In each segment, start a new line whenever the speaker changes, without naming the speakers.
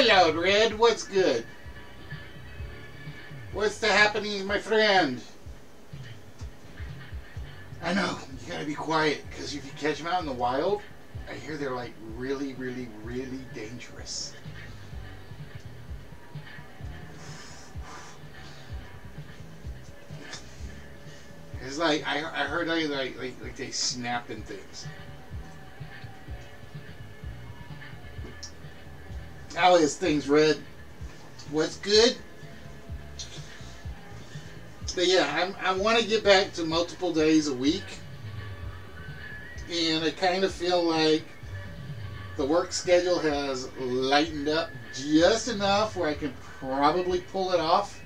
Hello, Red. What's good? What's the happening, my friend? I know, you gotta be quiet, because if you catch them out in the wild, I hear they're like really, really, really dangerous. It's like, I heard like they snap and things. How is things, Red? What's good? But yeah, I want to get back to multiple days a week. And I kind of feel like the work schedule has lightened up just enough where I can probably pull it off.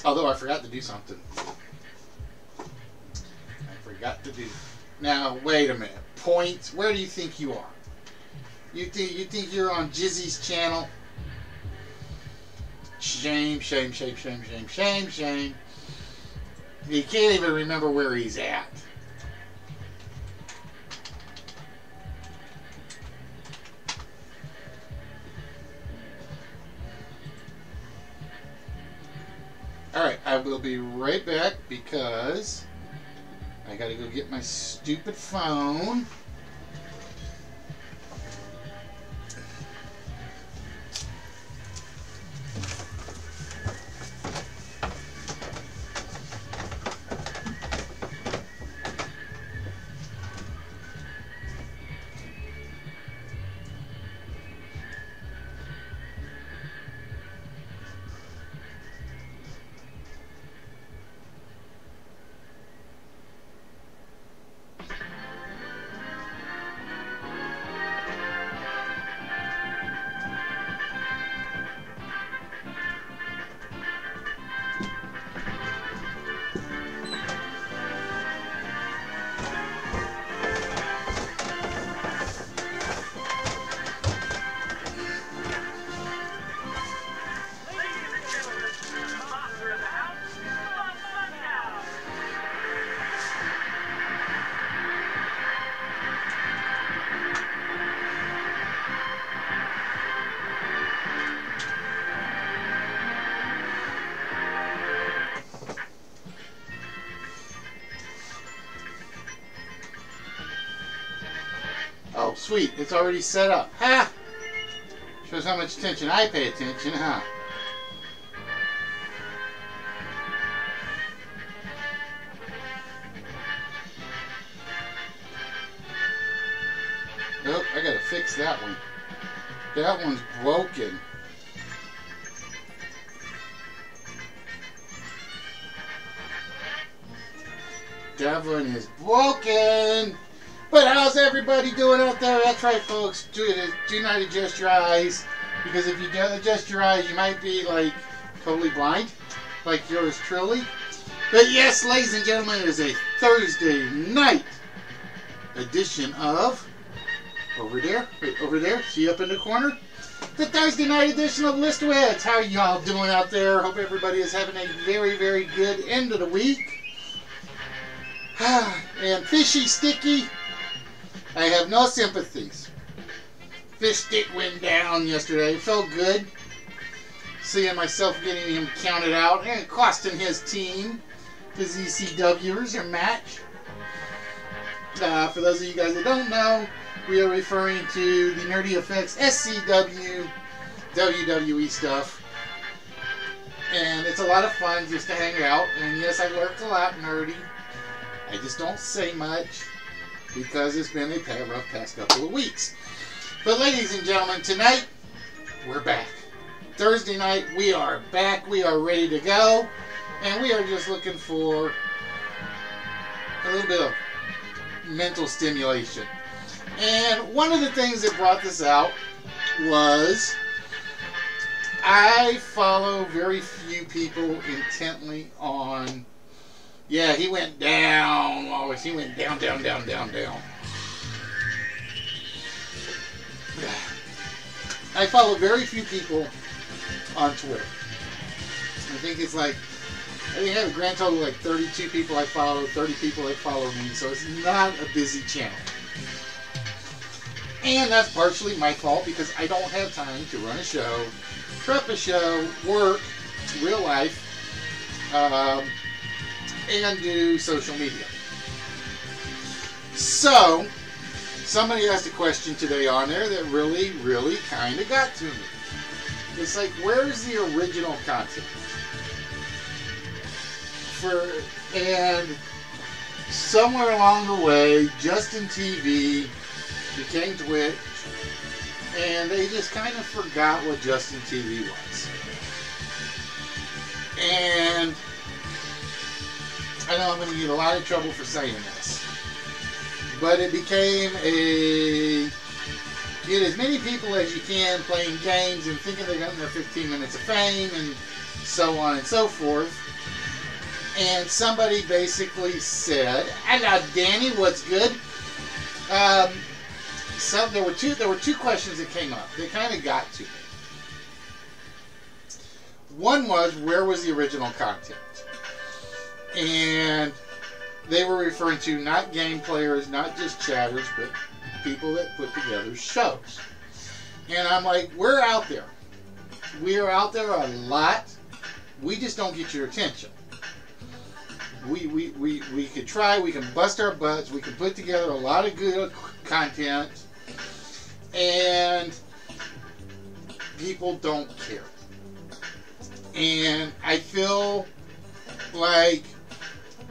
Although I forgot to do something. Now, wait a minute. Points? Where do you think you are? You think you're on Jizzy's channel? Shame, shame, shame, shame, shame, shame, shame. He can't even remember where he's at. Alright, I will be right back because I gotta go get my stupid phone. Oh, sweet. It's already set up. Ha! Shows how much attention I pay attention, huh? Nope, I gotta fix that one. That one's broken. That one is broken. But how's everybody doing out there? That's right, folks. Do not adjust your eyes. Because if you don't adjust your eyes, you might be, like, totally blind. Like yours truly. But yes, ladies and gentlemen, it is a Thursday night edition of... Over there. Right over there. See up in the corner? The Thursday night edition of List Wits. How are y'all doing out there? Hope everybody is having a very, very good end of the week. And Fishy Sticky... I have no sympathies. Fish stick went down yesterday. It felt good. Seeing myself getting him counted out and costing his team, his ECWers, their match. For those of you guys that don't know, we are referring to the Nerdy Effects SCW WWE stuff. And it's a lot of fun just to hang out. And yes, I worked a lot nerdy. I just don't say much, because it's been a rough past couple of weeks. But ladies and gentlemen, tonight, we're back. Thursday night, we are back. We are ready to go. And we are just looking for a little bit of mental stimulation. And one of the things that brought this out was I follow very few people intently on... Yeah, he went down, Lois. He went down, down, down, down, down. I follow very few people on Twitter. I think it's like, I have a grand total of like 32 people I follow, 30 people that follow me, so it's not a busy channel. And that's partially my fault because I don't have time to run a show, prep a show, work, real life, and do social media. So, somebody asked a question today on there that really, really kind of got to me. It's like, where's the original content? And somewhere along the way, Justin TV became Twitch, and they just kind of forgot what Justin TV was. And I know I'm going to get a lot of trouble for saying this, but it became a get as many people as you can playing games and thinking they're getting their 15 minutes of fame and so on and so forth. And somebody basically said, "Hello, Danny, what's good?" So there were two questions that came up. They kind of got to me. One was, where was the original content? And they were referring to not game players, not just chatters, but people that put together shows. And I'm like, we're out there. We are out there a lot. We just don't get your attention. We could try, we can bust our butts, we can put together a lot of good content, and people don't care. And I feel like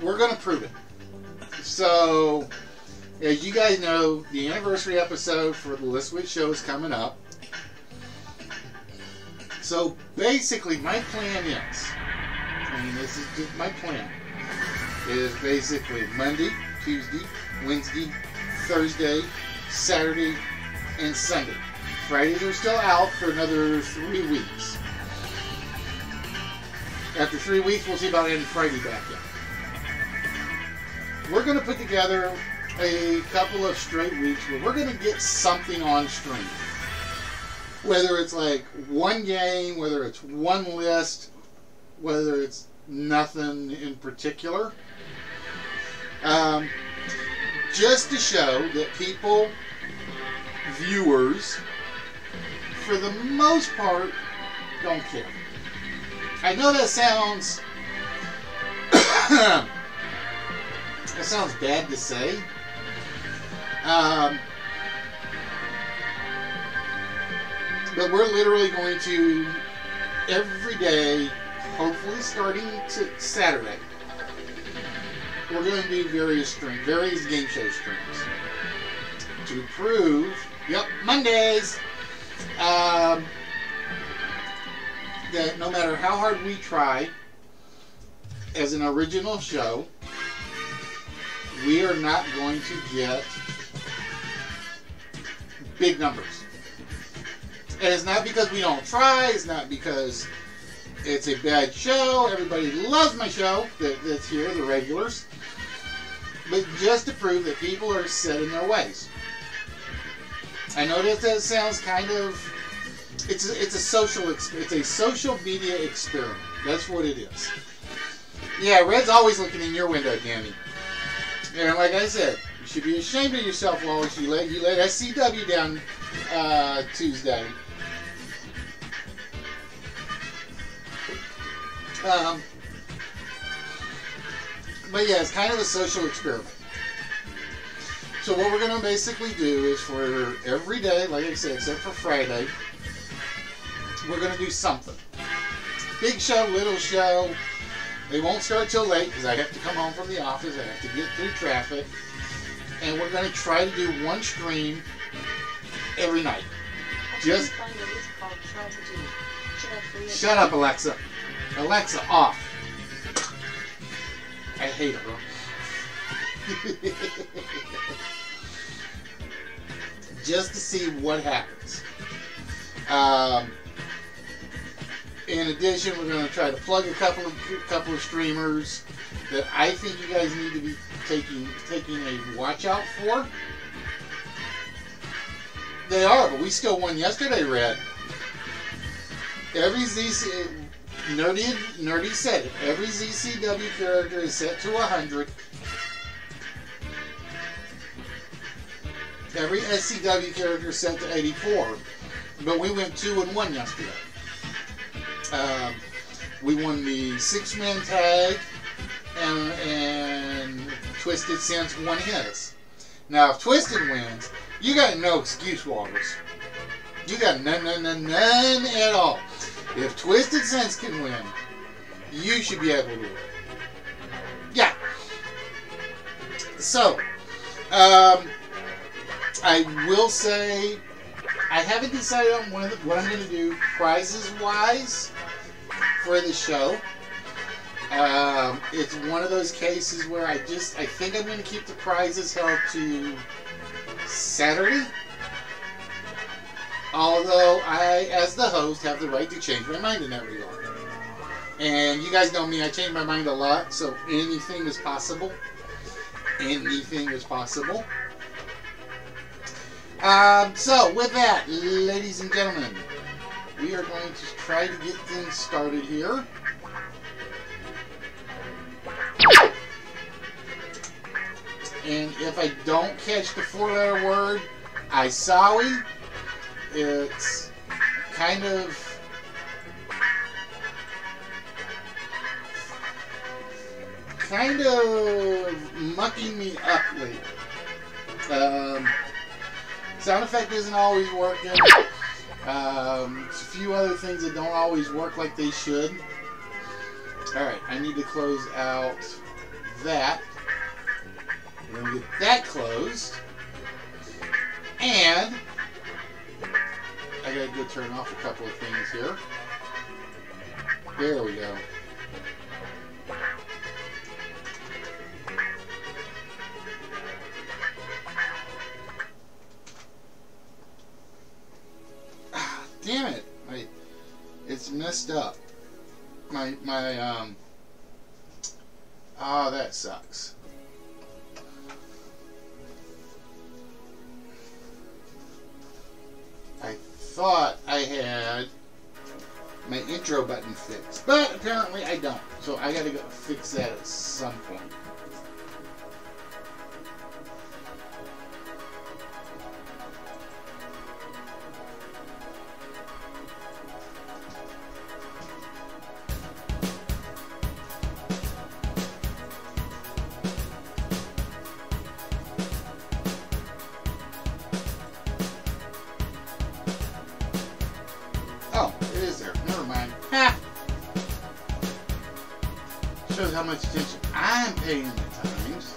we're going to prove it. So, as you guys know, the anniversary episode for the List Wits show is coming up. So, basically, my plan is, and this is just my plan, is basically Monday, Tuesday, Wednesday, Thursday, Saturday, and Sunday. Fridays are still out for another 3 weeks. After 3 weeks, we'll see about adding Friday back in. We're going to put together a couple of straight weeks where we're going to get something on stream. Whether it's like one game, whether it's one list, whether it's nothing in particular. Just to show that people, viewers, for the most part, don't care. I know that sounds bad to say. But we're literally going to, every day, hopefully starting to Saturday, we're going to do various game show streams to prove, Mondays, that no matter how hard we try as an original show, we are not going to get big numbers. And it's not because we don't try, it's not because it's a bad show. Everybody loves my show that's here, the regulars. But just to prove that people are set in their ways. I know that sounds kind of, it's a social media experiment. That's what it is. Yeah, Red's always looking in your window, Danny. And like I said, you should be ashamed of yourself, Wallace. You let SCW down Tuesday. But yeah, it's kind of a social experiment. So what we're going to basically do is for every day, like I said, except for Friday, we're going to do something. Big show, little show. They won't start till late because I have to come home from the office. I have to get through traffic. And we're going to try to do one stream every night. Just shut up, Alexa. Alexa, off. I hate her. Just to see what happens. In addition, we're going to try to plug a couple of streamers that I think you guys need to be taking a watch out for. They are, but we still won yesterday, Red. Every ZC Nerdy said it. Every ZCW character is set to 100. every SCW character set to 84. But we went 2-1 yesterday. We won the 6-man tag, and Twisted Sense won his. Now, if Twisted wins, you got no excuse, Walrus. You got none at all. If Twisted Sense can win, you should be able to win. Yeah. So, I will say, I haven't decided on what I'm going to do prizes-wise for the show. It's one of those cases where I think I'm going to keep the prizes held to Saturday. Although I, as the host, have the right to change my mind in that regard. And you guys know me, I change my mind a lot, so anything is possible. Anything is possible. So, with that, ladies and gentlemen, we are going to try to get things started here. And if I don't catch the 4-letter word, I'm sorry. It's kind of mucking me up lately. Sound effect isn't always working. A few other things that don't always work like they should. Alright, I need to close out that. We're going to get that closed. And I got to go turn off a couple of things here. There we go. Damn it! It's messed up. Oh, that sucks. I thought I had my intro button fixed, but apparently I don't. So I gotta go fix that at some point. Oh, it is there. Never mind. Ha! Shows how much attention I'm paying at times.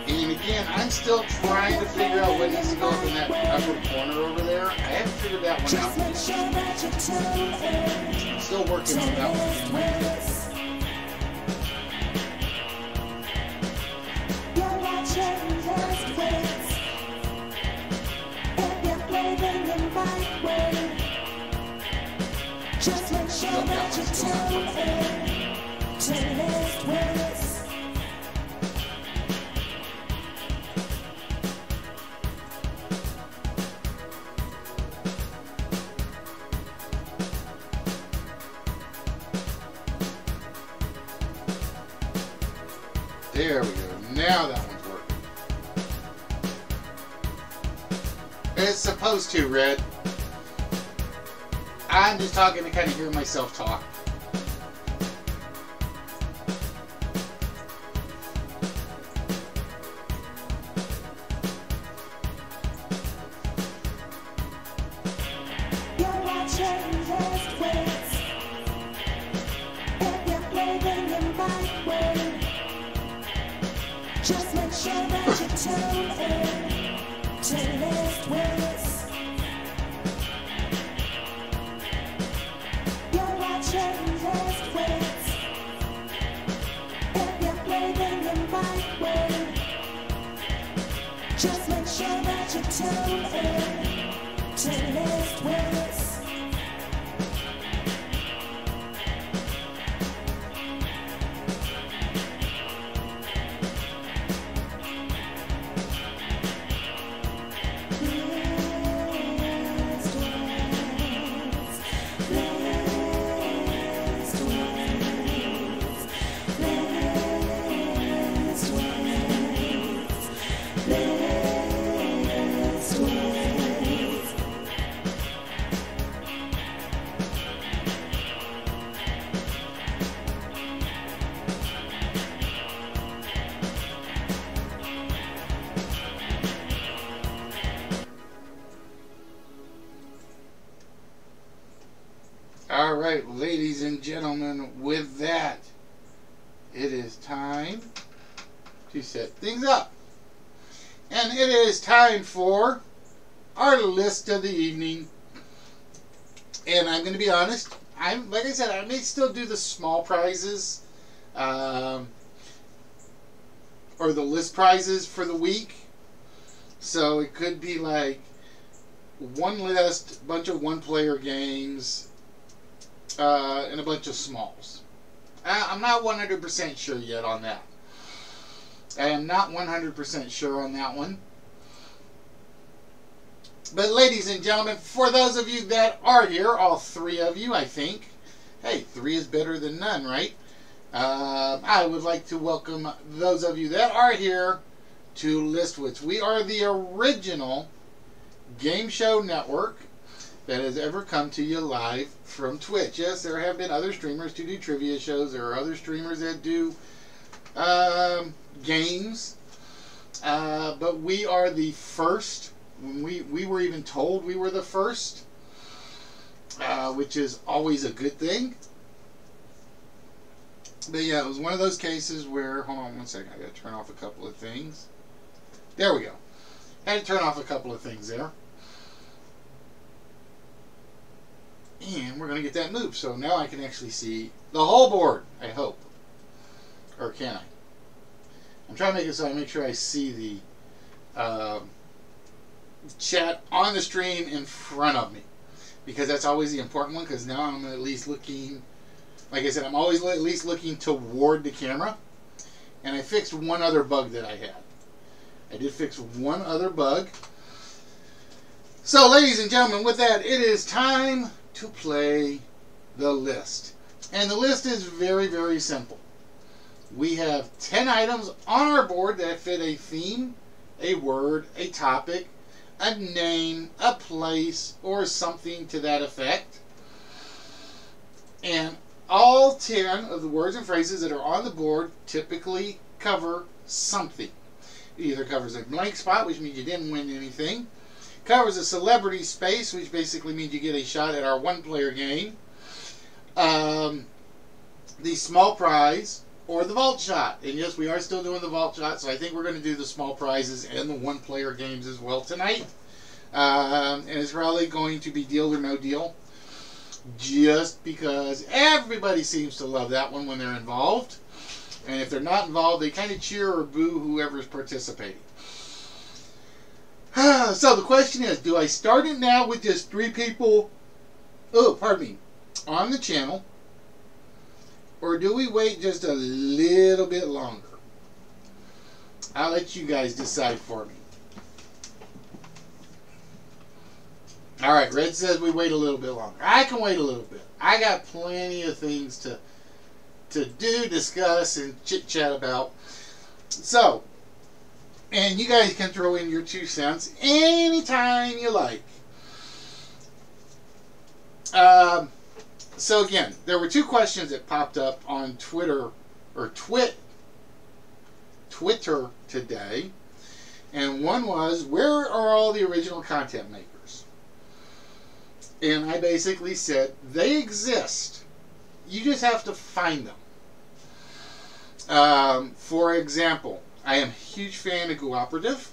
And again, I'm still trying to figure out what needs to go up in that upper corner over there. I haven't figured that one out. I'm still working on that one.
Just make sure that you tell me to lift Wits.
There we go. Now that one's working. It's supposed to, Red. I'm just talking to kind of hear myself talk.
You're watching Lift Wits. If you're breathing in my way, just make sure that you tune in to Lift Wits. Just make sure that you tune in to Lift Wits.
Alright, ladies and gentlemen, with that, it is time to set things up. And it is time for our list of the evening. And I'm going to be honest, like I said, I may still do the small prizes, or the list prizes for the week. So it could be like one list, a bunch of one-player games, and a bunch of smalls. I'm not 100% sure yet on that. I am not 100% sure on that one. But ladies and gentlemen, for those of you that are here, all three of you, I think. Hey, 3 is better than none, right? I would like to welcome those of you that are here to List Wits. We are the original game show network that has ever come to you live from Twitch. Yes, there have been other streamers to do trivia shows. There are other streamers that do games. But we are the first. We were even told we were the first, which is always a good thing. But yeah, it was one of those cases where, hold on one second, I gotta turn off a couple of things. There we go. Had to turn off a couple of things there. And we're going to get that moved. So now I can actually see the whole board, I hope. Or can I? I'm trying to make it so I make sure I see the chat on the stream in front of me. Because that's always the important one, because now I'm at least looking, like I said, I'm always at least looking toward the camera. And I fixed one other bug that I had. I did fix one other bug. So, ladies and gentlemen, with that, it is time to play the list. And the list is very, very simple. We have 10 items on our board that fit a theme, a word, a topic, a name, a place, or something to that effect. And all 10 of the words and phrases that are on the board typically cover something. It either covers a blank spot, which means you didn't win anything. Covers a celebrity space, which basically means you get a shot at our one-player game. The small prize, or the vault shot. And yes, we are still doing the vault shot, so I think we're going to do the small prizes and the one-player games as well tonight. And it's probably going to be deal or no deal. Just because everybody seems to love that one when they're involved. And if they're not involved, they kind of cheer or boo whoever's participating. So the question is, do I start it now with just 3 people, on the channel? Or do we wait just a little bit longer? I'll let you guys decide for me. Alright, Red says we wait a little bit longer. I can wait a little bit. I got plenty of things to do, discuss, and chit-chat about. So, and you guys can throw in your 2 cents anytime you like. So again, there were 2 questions that popped up on Twitter, or Twitter today. And one was, where are all the original content makers? And I basically said, they exist. You just have to find them. For example, I am a huge fan of Cooperative.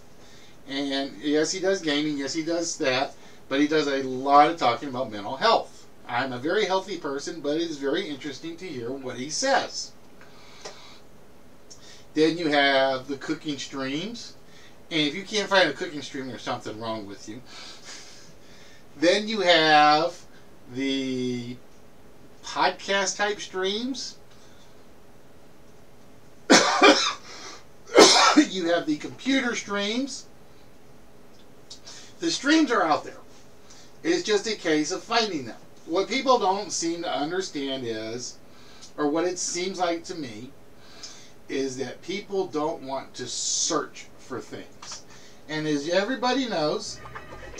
And yes, he does gaming. Yes, he does that. But he does a lot of talking about mental health. I'm a very healthy person, but it is very interesting to hear what he says. Then you have the cooking streams. And if you can't find a cooking stream, there's something wrong with you. Then you have the podcast type streams. You have the computer streams. The streams are out there. It's just a case of finding them. What people don't seem to understand is, or what it seems like to me, is that people don't want to search for things. And as everybody knows,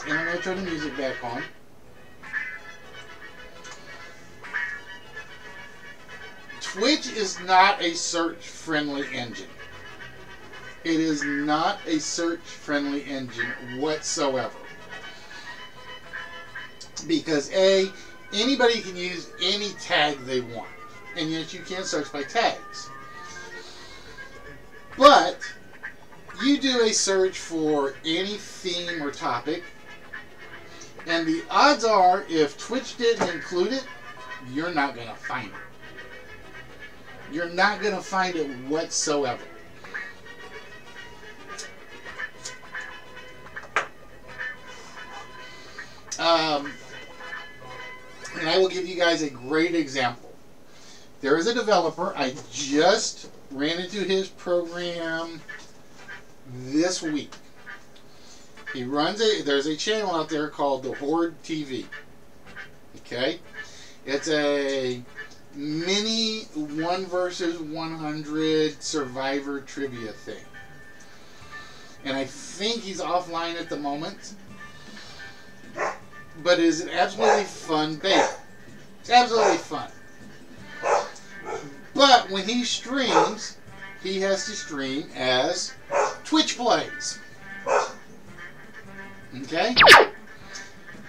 and I'm going to turn the music back on. Twitch is not a search-friendly engine. It is not a search-friendly engine whatsoever. Because A, Anybody can use any tag they want, and yet you can't search by tags. But you do a search for any theme or topic, and the odds are, if Twitch didn't include it, you're not going to find it. You're not going to find it whatsoever. And I will give you guys a great example. There is a developer, I just ran into his program this week. He runs there's a channel out there called the Horde TV. Okay? It's a mini 1 versus 100 Survivor trivia thing. And I think he's offline at the moment. But it is an absolutely fun beta. It's absolutely fun. But when he streams, he has to stream as Twitch plays. Okay?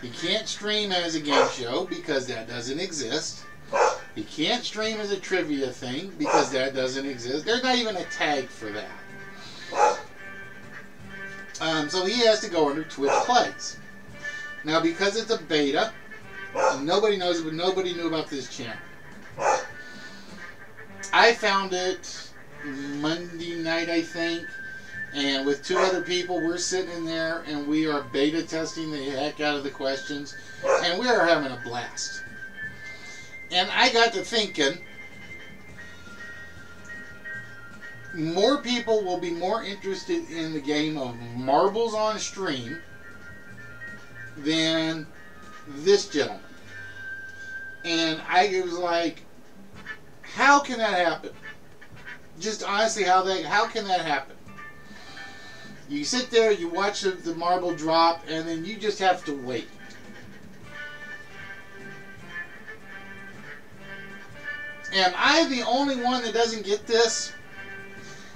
He can't stream as a game show because that doesn't exist. He can't stream as a trivia thing because that doesn't exist. There's not even a tag for that. So he has to go under Twitch plays. Now, because it's a beta, nobody knows, but nobody knew about this channel. I found it Monday night, I think, and with 2 other people, we're sitting in there, and we are beta testing the heck out of the questions, and we are having a blast. And I got to thinking, more people will be more interested in the game of marbles on stream than this gentleman. And I was like, how can that happen? Just honestly, how can that happen? You sit there, you watch the marble drop, and then you just have to wait. Am I the only one that doesn't get this?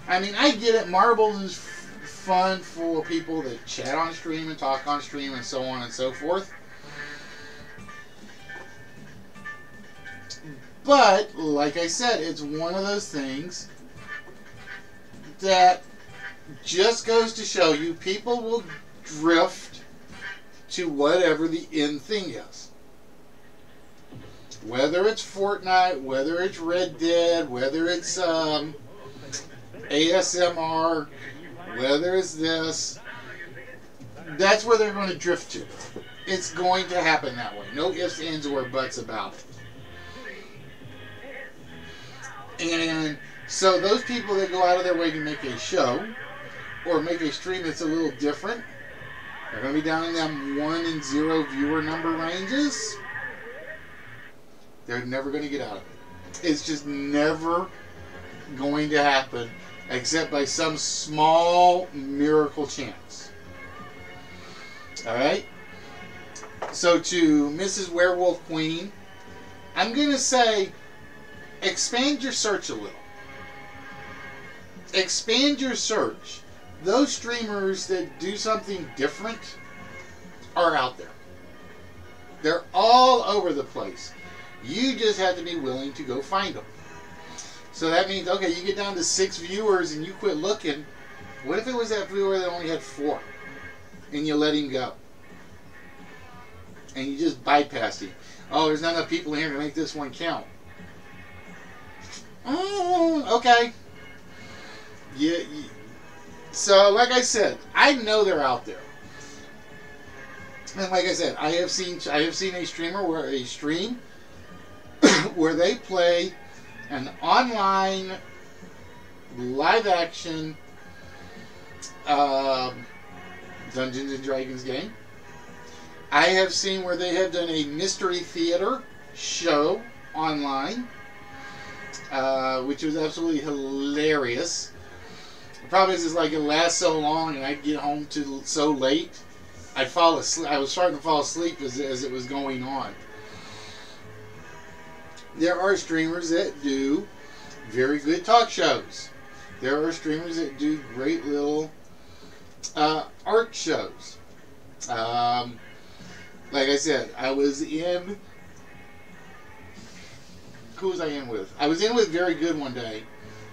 I mean, I get it. Marbles is fun for people that chat on stream and talk on stream and so on and so forth. But, like I said, it's one of those things that just goes to show you people will drift to whatever the end thing is. Whether it's Fortnite, whether it's Red Dead, whether it's ASMR, whether it's this, that's where they're going to drift to. It's going to happen that way. No ifs, ands, or buts about it. And so those people that go out of their way to make a show or make a stream that's a little different, they're going to be down in them 1 and 0 viewer number ranges. They're never going to get out of it. It's just never going to happen except by some small miracle chance. Alright? So to Mrs. Werewolf Queen, I'm going to say expand your search a little. Expand your search. Those streamers that do something different are out there. They're all over the place. You just have to be willing to go find them. So that means, okay, you get down to 6 viewers and you quit looking. What if it was that viewer that only had 4? And you let him go? And you just bypassed him. Oh, there's not enough people in here to make this one count. Oh, okay. Yeah. So, like I said, I know they're out there. And like I said, I have seen a streamer where where they play an online live action Dungeons and Dragons game. I have seen where they have done a mystery theater show online, which was absolutely hilarious. The problem is like it lasts so long and I'd get home so late, I'd fall asleep. I was starting to fall asleep as it was going on. There are streamers that do very good talk shows. There are streamers that do great little art shows. Like I said, I was in who was I in with? I was in with Very Good one day,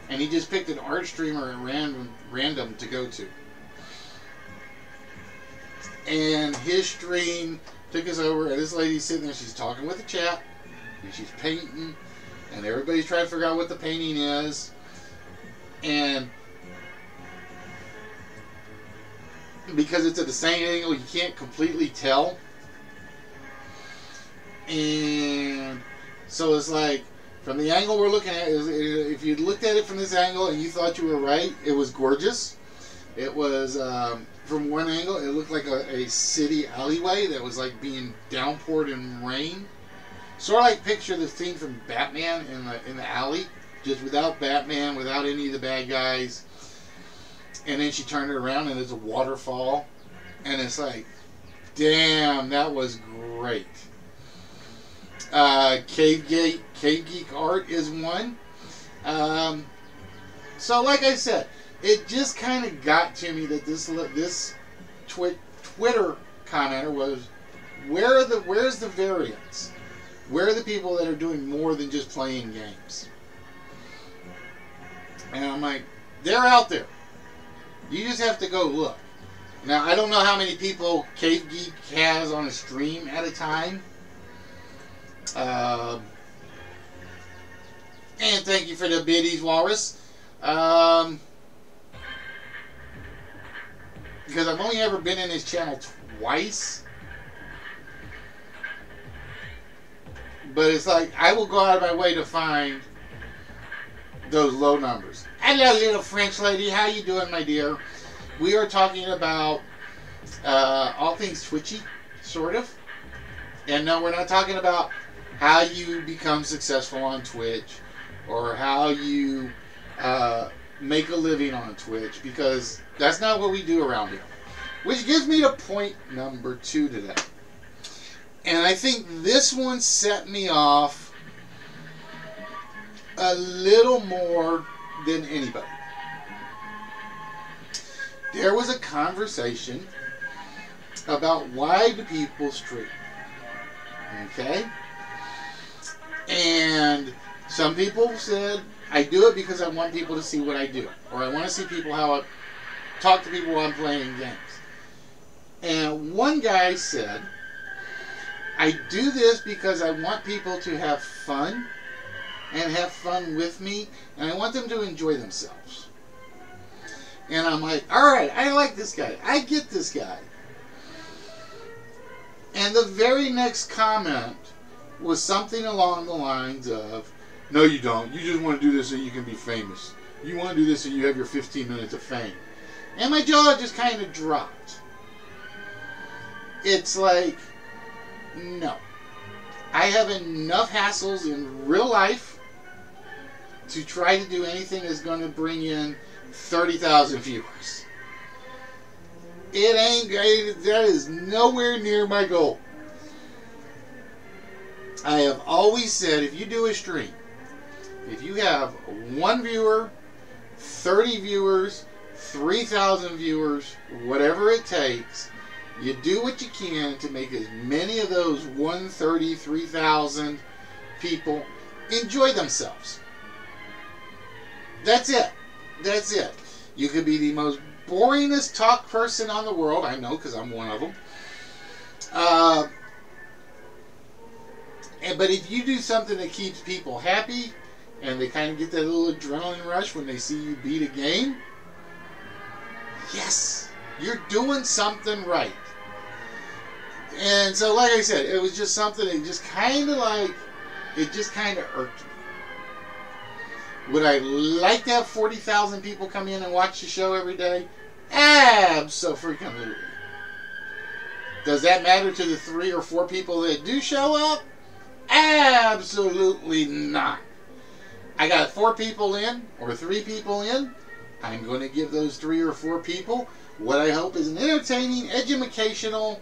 and he just picked an art streamer at random to go to. And his stream took us over, and this lady's sitting there, she's talking with the chat, and she's painting, and everybody's trying to figure out what the painting is. And because it's at the same angle, you can't completely tell. And so it's like, from the angle we're looking at, if you looked at it from this angle and you thought you were right, it was gorgeous. It was, from one angle, it looked like a city alleyway that was like being downpoured in rain. Sort of like picture the scene from Batman in the alley, just without Batman, without any of the bad guys. And then she turned it around and it's a waterfall. And it's like, damn, that was great. Cave Geek Art is one. So like I said, it just kind of got to me that this Twitter commenter was, where's the variance? Where are the people that are doing more than just playing games? And I'm like, they're out there. You just have to go look. Now, I don't know how many people Cave Geek has on a stream at a time. And thank you for the biddies, Walrus. Because I've only ever been in his channel twice. But it's like, I will go out of my way to find those low numbers. Hello, little French lady. How you doing, my dear? We are talking about all things Twitchy, sort of. And no, we're not talking about how you become successful on Twitch or how you make a living on Twitch, because that's not what we do around here. Which gives me to point number 2 today. And I think this one set me off a little more than anybody. There was a conversation about why do people stream. Okay? And some people said, I do it because I want people to see what I do. Or I want to see people how I talk to people while I'm playing games. And one guy said, I do this because I want people to have fun and have fun with me, and I want them to enjoy themselves. And I'm like, alright, I like this guy. I get this guy. And the very next comment was something along the lines of, no, you don't. You just want to do this so you can be famous. You want to do this so you have your 15 minutes of fame. And my jaw just kind of dropped. It's like, no. I have enough hassles in real life to try to do anything that's going to bring in 30,000 viewers. It ain't great. That is nowhere near my goal. I have always said, if you do a stream, if you have 1 viewer, 30 viewers, 3,000 viewers, whatever it takes, you do what you can to make as many of those 130, 3,000 people enjoy themselves. That's it. That's it. You could be the most boringest talk person on the world. I know, because I'm one of them. But if you do something that keeps people happy, and they kind of get that little adrenaline rush when they see you beat a game, yes, you're doing something right. And so, like I said, it was just something that just kind of irked me. Would I like to have 40,000 people come in and watch the show every day? Abso-freaking-lutely. Does that matter to the 3 or 4 people that do show up? Absolutely not. I got 4 people in, or 3 people in. I'm going to give those 3 or 4 people what I hope is an entertaining, educational,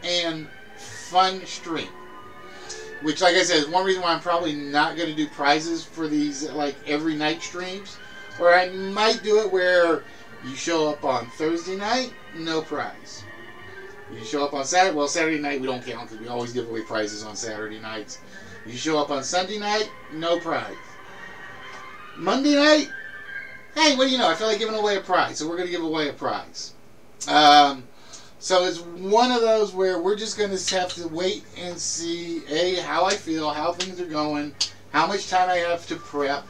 and fun stream. Which, like I said, is one reason why I'm probably not going to do prizes for these, like, every night streams. Or I might do it where you show up on Thursday night, no prize. You show up on Saturday, well, Saturday night we don't count because we always give away prizes on Saturday nights. You show up on Sunday night, no prize. Monday night, hey, what do you know? I feel like giving away a prize, so we're going to give away a prize. So it's one of those where we're just going to have to wait and see, A, how I feel, how things are going, how much time I have to prep,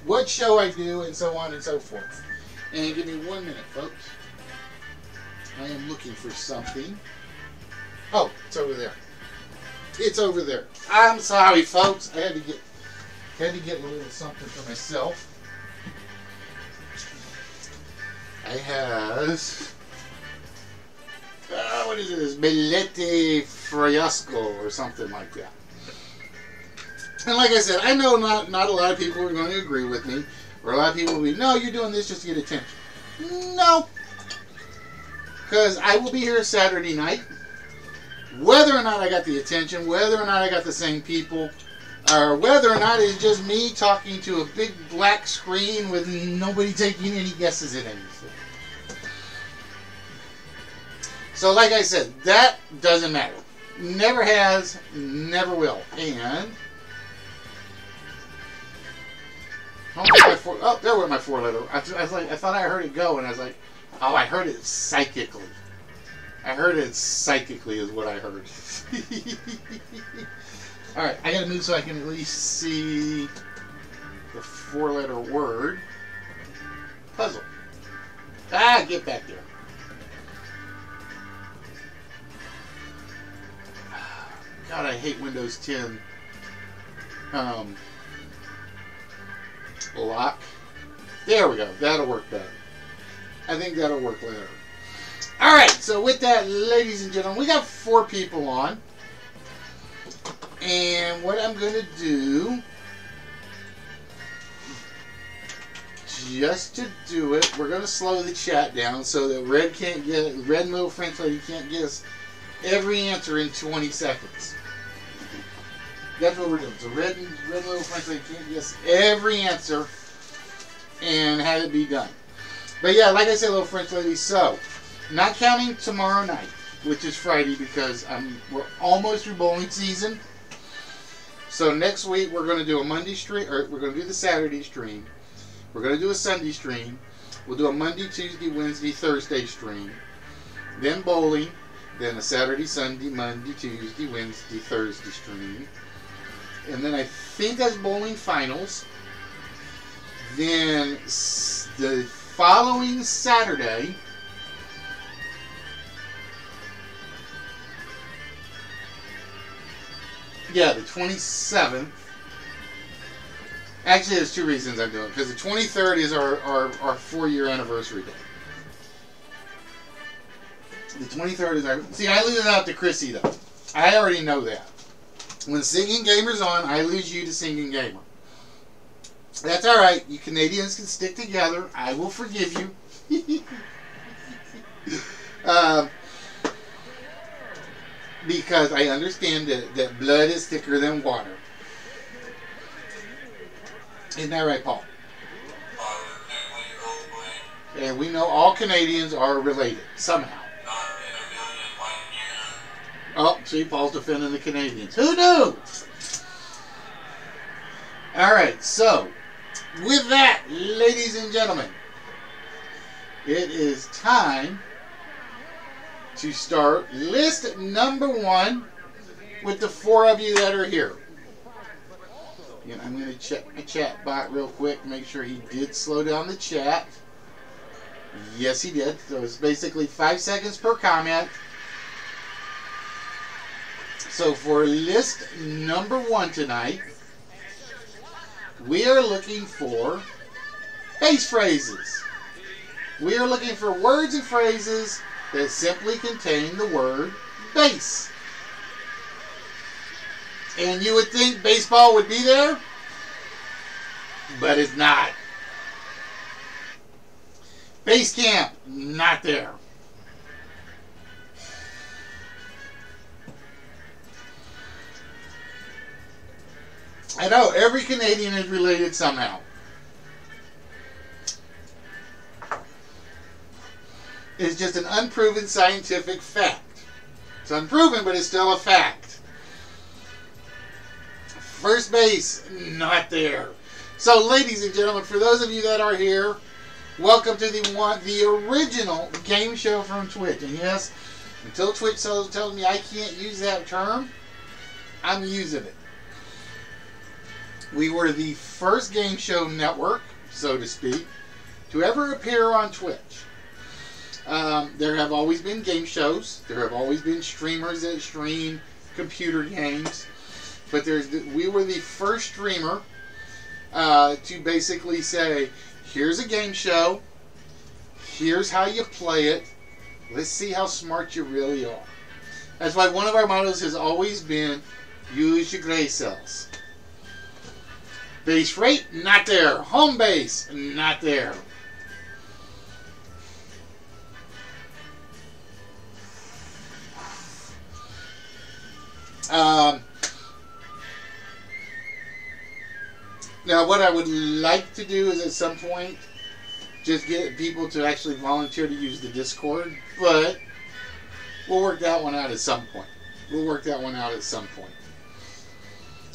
what show I do, and so on and so forth. And give me 1 minute, folks. I am looking for something. Oh, it's over there. It's over there. I'm sorry, folks. I had to get a little something for myself. I have what is this? Belete Friasco or something like that. And like I said, I know not a lot of people are going to agree with me, or a lot of people will be, no, you're doing this just to get attention. No. Because I will be here Saturday night. Whether or not I got the attention, whether or not I got the same people, or whether or not it's just me talking to a big black screen with nobody taking any guesses at anything. So like I said, that doesn't matter. Never has, never will. And oh, there went my 4-letter. I thought I heard it go, and I was like, oh, I heard it psychically. I heard it psychically is what I heard. Alright, I gotta move so I can at least see the 4-letter word. Puzzle. Ah, get back there. God, I hate Windows 10 lock. There we go. That'll work better. I think that'll work better. Alright, so with that, ladies and gentlemen, we got 4 people on. And what I'm going to do, just to do it, we're going to slow the chat down so that Red Little French Lady can't guess every answer in 20 seconds. That's what we're doing. So Red Little French Lady can't guess every answer and have it be done. But yeah, like I said, Little French Lady, so not counting tomorrow night, which is Friday, because we're almost through bowling season. So next week we're going to do a Monday stream, or we're going to do the Saturday stream. We're going to do a Sunday stream. We'll do a Monday, Tuesday, Wednesday, Thursday stream. Then bowling. Then a Saturday, Sunday, Monday, Tuesday, Wednesday, Thursday stream. And then I think that's bowling finals. Then the following Saturday, yeah, the 27th. Actually, there's 2 reasons I'm doing it. Because the 23rd is our 4-year anniversary day. The 23rd is our... See, I leave it out to Chrissy, though. I already know that. When Singing Gamer's on, I lose you to Singing Gamer. That's alright. You Canadians can stick together. I will forgive you. Because I understand that blood is thicker than water. Isn't that right, Paul? And we know all Canadians are related, somehow. Oh, see, Paul's defending the Canadians. Who knew? Alright, so, with that, ladies and gentlemen, it is time to start list number 1 with the 4 of you that are here. And I'm going to check my chat bot real quick, make sure he did slow down the chat. Yes, he did. So it's basically 5 seconds per comment. So for list number 1 tonight, we are looking for base phrases. We are looking for words and phrases that simply contain the word base. And you would think baseball would be there, but it's not. Base camp, not there. I know, every Canadian is related somehow. It's just an unproven scientific fact. It's unproven, but it's still a fact. First base, not there. So, ladies and gentlemen, for those of you that are here, welcome to the original game show from Twitch. And yes, until Twitch tells me I can't use that term, I'm using it. We were the first game show network, so to speak, to ever appear on Twitch. There have always been game shows. There have always been streamers that stream computer games. But we were the first streamer to basically say, here's a game show. Here's how you play it. Let's see how smart you really are. That's why one of our mottos has always been, use your gray cells. Base rate, not there. Home base, not there. Now, what I would like to do is at some point just get people to actually volunteer to use the Discord, but we'll work that one out at some point.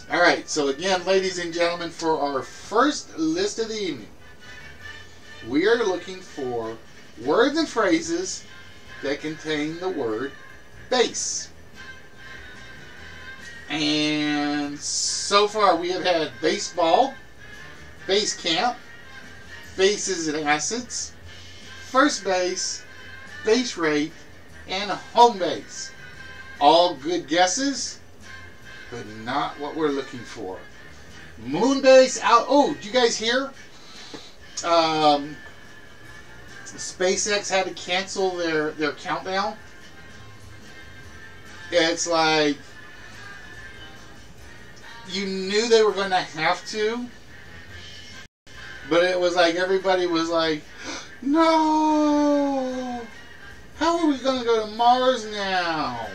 Alright, so again, ladies and gentlemen, for our first list of the evening, we are looking for words and phrases that contain the word base. And so far we have had baseball, base camp, bases and acids, first base, base rate, and home base. All good guesses, but not what we're looking for. Moon base out. Oh, did you guys hear? SpaceX had to cancel their countdown. It's like, you knew they were going to have to, but it was like everybody was like, no, how are we going to go to Mars now?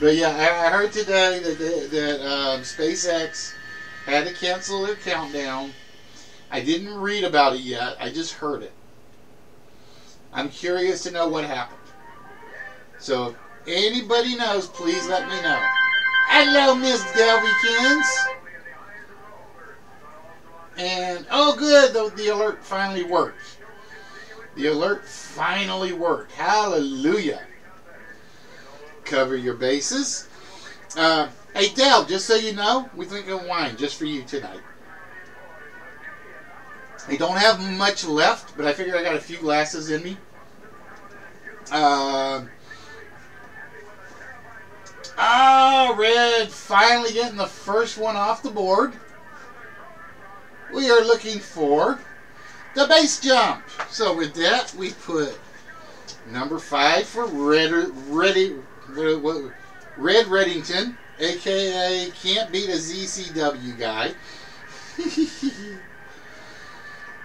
But yeah, I heard today that SpaceX had to cancel their countdown. I didn't read about it yet. I just heard it. I'm curious to know what happened. So if anybody knows, please let me know. Hello, Miss Delvikins. And, oh good, the alert finally worked. The alert finally worked. Hallelujah. Cover your bases. Hey, Del, just so you know, we think of wine just for you tonight. I don't have much left, but I figured I got a few glasses in me. Red finally getting the first one off the board. We are looking for the base jump. So with that, we put number 5 for Red Reddington, aka can't beat a ZCW guy.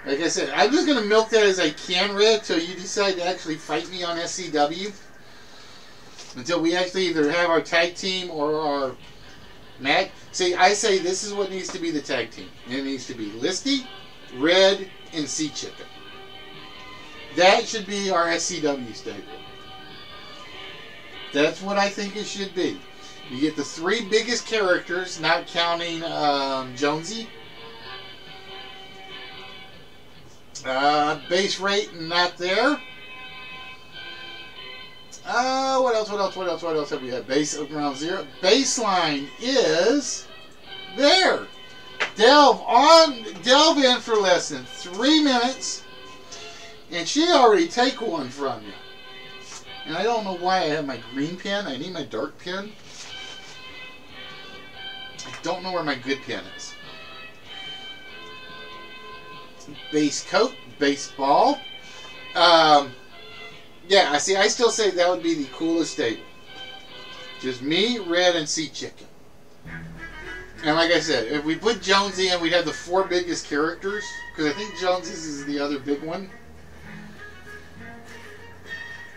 Like I said, I'm just going to milk that as I can, Red, till you decide to actually fight me on SCW. Until we actually either have our tag team or our match. See, I say this is what needs to be the tag team. It needs to be Listy, Red, and Sea Chicken. That should be our SCW stable. That's what I think it should be. You get the 3 biggest characters, not counting Jonesy. Base rate, not there. What else have we had? Base around 0. Baseline is there. Delve in for less than 3 minutes, and she already take one from you. And I don't know why I have my green pen. I need my dark pen. I don't know where my good pen is. Base coat, baseball. Yeah, I see. I still say that would be the coolest stable. Just me, Red, and Sea Chicken. And like I said, if we put Jonesy in, we'd have the 4 biggest characters. Because I think Jonesy's is the other big one.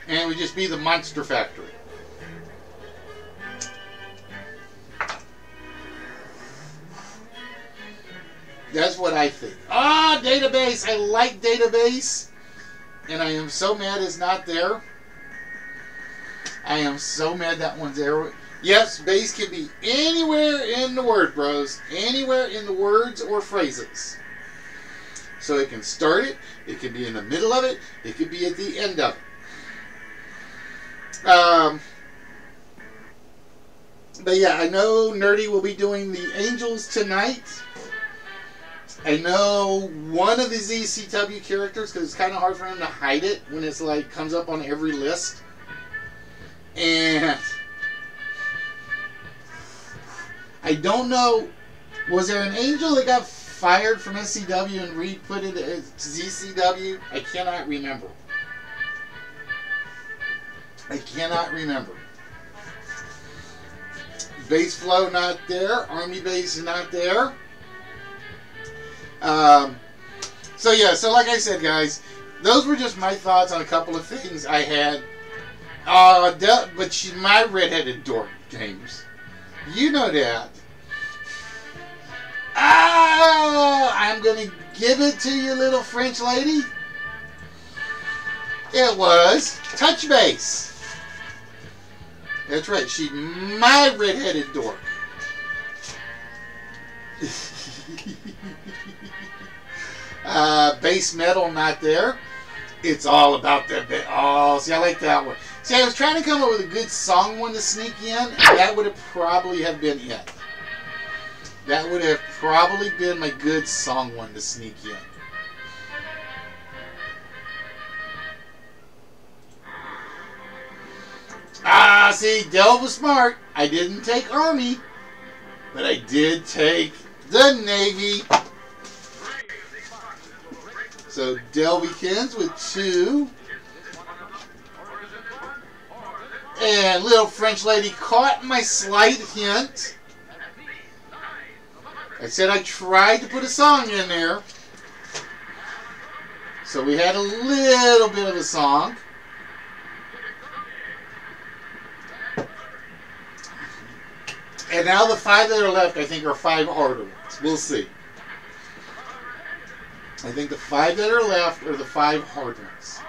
And it would just be the Monster Factory. That's what I think. Database. I like database. And I am so mad it's not there. I am so mad that one's there. Yes, bass can be anywhere in the word, bros. Anywhere in the words or phrases. So it can start it, it can be in the middle of it, it could be at the end of it. But yeah, I know Nerdy will be doing the Angels tonight. I know one of the ZCW characters, because it's kind of hard for him to hide it when it's like comes up on every list. And I don't know, was there an Angel that got fired from SCW and Reed put it as ZCW? I cannot remember. I cannot remember. Bass Flow not there. Army Bass not there. So yeah, so like I said, guys, those were just my thoughts on a couple of things I had. But she's my redheaded dork, James. You know that. I'm gonna give it to you, little French lady. It was Touch Base. That's right, she's my redheaded dork. Bass Metal not there. It's all about the bit. Oh, see, I like that one. See, I was trying to come up with a good song one to sneak in, and that would have probably have been it. That would have probably been my good song one to sneak in. See, Del was smart. I didn't take Army, but I did take the Navy. So Del begins with 2. And little French lady caught my slight hint. I said I tried to put a song in there. So we had a little bit of a song. And now the 5 that are left, I think, are 5 harder ones. We'll see. I think the 5 that are left are the 5 hard ones.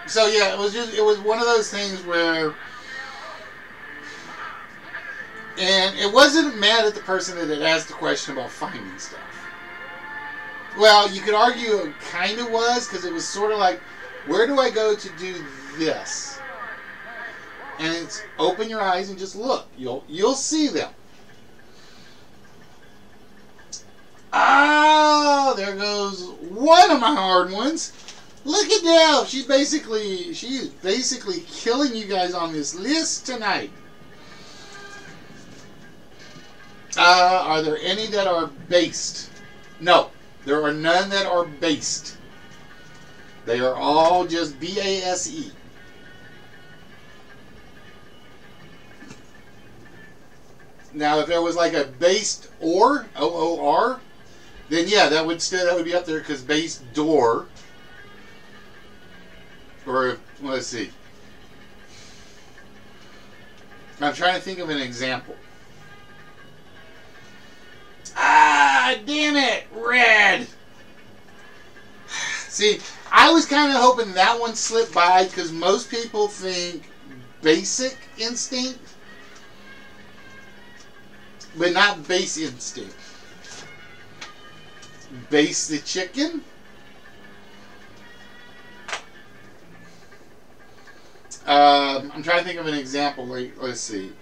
So yeah, it was one of those things where, and it wasn't mad at the person that had asked the question about finding stuff. Well, you could argue it kind of was, because it was sort of like, where do I go to do this? And it's open your eyes and just look. You'll see them. Oh, there goes one of my hard ones. Look at Del. She is basically killing you guys on this list tonight. Are there any that are based? No, there are none that are based. They are all just B-A-S-E. Now, if there was like a based or O-O-R, then yeah, that would be up there, because based door. Or let's see. I'm trying to think of an example. Damn it, red. See, I was kind of hoping that one slipped by, because most people think Basic Instinct, but not Base Instinct. Base the Chicken. I'm trying to think of an example. Like, let's see.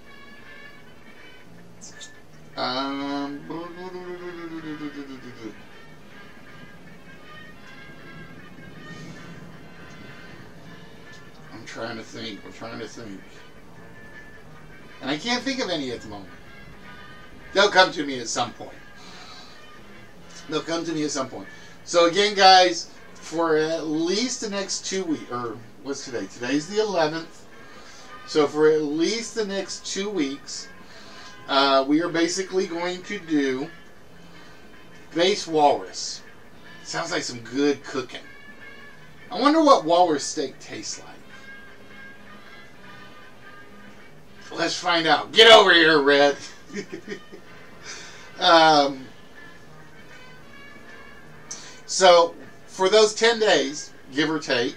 I'm trying to think. And I can't think of any at the moment. They'll come to me at some point. So again, guys, for at least the next 2 weeks, or what's today? Today's the 11th. So for at least the next 2 weeks, we are basically going to do Base Walrus. Sounds like some good cooking. I wonder what walrus steak tastes like. Let's find out. Get over here, Red. So for those 10 days, give or take,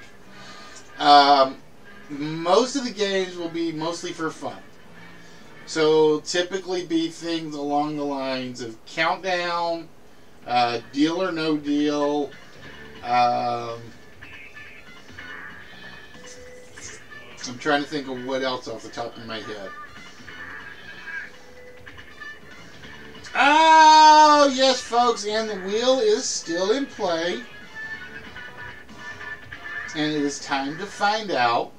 most of the games will be mostly for fun. So typically be things along the lines of countdown, deal or no deal. I'm trying to think of what else off the top of my head. Oh, yes, folks, and the wheel is still in play. And it is time to find out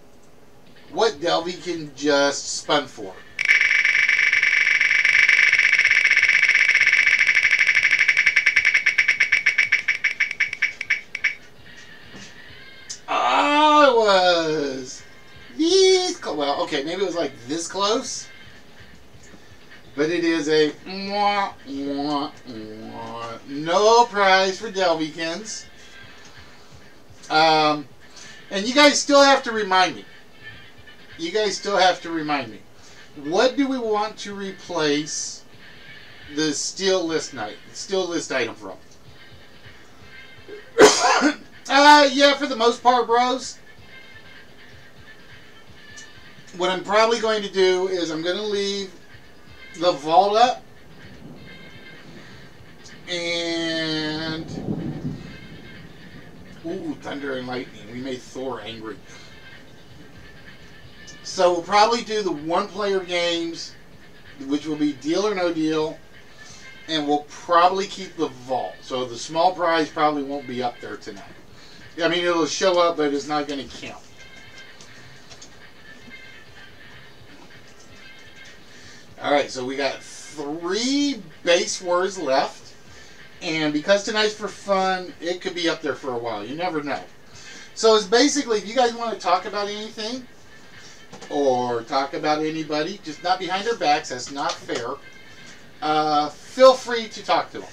what Delvikin just spun for. Oh, it was these. Well, okay, maybe it was like this close. But it is a mwah, mwah, mwah. No prize for Delvikins. And you guys still have to remind me. What do we want to replace the steel list item from? Yeah, for the most part, bros. What I'm probably going to do is I'm going to leave the vault up, and ooh, thunder and lightning. We made Thor angry. So we'll probably do the one-player games, which will be deal or no deal, and we'll probably keep the vault. So the small prize probably won't be up there tonight. I mean, it'll show up, but it's not going to count. Alright, so we got 3 base words left. And because tonight's for fun, it could be up there for a while. You never know. So it's basically, if you guys want to talk about anything, or talk about anybody, just not behind their backs, that's not fair, feel free to talk to them.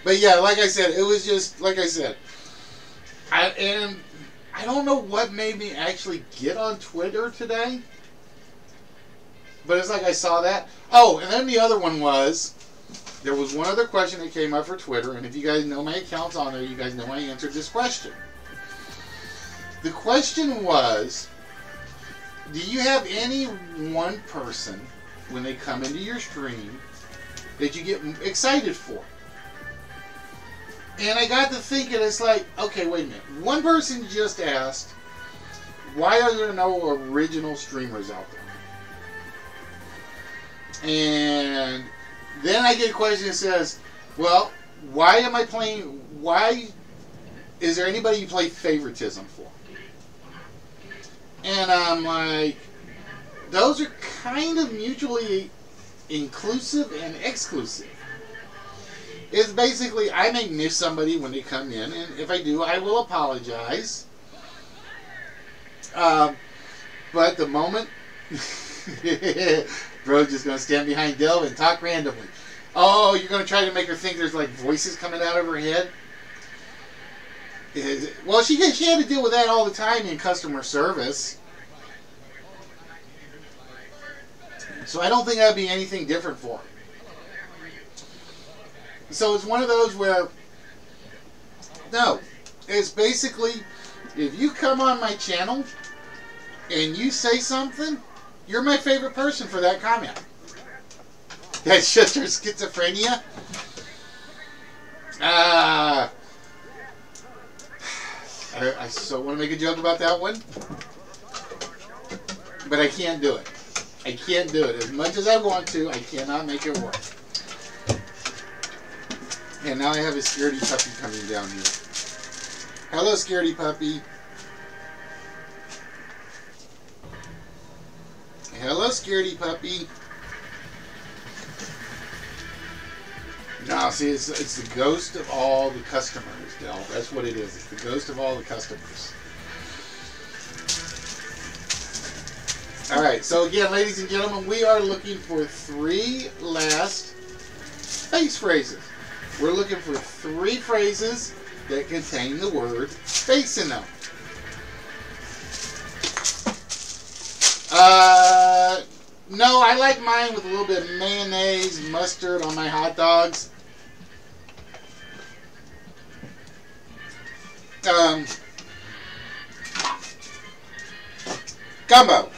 But yeah, like I said, it was just, like I said, I don't know what made me actually get on Twitter today. But it's like I saw that. Oh, and then the other one was, there was one other question that came up for Twitter, and if you guys know my account's on there, you guys know I answered this question. The question was, do you have any one person, when they come into your stream, that you get excited for? And I got to thinking, it's like, okay, wait a minute. One person just asked, why are there no original streamers out there? And then I get a question that says, well, why am I playing, why is there anybody you play favoritism for? And I'm like, those are kind of mutually inclusive and exclusive. It's basically, I may miss somebody when they come in, and if I do, I will apologize. But the moment, bro's just going to stand behind Del and talk randomly. Oh, you're going to try to make her think there's like voices coming out of her head? Well, she had to deal with that all the time in customer service. So I don't think that would be anything different for her. So it's one of those where, no, it's basically, if you come on my channel and you say something, you're my favorite person for that comment. That's just her schizophrenia. I so want to make a joke about that one, but I can't do it. I can't do it. As much as I want to, I cannot make it work. And now I have a scaredy puppy coming down here. Hello, scaredy puppy. Hello, scaredy puppy. No, see, it's the ghost of all the customers, Del. That's what it is. It's the ghost of all the customers. Alright, so again, ladies and gentlemen, we are looking for 3 last face phrases. We're looking for 3 phrases that contain the word face in them. No, I like mine with a little bit of mayonnaise, mustard on my hot dogs. Um, Gumbo.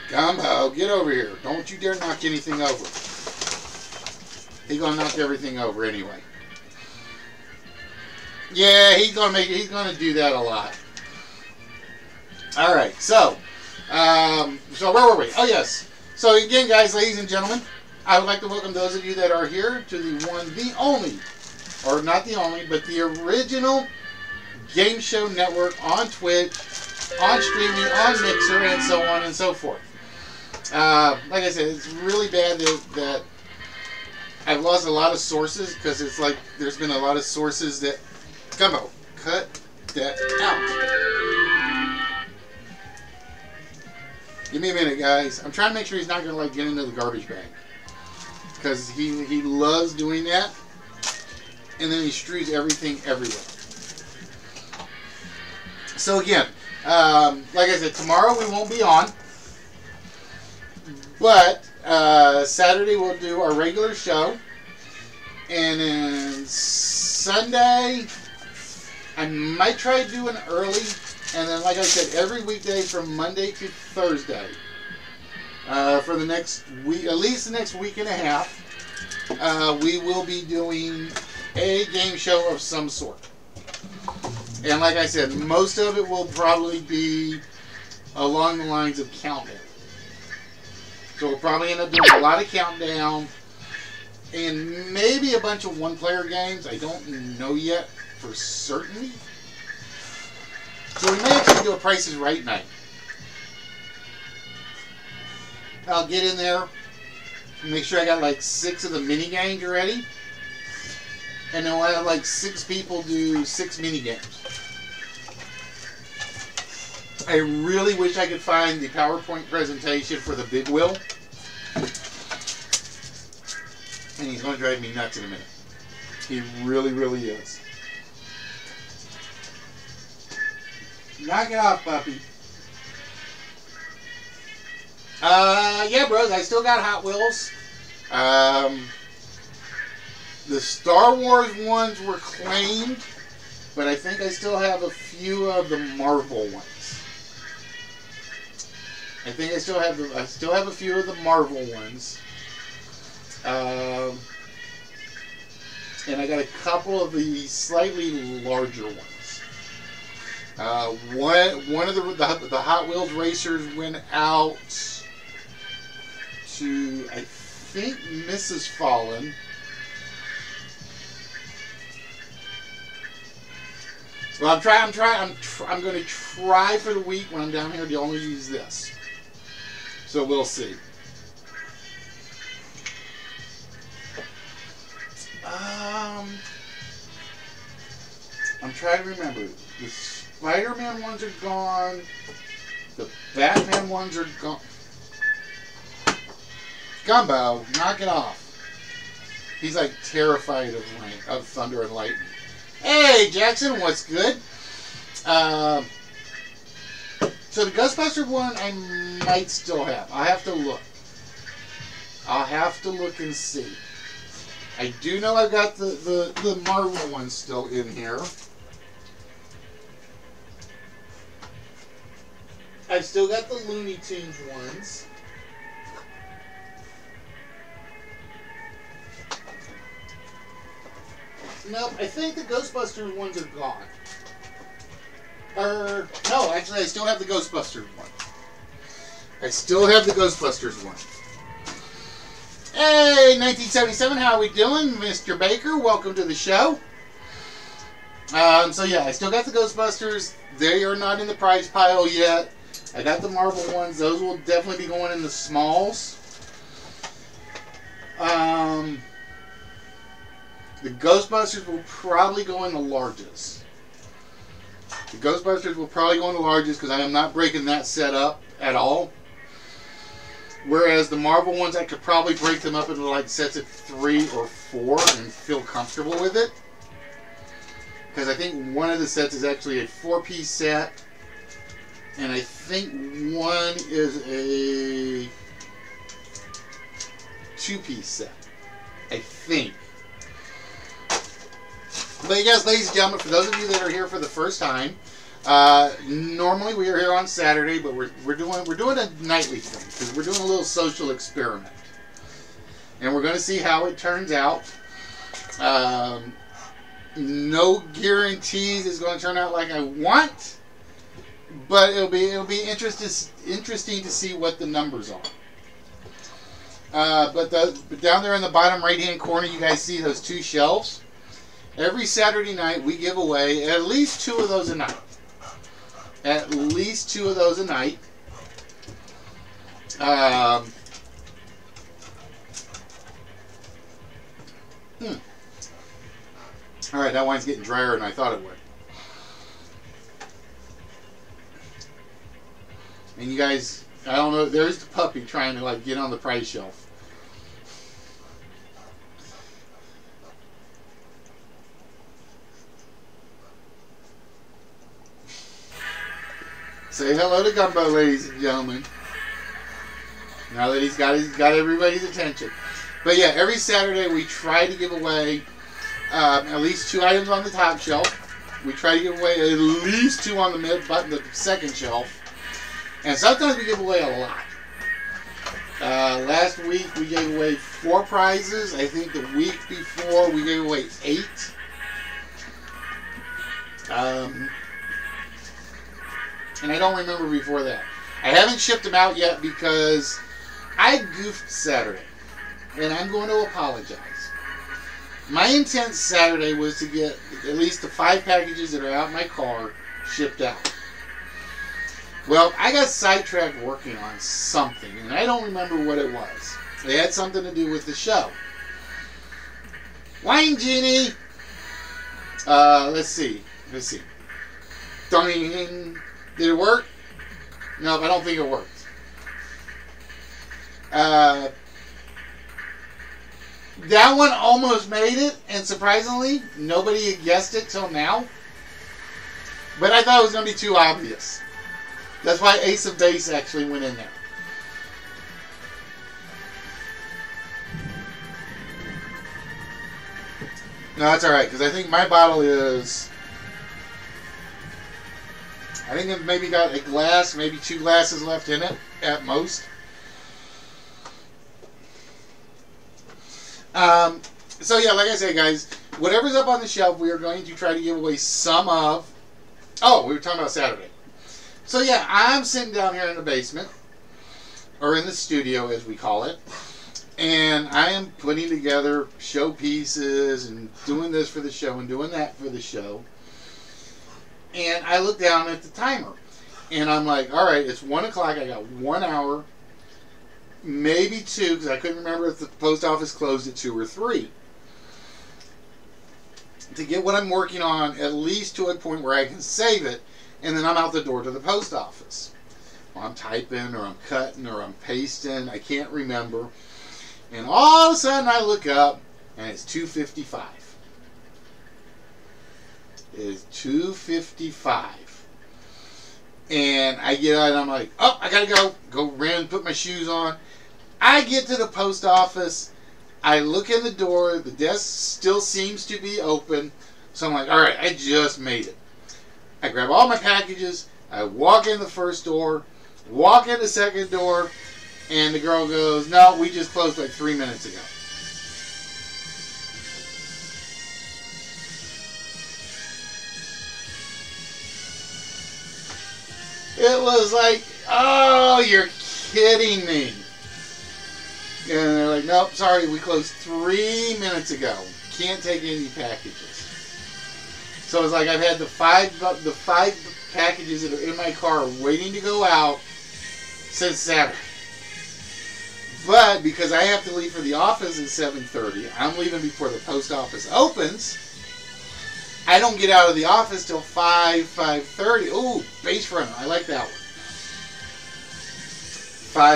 Gumbo, get over here. Don't you dare knock anything over. He's gonna knock everything over anyway. Yeah, he's gonna do that a lot. Alright, so where were we? Oh yes. So again, guys, ladies and gentlemen, I would like to welcome those of you that are here to the one, the only, or not the only, but the original game show network on Twitch, on streaming, on Mixer, and so on and so forth. Like I said, it's really bad that I've lost a lot of sources, because it's like there's been a lot of sources that... Gumbo, cut that out. Give me a minute, guys. I'm trying to make sure he's not going to like get into the garbage bag, because he loves doing that, and then he strews everything everywhere. So again, like I said, tomorrow we won't be on, but Saturday we'll do our regular show, and then Sunday I might try doing early, and then like I said, every weekday from Monday to Thursday for the next week, at least the next week and a half, we will be doing a game show of some sort. And like I said, most of it will probably be along the lines of countdown. So we'll probably end up doing a lot of countdown and maybe a bunch of one-player games. I don't know yet for certain. So we may actually do a Price is Right night. I'll get in there and make sure I got like 6 of the mini games ready. And then we'll have like 6 people do 6 mini games. I really wish I could find the PowerPoint presentation for the big wheel. And he's going to drive me nuts in a minute. He really, really is. Knock it off, puppy. Yeah, bros, I still got Hot Wheels. The Star Wars ones were claimed, but I think I still have a few of the Marvel ones. I think I still have a few of the Marvel ones. And I got a couple of the slightly larger ones. One of the Hot Wheels racers went out to, I think, Mrs. Fallen. Well, I'm going to try for the week when I'm down here to only use this. So we'll see. I'm trying to remember. The Spider-Man ones are gone. The Batman ones are gone. Gumbo, knock it off. He's like terrified of thunder and lightning. Hey, Jackson, what's good? So the Ghostbuster one I might still have. I'll have to look. I'll have to look and see. I do know I've got the Marvel one still in here. I've still got the Looney Tunes ones. Nope, I think the Ghostbusters ones are gone. No, actually I still have the Ghostbusters one. I still have the Ghostbusters one. Hey, 1977, how are we doing? Mr. Baker, welcome to the show. So yeah, I still got the Ghostbusters. They are not in the prize pile yet. I got the Marvel ones. Those will definitely be going in the smalls. The Ghostbusters will probably go in the largest. The Ghostbusters will probably go in the largest because I am not breaking that set up at all. Whereas the Marvel ones, I could probably break them up into like sets of 3 or 4 and feel comfortable with it. Because I think one of the sets is actually a 4-piece set. And I think one is a 2-piece set. I think. But yes, ladies and gentlemen, for those of you that are here for the first time, normally we are here on Saturday, but we're doing a nightly thing because we're doing a little social experiment, and we're going to see how it turns out. No guarantees it's going to turn out like I want, but it'll be interesting to see what the numbers are. But down there in the bottom right hand corner, you guys see those two shelves. Every Saturday night, we give away at least 2 of those a night. At least 2 of those a night. All right, that wine's getting drier than I thought it would. And you guys, I don't know, there's the puppy trying to like get on the price shelf. Say hello to Gumbo, ladies and gentlemen. Now that he's got everybody's attention. But yeah, every Saturday we try to give away at least 2 items on the top shelf. We try to give away at least 2 on the second shelf. And sometimes we give away a lot. Last week we gave away 4 prizes. I think the week before we gave away 8. And I don't remember before that. I haven't shipped them out yet because I goofed Saturday. And I'm going to apologize. My intent Saturday was to get at least the 5 packages that are out in my car shipped out. Well, I got sidetracked working on something, and I don't remember what it was. It had something to do with the show. Wine Genie! Let's see. Ding. Did it work? No, I don't think it worked. That one almost made it, and surprisingly, nobody had guessed it till now. But I thought it was going to be too obvious. That's why Ace of Base actually went in there. No, that's alright, because I think my bottle is... I think it maybe got a glass, maybe 2 glasses left in it, at most. So yeah, like I said, guys, whatever's up on the shelf, we are going to try to give away some of... Oh, we were talking about Saturday. So yeah, I'm sitting down here in the basement, or in the studio as we call it, and I am putting together show pieces and doing this for the show and doing that for the show. And I look down at the timer, and I'm like, all right, it's 1 o'clock, I got 1 hour, maybe 2, because I couldn't remember if the post office closed at 2 or 3. To get what I'm working on at least to a point where I can save it, and then I'm out the door to the post office. Or I'm typing, or I'm cutting, or I'm pasting, I can't remember. And all of a sudden I look up, and it's 2:55. It is 2:55. And I get out and I'm like, oh, I gotta go run, put my shoes on. I get to the post office, I look in the door, the desk still seems to be open, so I'm like, alright, I just made it. I grab all my packages, I walk in the first door, walk in the second door, and the girl goes, no, we just closed like 3 minutes ago. It was like, oh, you're kidding me. And they're like, nope, sorry, we closed 3 minutes ago. Can't take any packages. So it's like I've had the five packages that are in my car waiting to go out since Saturday. But because I have to leave for the office at 7:30, I'm leaving before the post office opens. I don't get out of the office till 5:30. Ooh, base runner. I like that one.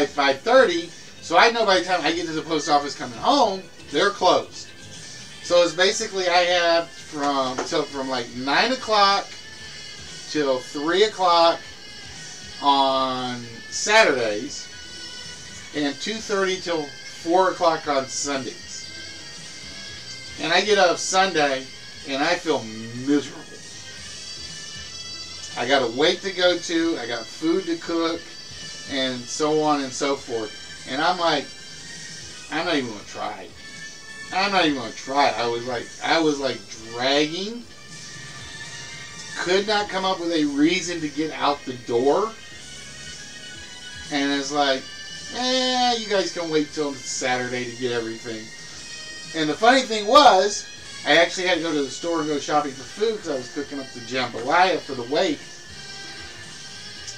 5:30. So I know by the time I get to the post office coming home, they're closed. So it's basically I have from like 9 o'clock till 3 o'clock on Saturdays, and 2:30 till 4 o'clock on Sundays. And I get up Sunday and I feel miserable. I got a wake to go to, I got food to cook, and so on and so forth. And I'm like, I'm not even gonna try. I'm not even gonna try. I was like dragging. Could not come up with a reason to get out the door. And it's like, you guys can wait till Saturday to get everything. And the funny thing was, I actually had to go to the store and go shopping for food because I was cooking up the jambalaya for the wake.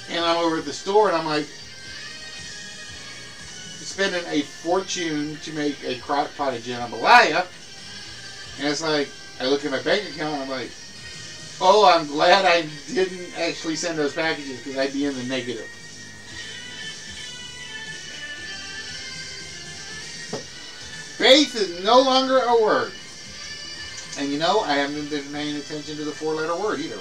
And I'm over at the store and I'm like, spending a fortune to make a crock pot of jambalaya. And it's like, I look at my bank account and I'm like, oh, I'm glad I didn't actually send those packages because I'd be in the negative. Faith is no longer a word. And you know, I haven't been paying attention to the 4-letter word either.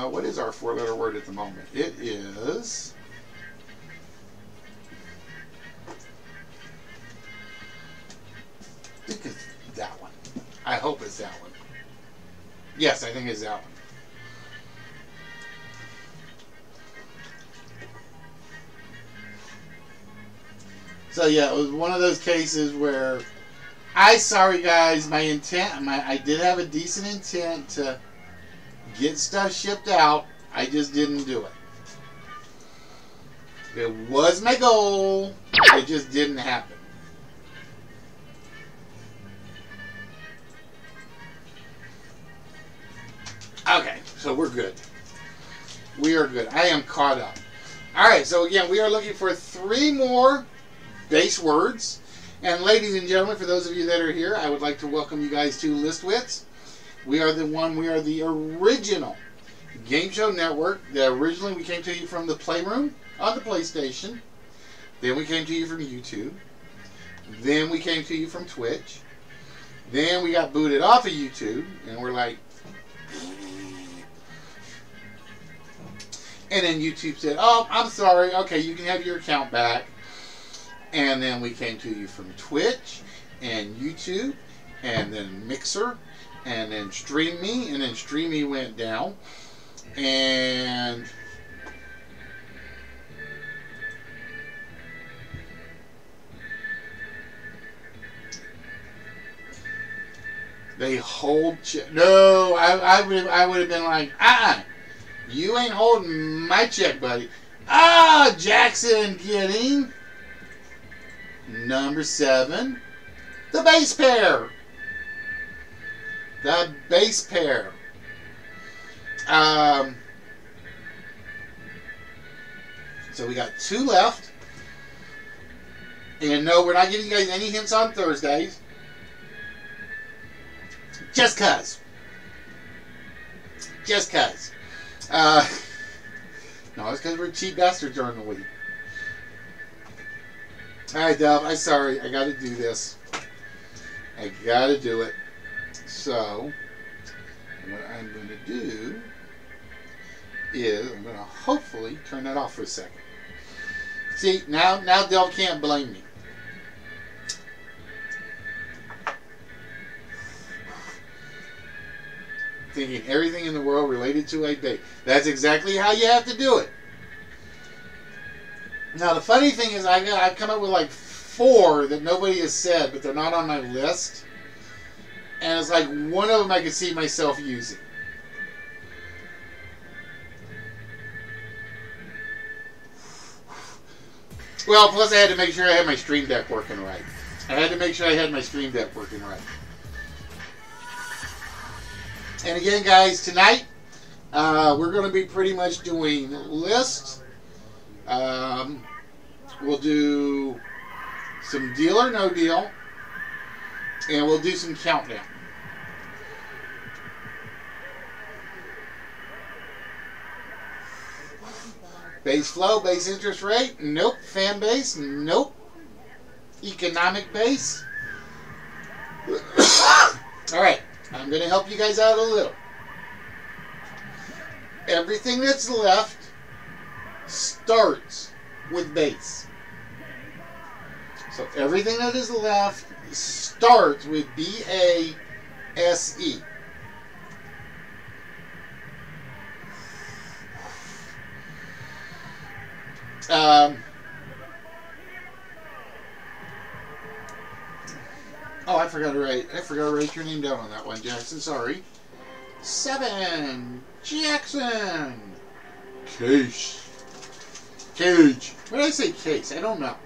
What is our 4-letter word at the moment? It is... I think it's that one. I hope it's that one. Yes, I think it's that one. So yeah, it was one of those cases where sorry guys, I did have a decent intent to get stuff shipped out. I just didn't do it. It was my goal. It just didn't happen. Okay, so we're good. We are good. I am caught up. Alright, so again, we are looking for 3 more base words. And ladies and gentlemen, for those of you that are here, I would like to welcome you guys to List Wits. We are the original game show network. Originally we came to you from the Playroom on the PlayStation. Then we came to you from YouTube. Then we came to you from Twitch. Then we got booted off of YouTube, and we're like... And then YouTube said, oh, I'm sorry. Okay, you can have your account back. And then we came to you from Twitch and YouTube and then Mixer and then StreamMe. And then StreamMe went down. And... they hold... No, I would have been like, you ain't holding my check, buddy. Jackson getting number 7, the base pair. The base pair. So we got 2 left. And no, we're not giving you guys any hints on Thursdays. Just cuz. Just cuz. No, it's because we're cheap bastards during the week. Alright, Dub, I'm sorry. I gotta do this. I gotta do it. So, what I'm going to do is I'm going to hopefully turn that off for a second. See, now Del can't blame me. Thinking everything in the world related to a date. That's exactly how you have to do it. Now the funny thing is I've come up with like 4 that nobody has said, but they're not on my list. And it's like one of them I could see myself using. Well, plus I had to make sure I had my Stream Deck working right. I had to make sure I had my Stream Deck working right. And again, guys, tonight we're going to be pretty much doing lists. We'll do some deal or no deal, and we'll do some countdown. Base flow, base interest rate, nope. Fan base, nope. Economic base. All right. I'm going to help you guys out a little. Everything that's left starts with base. So everything that is left starts with B-A-S-E. Oh, I forgot to write your name down on that one, Jackson. Sorry. 7, Jackson. Cage. What did I say, Case? I don't know.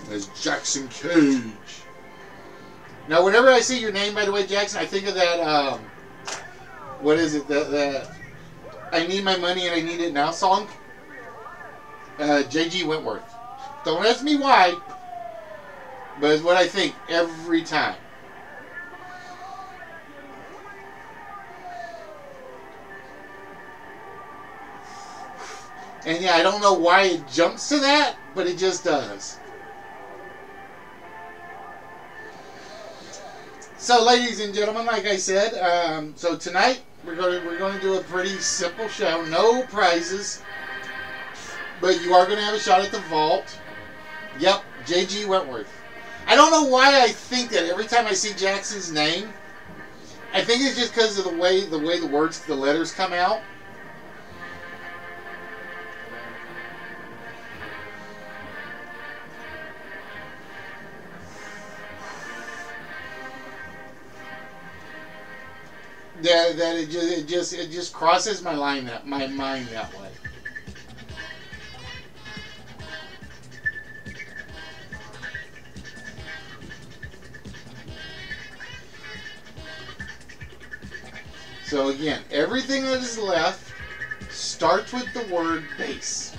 That's Jackson Cage. Now, whenever I see your name, by the way, Jackson, I think of that, what is it? The I Need My Money and I Need It Now song. J.G. Wentworth. Don't ask me why, but it's what I think every time. And yeah, I don't know why it jumps to that, but it just does. So, ladies and gentlemen, like I said, so tonight we're going to do a pretty simple show, no prizes, but you are going to have a shot at the vault. Yep, J.G. Wentworth. I don't know why I think that every time I see Jackson's name. I think it's just because of the way the words, the letters come out. That it just crosses my mind that way. So again, everything that is left starts with the word base.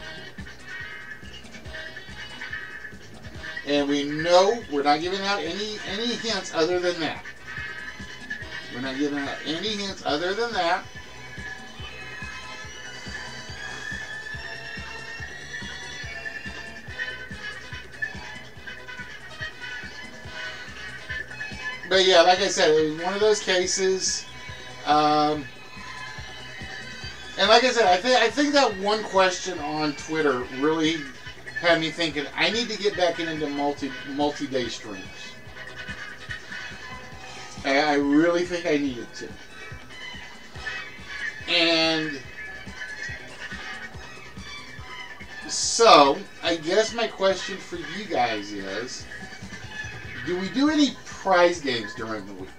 And we know we're not giving out any hints other than that. We're not giving out any hints other than that. But yeah, like I said, it was one of those cases. And like I said, I think that one question on Twitter really had me thinking, I need to get back into multi-day streams. I really think I needed to. And so, I guess my question for you guys is, do we do any prize games during the week?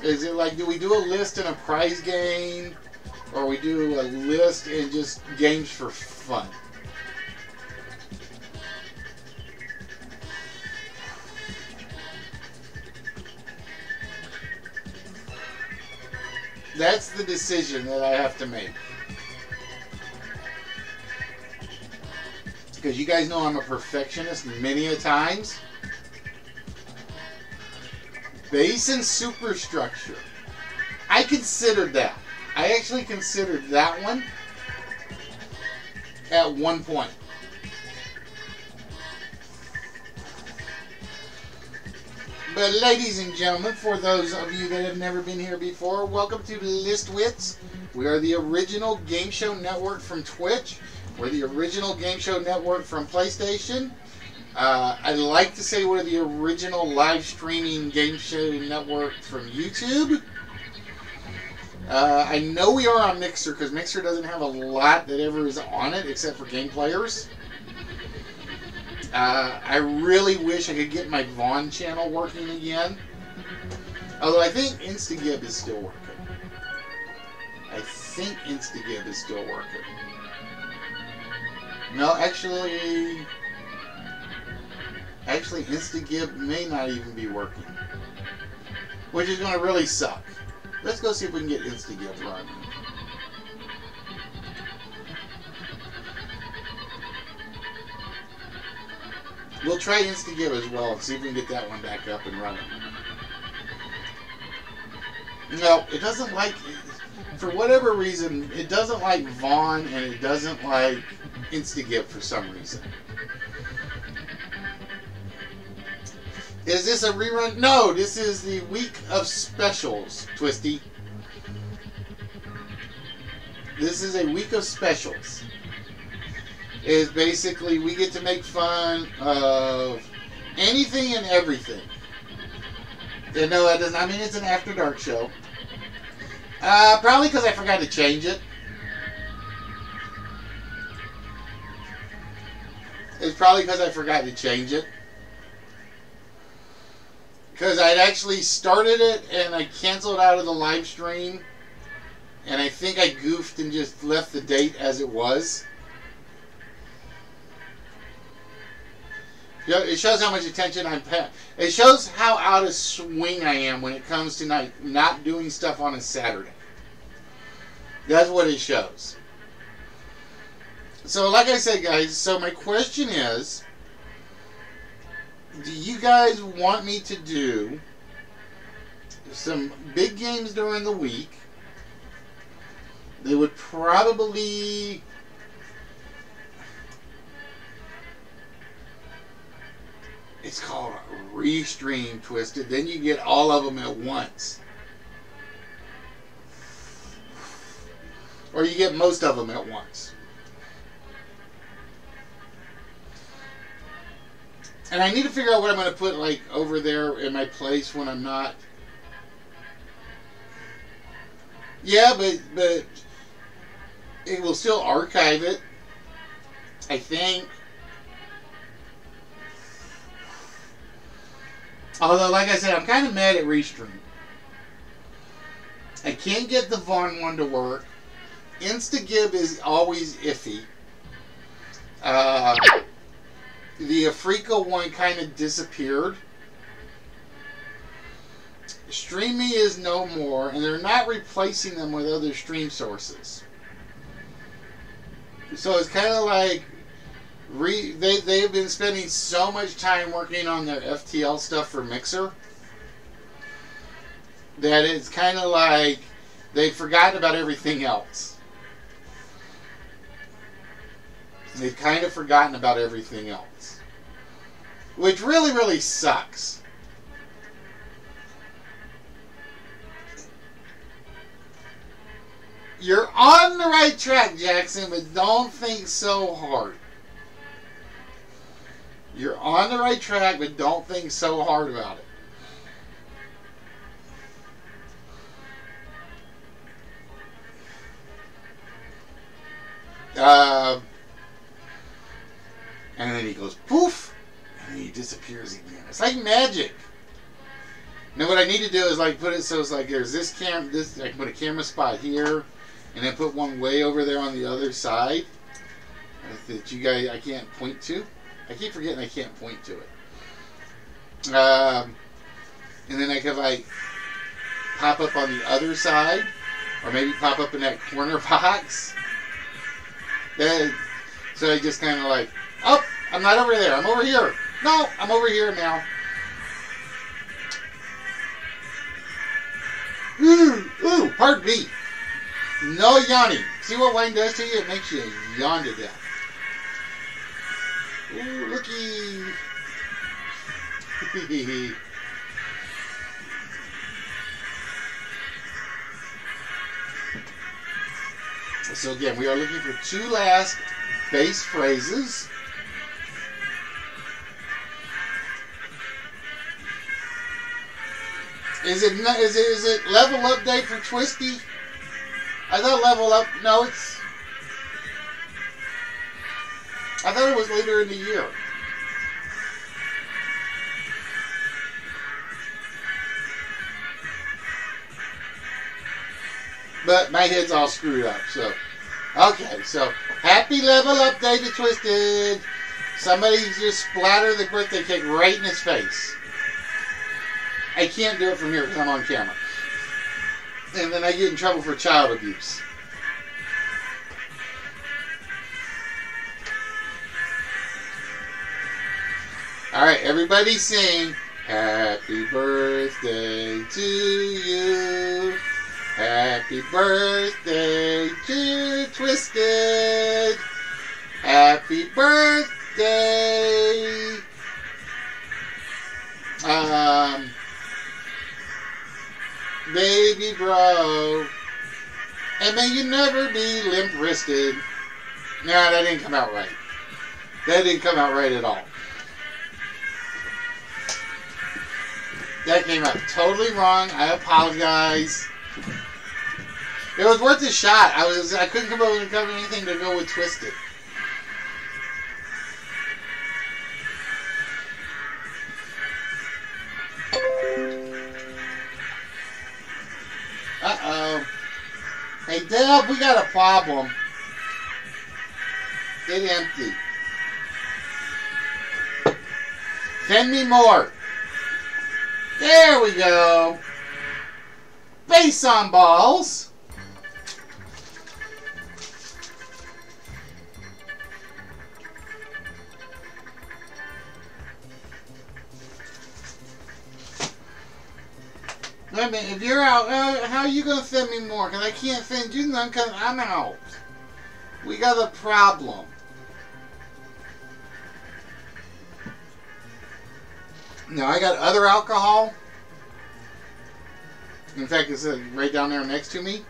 Is it like, do we do a list and a prize game? Or we do a list and just games for fun? That's the decision that I have to make. Because you guys know I'm a perfectionist many a times. Base and superstructure. I considered that. I actually considered that one at one point. But ladies and gentlemen, for those of you that have never been here before, welcome to List Wits. We are the original game show network from Twitch. We're the original game show network from PlayStation. I'd like to say we're the original live streaming game show network from YouTube. I know we are on Mixer because Mixer doesn't have a lot that ever is on it except for game players. I really wish I could get my Vaughn channel working again. Although I think Instagib is still working. No, actually Instagib may not even be working. Which is going to really suck. Let's go see if we can get Instagib running. We'll try Instagib as well and see if we can get that one back up and running. No, it doesn't like, for whatever reason, it doesn't like Vaughn and it doesn't like Instagib for some reason. Is this a rerun? No, this is the week of specials, Twisty. This is a week of specials. is basically we get to make fun of anything and everything. And no, that doesn't. I mean, it's an After Dark show. Probably because I forgot to change it. It's probably because I forgot to change it. Because I'd actually started it and I canceled out of the live stream. And I think I goofed and just left the date as it was. It shows how much attention I'm paying. It shows how out of swing I am when it comes to not doing stuff on a Saturday. That's what it shows. So like I said, guys, so my question is, do you guys want me to do some big games during the week? They would probably... It's called Restream Twisted. Then you get all of them at once. Or you get most of them at once. And I need to figure out what I'm going to put like over there in my place when I'm not. Yeah, but it will still archive it, I think. Although, like I said, I'm kind of mad at Restream. I can't get the Vaughn one to work. Instagib is always iffy. The Africa one kind of disappeared. StreamMe is no more, and they're not replacing them with other stream sources. So it's kind of like they've been spending so much time working on their FTL stuff for Mixer that it's kind of like they've forgotten about everything else. They've kind of forgotten about everything else, which really, really sucks. You're on the right track, Jackson, but don't think so hard. You're on the right track, but don't think so hard about it. And then he goes poof, and then he disappears again. It's like magic. Now what I need to do is like put it so it's like there's this I can put a camera spot here, and then put one way over there on the other side that you guys I can't point to. I keep forgetting I can't point to it. And then I could like pop up on the other side, or maybe pop up in that corner box. Then, so I just kind of like, oh, I'm not over there. I'm over here. No, I'm over here now. Ooh, pardon me. No yawning. See what wine does to you? It makes you yawn to death. Ooh, looky. So again, we are looking for two last bass phrases. Is it level update for Twisty? I thought level up. No, I thought it was later in the year. But my head's all screwed up, so. Okay, so happy level update to Twisted. Somebody just splattered the birthday cake right in his face. I can't do it from here because I'm on camera. And then I get in trouble for child abuse. Alright, everybody sing Happy Birthday to you. Happy birthday to Twisted. Happy birthday. Baby bro. And may you never be limp-wristed. Nah, that didn't come out right. That didn't come out right at all. That came out totally wrong. I apologize. It was worth a shot. I couldn't come up with anything to go with Twisted. Uh-oh. Hey, Deb, we got a problem. It empty. Send me more. There we go. Base on balls. I mean, if you're out, how are you going to send me more? Because I can't send you none because I'm out. We got a problem. Now, I got other alcohol. In fact, it's right down there next to me.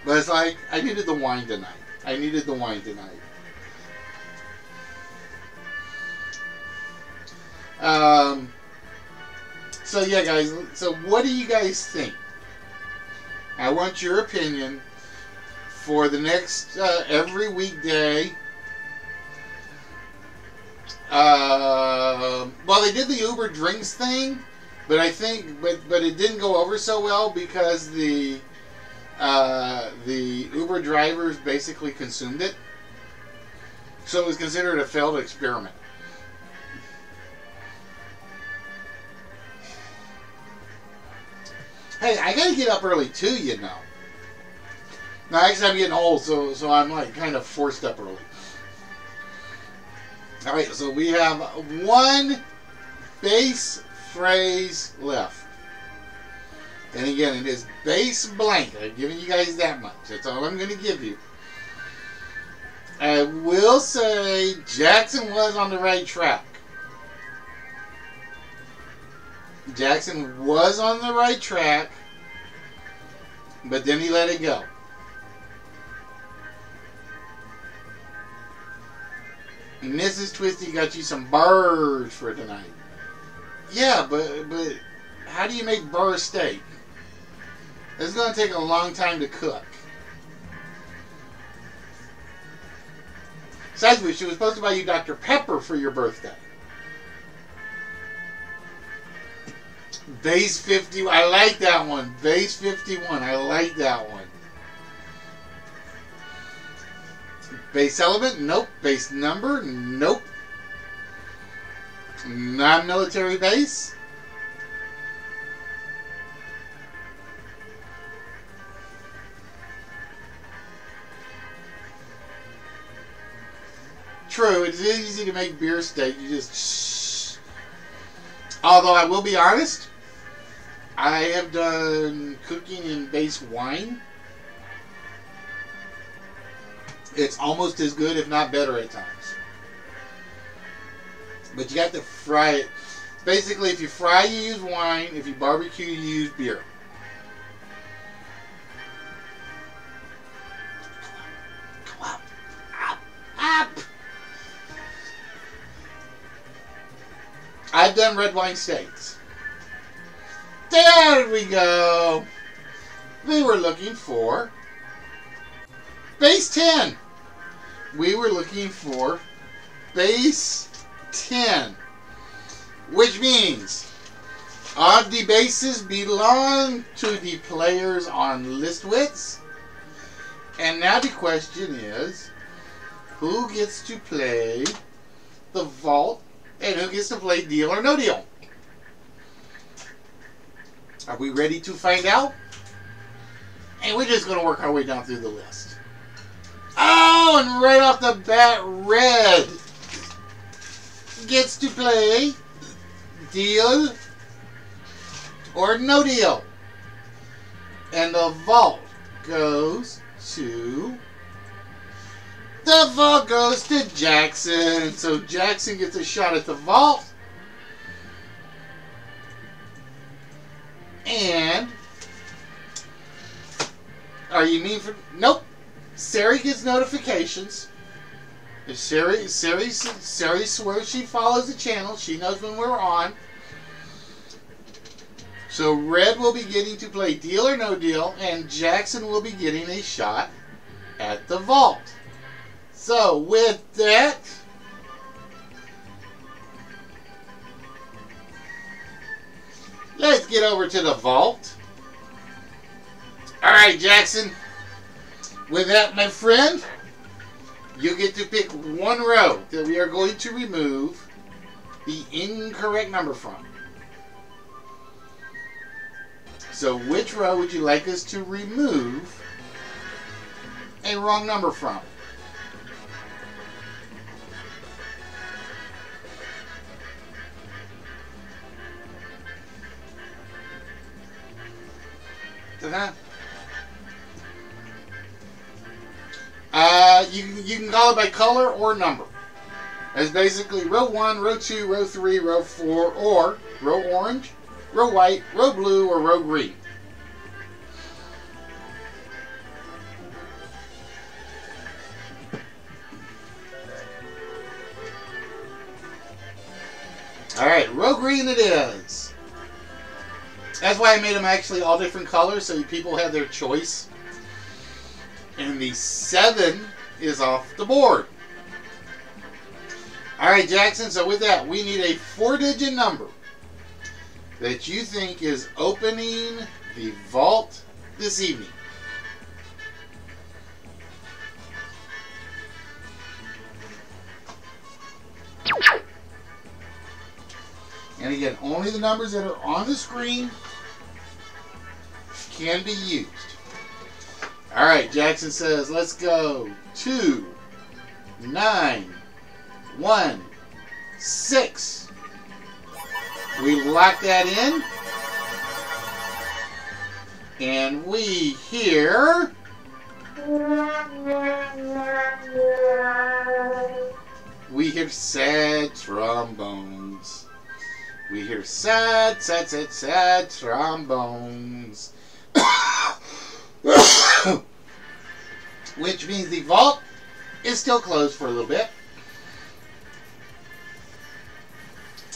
But it's like, I needed the wine tonight. I needed the wine tonight. So yeah, guys. So what do you guys think? I want your opinion for the next every weekday. Well, they did the Uber drinks thing, but I think, but it didn't go over so well because the Uber drivers basically consumed it, so it was considered a failed experiment. Hey, I gotta get up early too, you know. Now, actually, I'm getting old, so I'm like kind of forced up early. All right, so we have one base phrase left, and again, it is base blank. I'm giving you guys that much. That's all I'm going to give you. I will say Jackson was on the right track. Jackson was on the right track, but then he let it go. And Mrs. Twisty got you some burrs for tonight. Yeah, but how do you make burr steak? It's going to take a long time to cook. Besides which, she was supposed to buy you Dr. Pepper for your birthday. Base 50, I like that one. Base 51, I like that one. Base element, nope. Base number, nope. Non-military base. True, it's easy to make beer steak. You just shh. Although I will be honest, I have done cooking in base wine. It's almost as good, if not better at times. But you have to fry it. Basically, if you fry, you use wine. If you barbecue, you use beer. Go up. Up. Up. I've done red wine steaks. There we go. We were looking for base 10. We were looking for base 10. Which means all the bases belong to the players on List Wits. And now the question is, who gets to play the vault and who gets to play Deal or No Deal? Are we ready to find out? And we're just going to work our way down through the list. Oh, and right off the bat, Red gets to play Deal or No Deal. And the vault goes to... The vault goes to Jackson. So Jackson gets a shot at the vault. And... Are you mean for... Nope. Sari gets notifications. Sherry swears she follows the channel. She knows when we're on. So Red will be getting to play Deal or No Deal, and Jackson will be getting a shot at the vault. So with that, let's get over to the vault. Alright, Jackson. With that, my friend, you get to pick one row that we are going to remove the incorrect number from. So which row would you like us to remove a wrong number from? You can call it by color or number. It's basically row 1, row 2, row 3, row 4, or row orange, row white, row blue, or row green. Alright, row green it is. That's why I made them actually all different colors so people have their choice. And the 7 is off the board. Alright, Jackson, so with that, we need a 4-digit number that you think is opening the vault this evening. And again, only the numbers that are on the screen can be used. Alright, Jackson says, let's go 2, 9, 1, 6. We lock that in. And we hear... We hear sad trombones. We hear sad, sad, sad, sad trombones. Which means the vault is still closed for a little bit.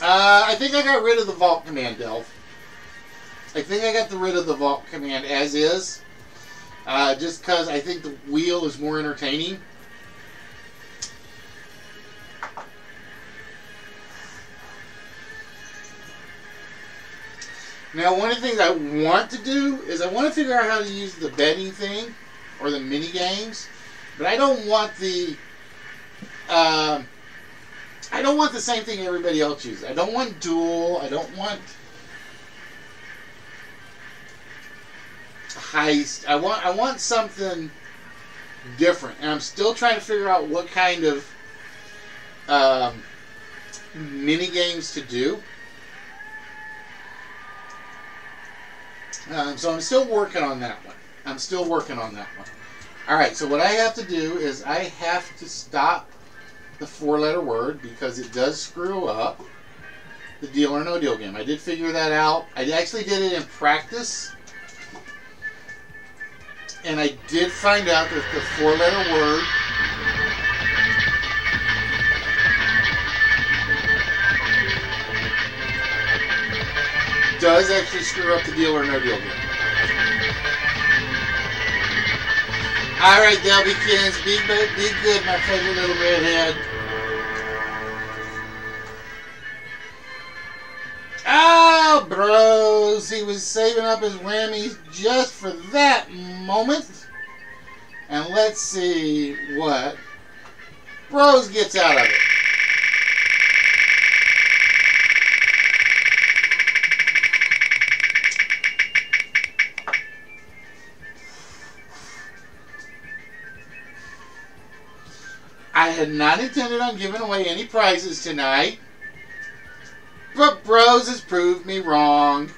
I think I got rid of the vault command, Delph. I think I got rid of the vault command as is. Just because I think the wheel is more entertaining. Now, one of the things I want to do is I want to figure out how to use the betting thing or the mini games, but I don't want the same thing everybody else uses. I don't want duel. I don't want heist. I want something different, and I'm still trying to figure out what kind of mini games to do. So I'm still working on that one. Alright, so what I have to do is I have to stop the 4-letter word because it does screw up the Deal or No Deal game. I did figure that out. I actually did it in practice. And I did find out that the 4-letter word does actually screw up the Deal or No Deal game. Alright, Delbykins, be good, my favorite little redhead. Oh, bros, he was saving up his whammies just for that moment. And let's see what Bros gets out of it. I had not intended on giving away any prizes tonight, but Bros has proved me wrong.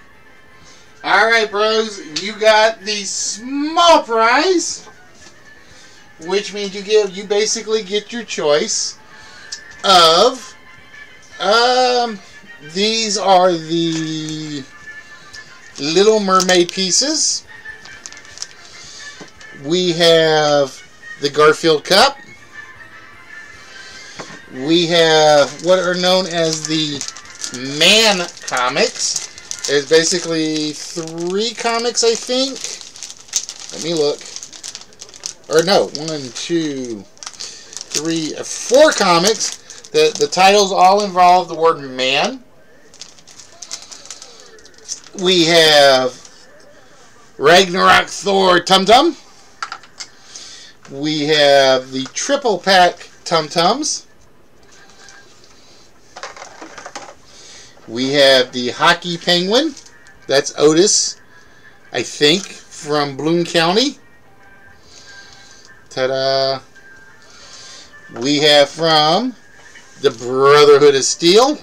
Alright, Bros, you got the small prize, which means you basically get your choice of, these are the Little Mermaid pieces. We have the Garfield cup. We have what are known as the Man comics. There's basically 3 comics, I think. Let me look. Or no, 1, 2, 3, 4 comics. The titles all involve the word man. We have Ragnarok Thor Tum Tum. We have the Triple Pack Tum Tums. We have the Hockey Penguin. That's Otis, I think, from Bloom County. Ta-da. We have from the Brotherhood of Steel.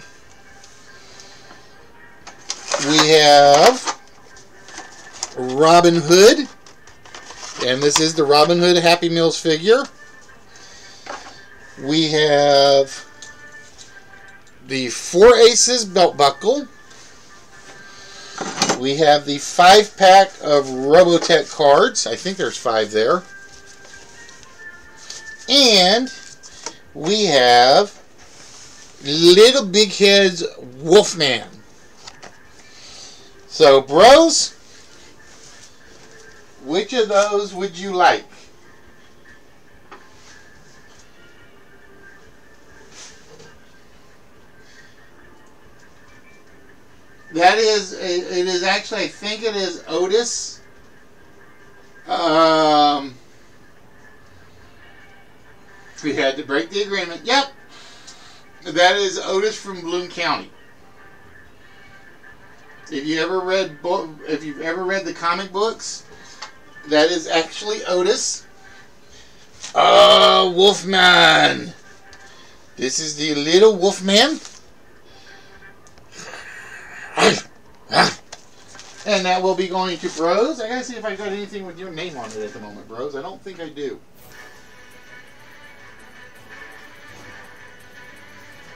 We have Robin Hood. And this is the Robin Hood Happy Meals figure. We have the 4 Aces belt buckle. We have the 5-pack of Robotech cards. I think there's 5 there. And we have Little Big Head's Wolfman. So, bros, which of those would you like? That is, it is actually, I think it is Otis. We had to break the agreement. Yep. That is Otis from Bloom County. If you've ever read the comic books, that is actually Otis. Oh, Wolfman. This is the little Wolfman. And that will be going to Bros. I gotta see if I got anything with your name on it at the moment, Bros. I don't think I do.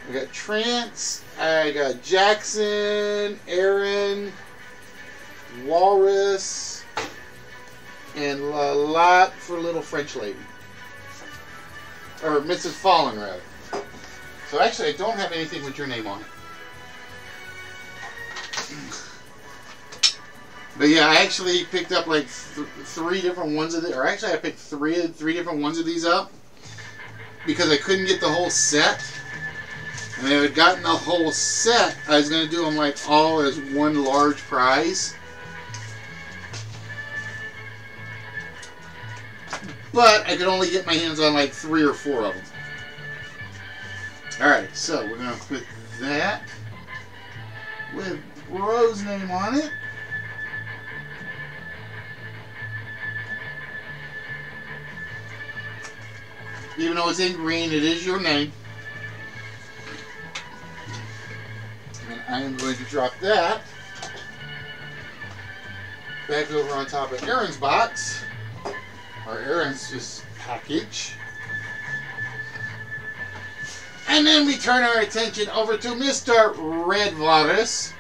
We got Trance, I got Jackson, Aaron, Walrus, and a lot for Little French Lady. Or Mrs. Fallen, rather. So actually, I don't have anything with your name on it. But yeah, I actually picked up like 3 different ones of it. Or actually, I picked three different ones of these up because I couldn't get the whole set. And if I had gotten the whole set, I was going to do them like all as one large prize. But I could only get my hands on like 3 or 4 of them. Alright, so we're going to put that with Bro's name on it. Even though it's in green, it is your name. And I am going to drop that back over on top of Aaron's box, or Aaron's just package. And then we turn our attention over to Mr. Red Varus,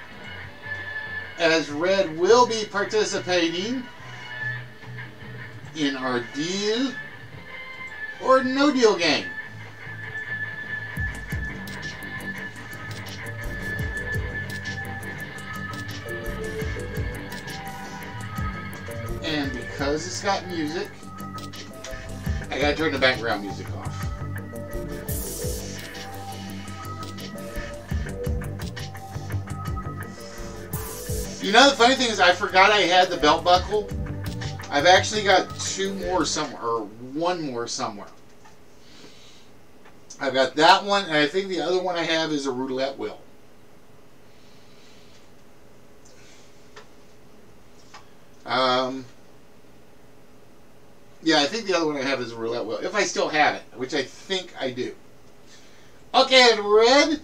as Red will be participating in our deal or no deal game. And because it's got music, I gotta turn the background music off. You know, the funny thing is I forgot I had the belt buckle. I've actually got 2 more somewhere, or 1 more somewhere. I've got that one, and I think the other one I have is a roulette wheel. Yeah, I think the other one I have is a roulette wheel, if I still have it, which I think I do. Okay, Red.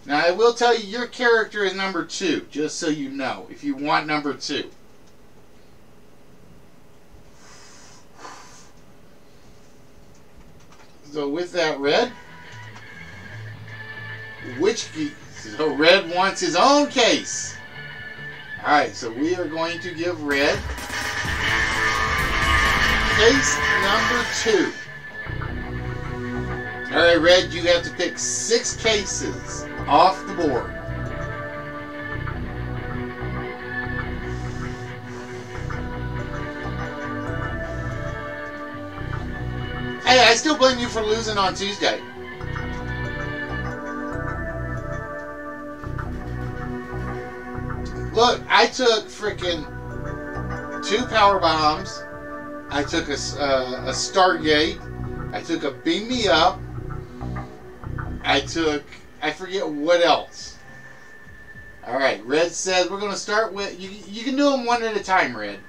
Now, I will tell you, your character is number 2, just so you know, if you want number 2. So with that, Red, so Red wants his own case. Alright, so we are going to give Red case number 2. Alright, Red, you have to pick 6 cases off the board. Hey, I still blame you for losing on Tuesday. Look, I took freaking 2 power bombs. I took a Stargate. I took a Beam Me Up. I forget what else. Alright, Red says we're going to start with, you can do them one at a time, Red.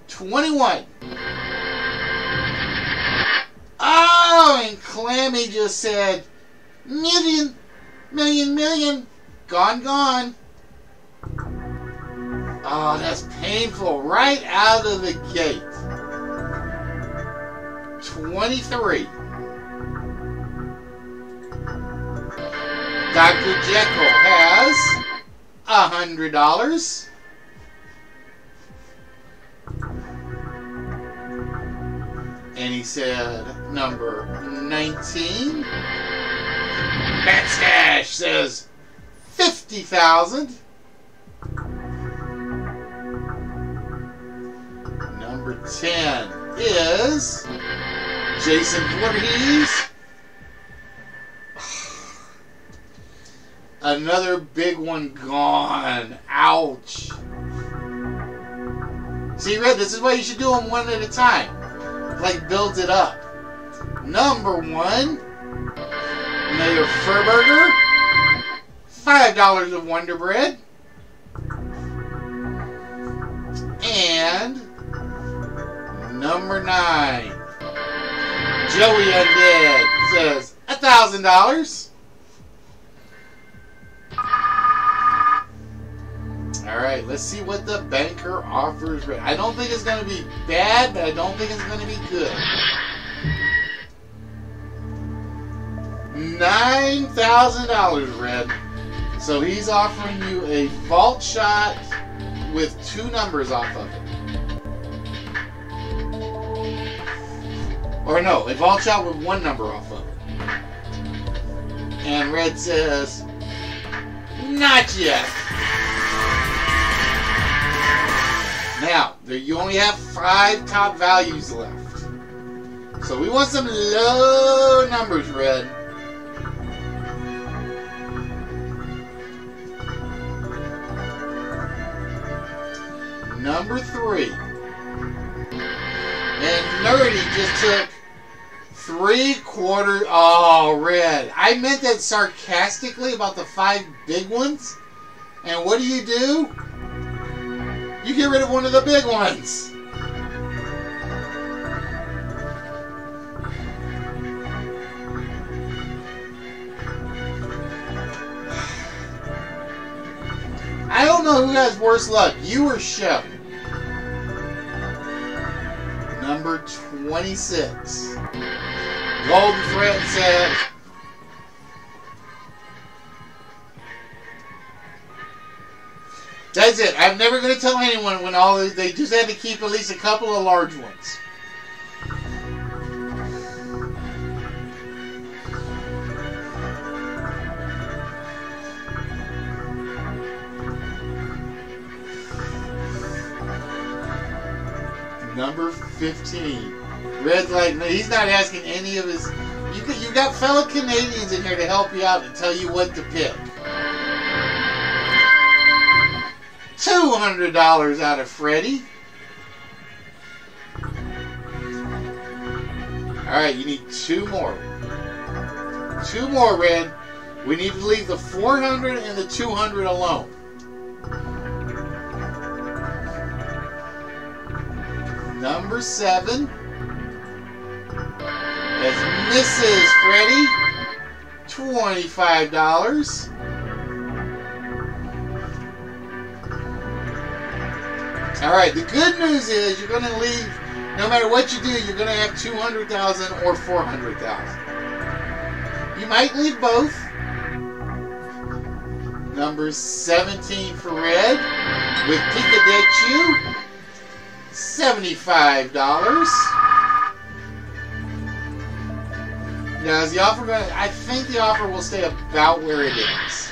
21. Oh, and Clammy just said, million. Gone, gone. Oh, that's painful. Right out of the gate. 23. Dr. Jekyll has $100. And he said number 19. Bat Stash says 50,000. Number 10 is Jason Voorhees. Another big one gone. Ouch. See, Red, this is why you should do them one at a time. Like, builds it up. Number 1, Mayor Furburger. $5 of Wonder Bread. And number 9, Joey Undead says $1,000. Alright, let's see what the banker offers. I don't think it's going to be bad, but I don't think it's going to be good. $9,000, Red. So he's offering you a vault shot with 2 numbers off of it. Or no, a vault shot with 1 number off of it. And Red says, not yet. Now, you only have 5 top values left. So we want some low numbers, Red. Number 3. And Nerdy just took 3/4. Oh, Red. I meant that sarcastically about the 5 big ones. And what do? You get rid of one of the big ones. I don't know who has worse luck, you or Shep. Number 26. Golden Thread said, that's it. I'm never going to tell anyone when they just had to keep at least a couple of large ones. Number 15. Red's like, no, he's not asking any of his. You got fellow Canadians in here to help you out and tell you what to pick. $200 out of Freddie. Alright, you need 2 more. 2 more, Red. We need to leave the 400 and the 200 alone. Number 7. That's Mrs. Freddie. $25. Alright, the good news is you're going to leave, no matter what you do, you're going to have 200,000 or 400,000. You might leave both. Number 17 for Red with Pikachu, $75. Now, is the offer going to... I think the offer will stay about where it is.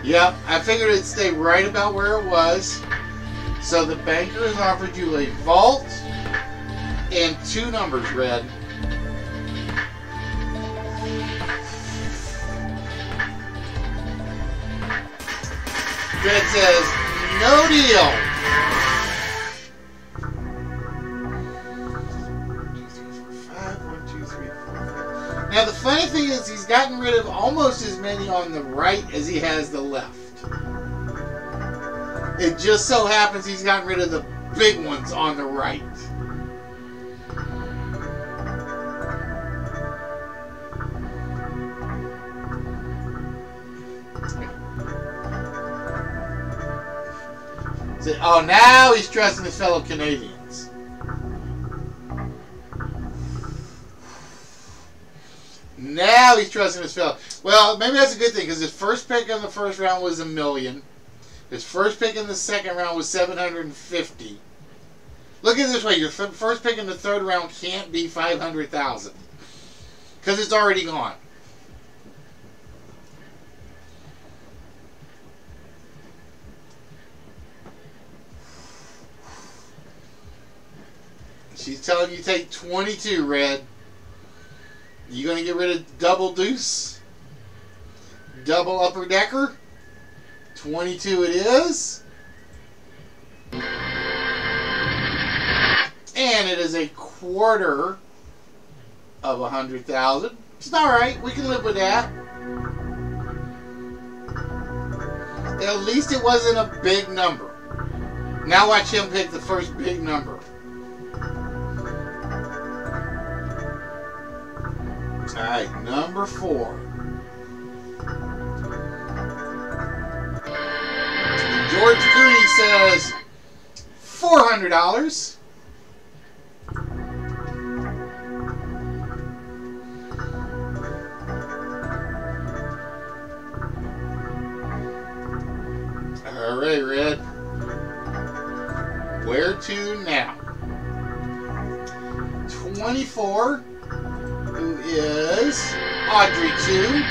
Yep, I figured it'd stay right about where it was. So the banker has offered you a vault and 2 numbers, Red. Red says, no deal. 1, 2, 3, 4, 5. Now the funny thing is he's gotten rid of almost as many on the right as he has the left. It just so happens he's gotten rid of the big ones on the right. Oh, now he's trusting his fellow Canadians. Now he's trusting his fellow. Well, maybe that's a good thing because his first pick in the first round was $1 million. His first pick in the second round was $750. Look at it this way: your first pick in the third round can't be $500,000 because it's already gone. She's telling you take 22, Red. You gonna get rid of double deuce? Double upper decker? 22 it is. And it is a quarter of 100,000. It's alright, we can live with that. At least it wasn't a big number. Now watch him pick the first big number. Alright, number 4. George Clooney says $400. Alright, Red. Where to now? 24. Who is Audrey 2,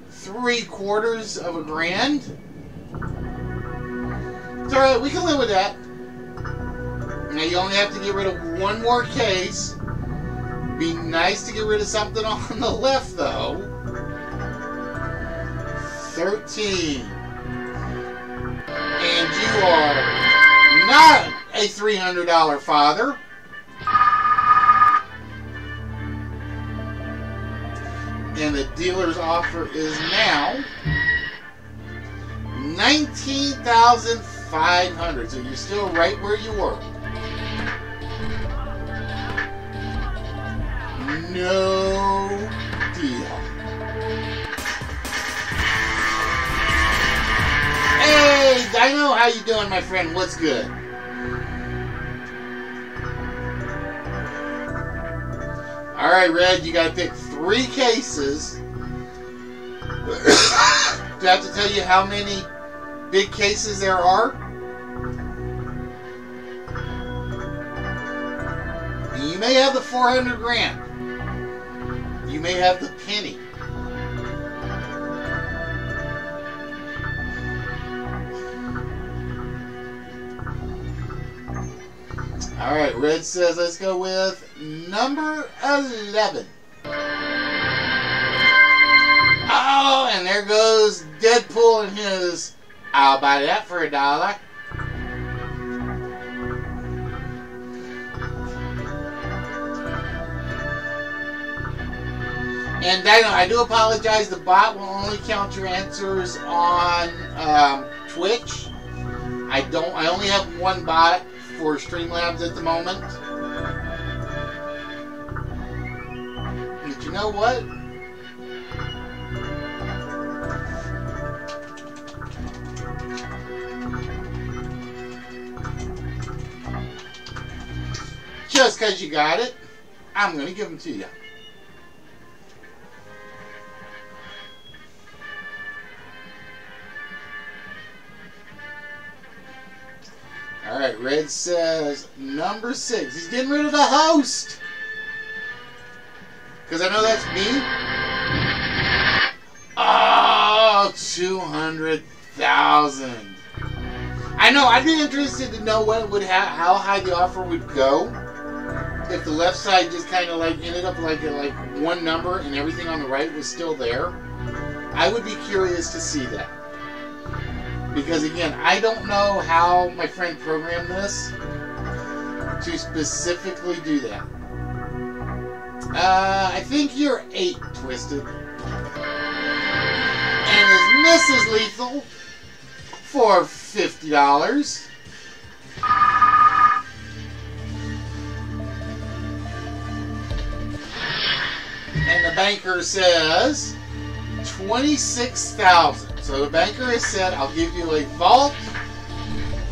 $750,000. It's alright, we can live with that. Now you only have to get rid of 1 more case. Be nice to get rid of something on the left though. 13. And you are not a $300 father. And the dealer's offer is now $19,500. So you're still right where you were. No deal. Hey, Dino, how you doing, my friend? What's good? All right, Red, you got to pick 3 cases. Do I have to tell you how many big cases there are? You may have the $400,000. You may have the penny. All right, Red says let's go with number 11. Oh, and there goes Deadpool and his, I'll buy that for $1. And Dino, I do apologize, the bot will only count your answers on Twitch. I only have 1 bot for Streamlabs at the moment. But you know what? Just because you got it, I'm going to give them to you. Alright, Red says number 6. He's getting rid of the host. Because I know that's me. Oh, 200,000. I know. I'd be interested to know what would how high the offer would go if the left side just kind of like ended up like one number and everything on the right was still there. I would be curious to see that. Because again, I don't know how my friend programmed this to specifically do that. I think you're 8, Twisted. And is Mrs. Lethal for $50. And the banker says 26,000. So the banker has said, I'll give you a vault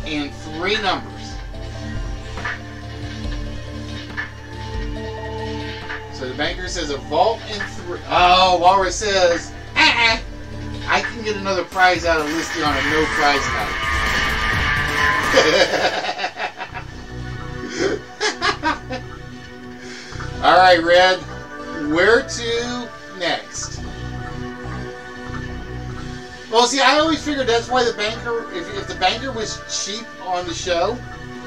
and 3 numbers. So the banker says a vault and 3. Oh, Walrus says, I can get another prize out of listing on a no prize night. All right, Red. Where to next? Well, see, I always figured that's why the banker, if the banker was cheap on the show,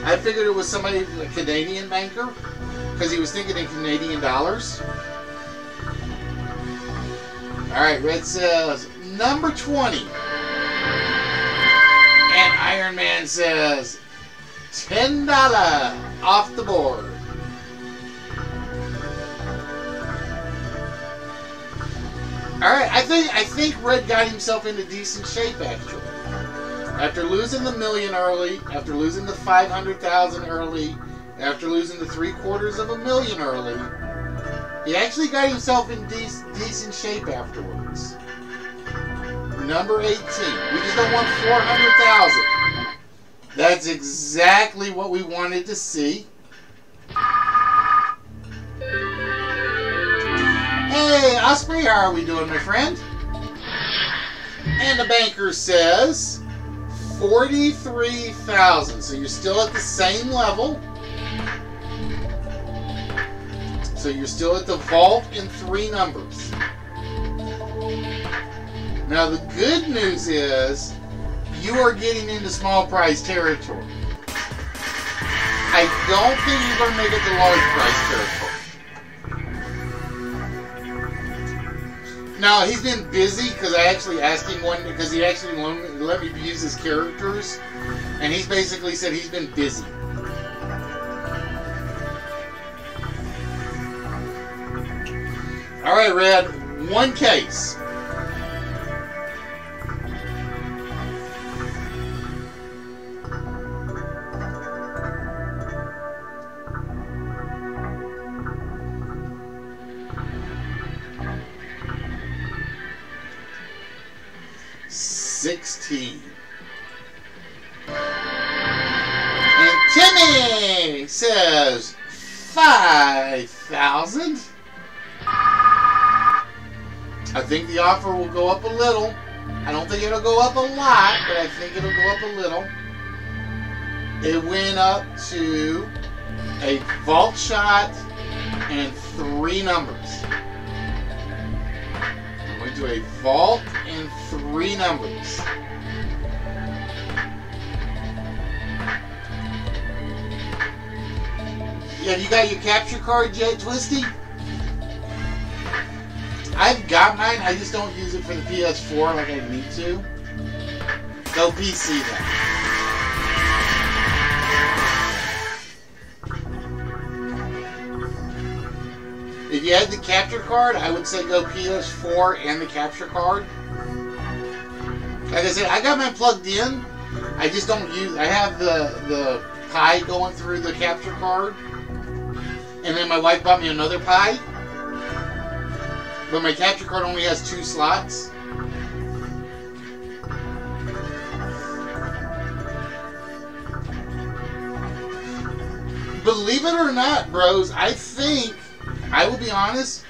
I figured it was somebody, a Canadian banker, because he was thinking in Canadian dollars. All right, Red says number 20. And Iron Man says $10 off the board. Alright, I think Red got himself into decent shape actually. After losing the million early, after losing the 500,000 early, after losing the $750,000 early, he actually got himself in decent shape afterwards. Number 18. We just don't want 400,000. That's exactly what we wanted to see. Hey, Osprey, how are we doing, my friend? And the banker says 43,000. So you're still at the same level. So you're still at the vault in 3 numbers. Now the good news is you are getting into small prize territory. I don't think you're going to make it to large prize territory. Now, he's been busy because I actually asked him one, because he actually let me use his characters, and he's basically said he's been busy. All right, Red, 1 case. $16. And Timmy says 5,000. I think the offer will go up a little. I don't think it'll go up a lot, but I think it'll go up a little. It went up to a vault shot and 3 numbers. I'm going to a vault and 3 numbers. Have you got your capture card yet, Twisty? I've got mine, I just don't use it for the PS4 like I need to. Go PC then. If you had the capture card, I would say go PS4 and the capture card. Like I said, I got mine plugged in. I just don't use. I have the Pi going through the capture card, and then my wife bought me another Pi. But my capture card only has 2 slots. Believe it or not, bros, I think, I will be honest,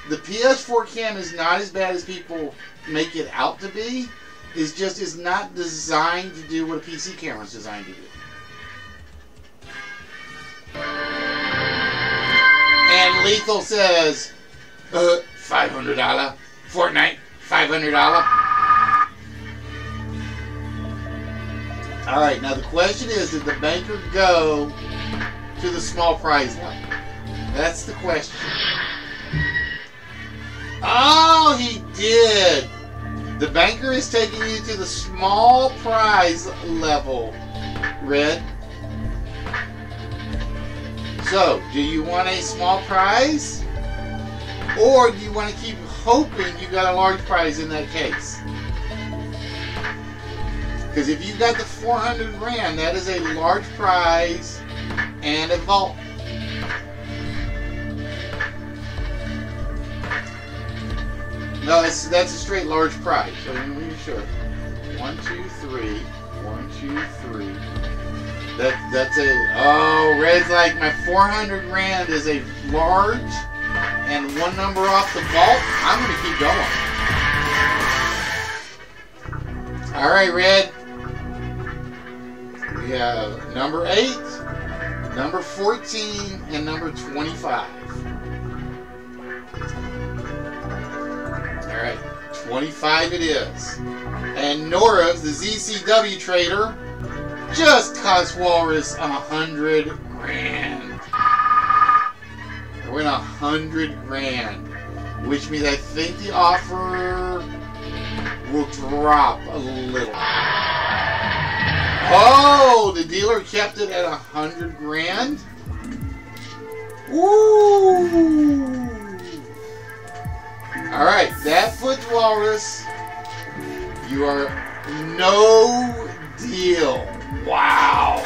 the PS4 cam is not as bad as people make it out to be. It's just, it's not designed to do what a PC camera is designed to do. And Lethal says $500. Fortnite, $500. Alright, now the question is, did the banker go to the small prize level? That's the question. Oh, he did! The banker is taking you to the small prize level, Red. So, do you want a small prize? Or do you want to keep hoping you got a large prize in that case? Because if you got the 400 grand, that is a large prize and a vault. No, that's a straight large prize. So let me show you. 1, 2, 3. 1, 2, 3. That's a... Oh, Red's like, my 400 grand is a large and one number off the vault. I'm going to keep going. Alright, Red. We have number 8, number 14, and number 25. Alright, 25 it is. And Nora's, the ZCW trader, just cost Walrus 100 grand. We're in 100 grand, which means I think the offer will drop a little. Oh, the dealer kept it at 100 grand. Woo! All right, that foot Walrus, you are no deal. Wow.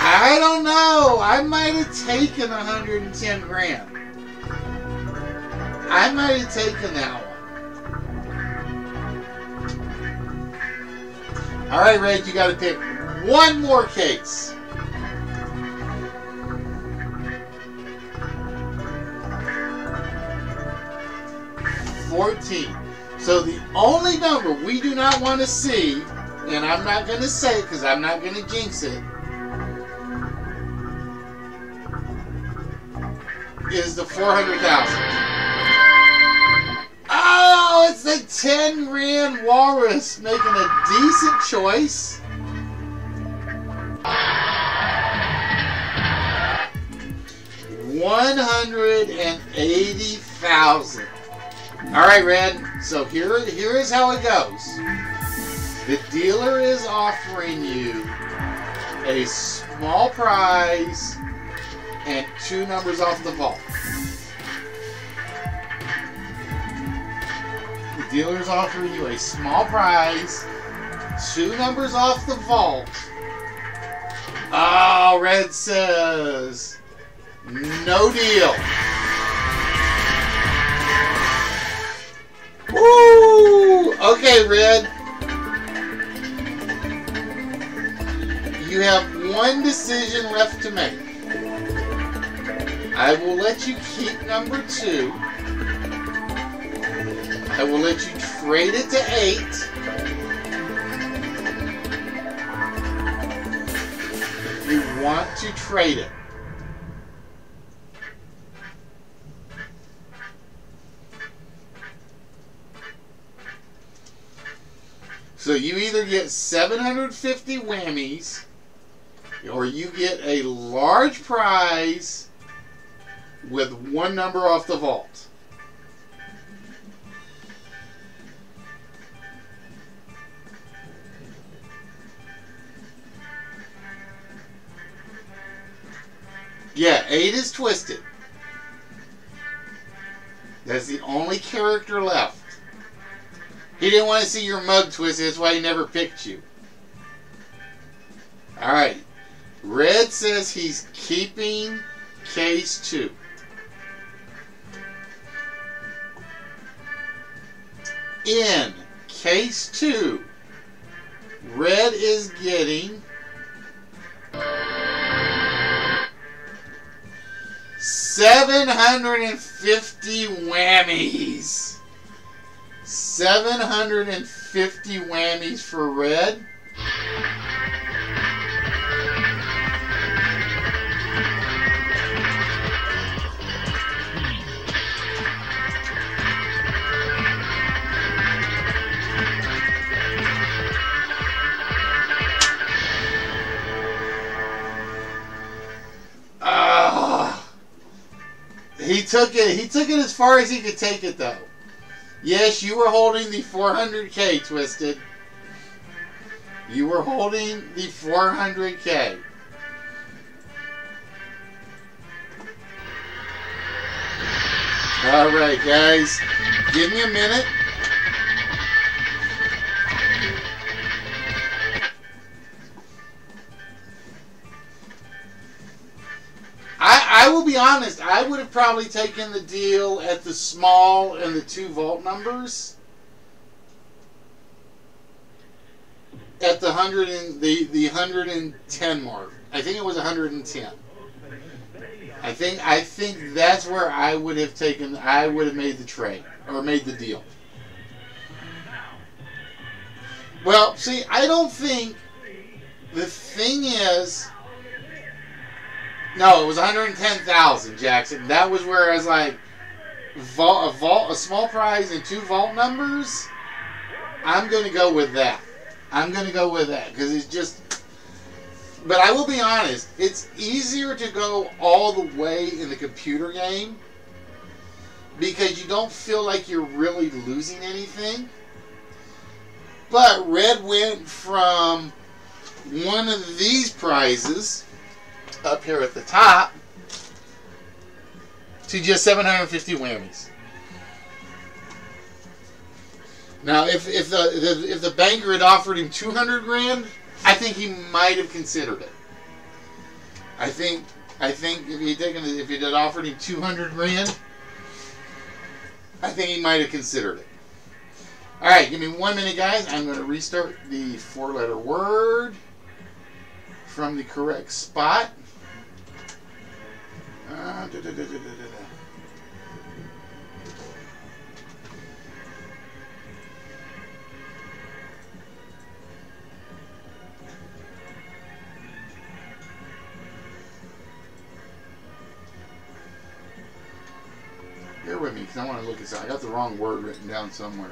I don't know. I might have taken 110 grand. I might have taken that one. All right, Red, you got to pick one more case. $14. So the only number we do not want to see, and I'm not going to say it because I'm not going to jinx it, is the 400,000. Oh, it's the 10 grand Walrus making a decent choice. $180,000. All right, Red. So here is how it goes. The dealer is offering you a small prize and 2 numbers off the vault. The dealer is offering you a small prize, 2 numbers off the vault. Oh, Red says no deal. Woo! Okay, Red. You have one decision left to make. I will let you keep number 2. I will let you trade it to 8. If you want to trade it. So you either get 750 whammies, or you get a large prize with 1 number off the vault. Yeah, 8 is twisted. That's the only character left. He didn't want to see your mug twisted, that's why he never picked you. Alright. Red says he's keeping case 2. In case 2, Red is getting 750 whammies. 750 whammies for Red. He took it. He took it as far as he could take it, though. Yes, you were holding the 400K, Twisted. You were holding the 400K. All right, guys. Give me a minute. I will be honest, I would have probably taken the deal at the small and the 2 vault numbers. At the 110 mark. I think it was 110. I think that's where I would have taken, I would have made the trade or made the deal. Well, see, I don't think, the thing is, no, it was 110,000, Jackson. That was where I was like, a small prize and 2 vault numbers. I'm going to go with that. I'm going to go with that because it's just. But I will be honest, it's easier to go all the way in the computer game because you don't feel like you're really losing anything. But Red went from one of these prizes up here at the top to just 750 whammies. Now, if the banker had offered him 200 grand, I think he might have considered it. I think if he had offered him 200 grand, I think he might have considered it. All right, give me 1 minute, guys. I'm going to restart the 4-letter word from the correct spot. Bear with me, because I want to look this up. I got the wrong word written down somewhere.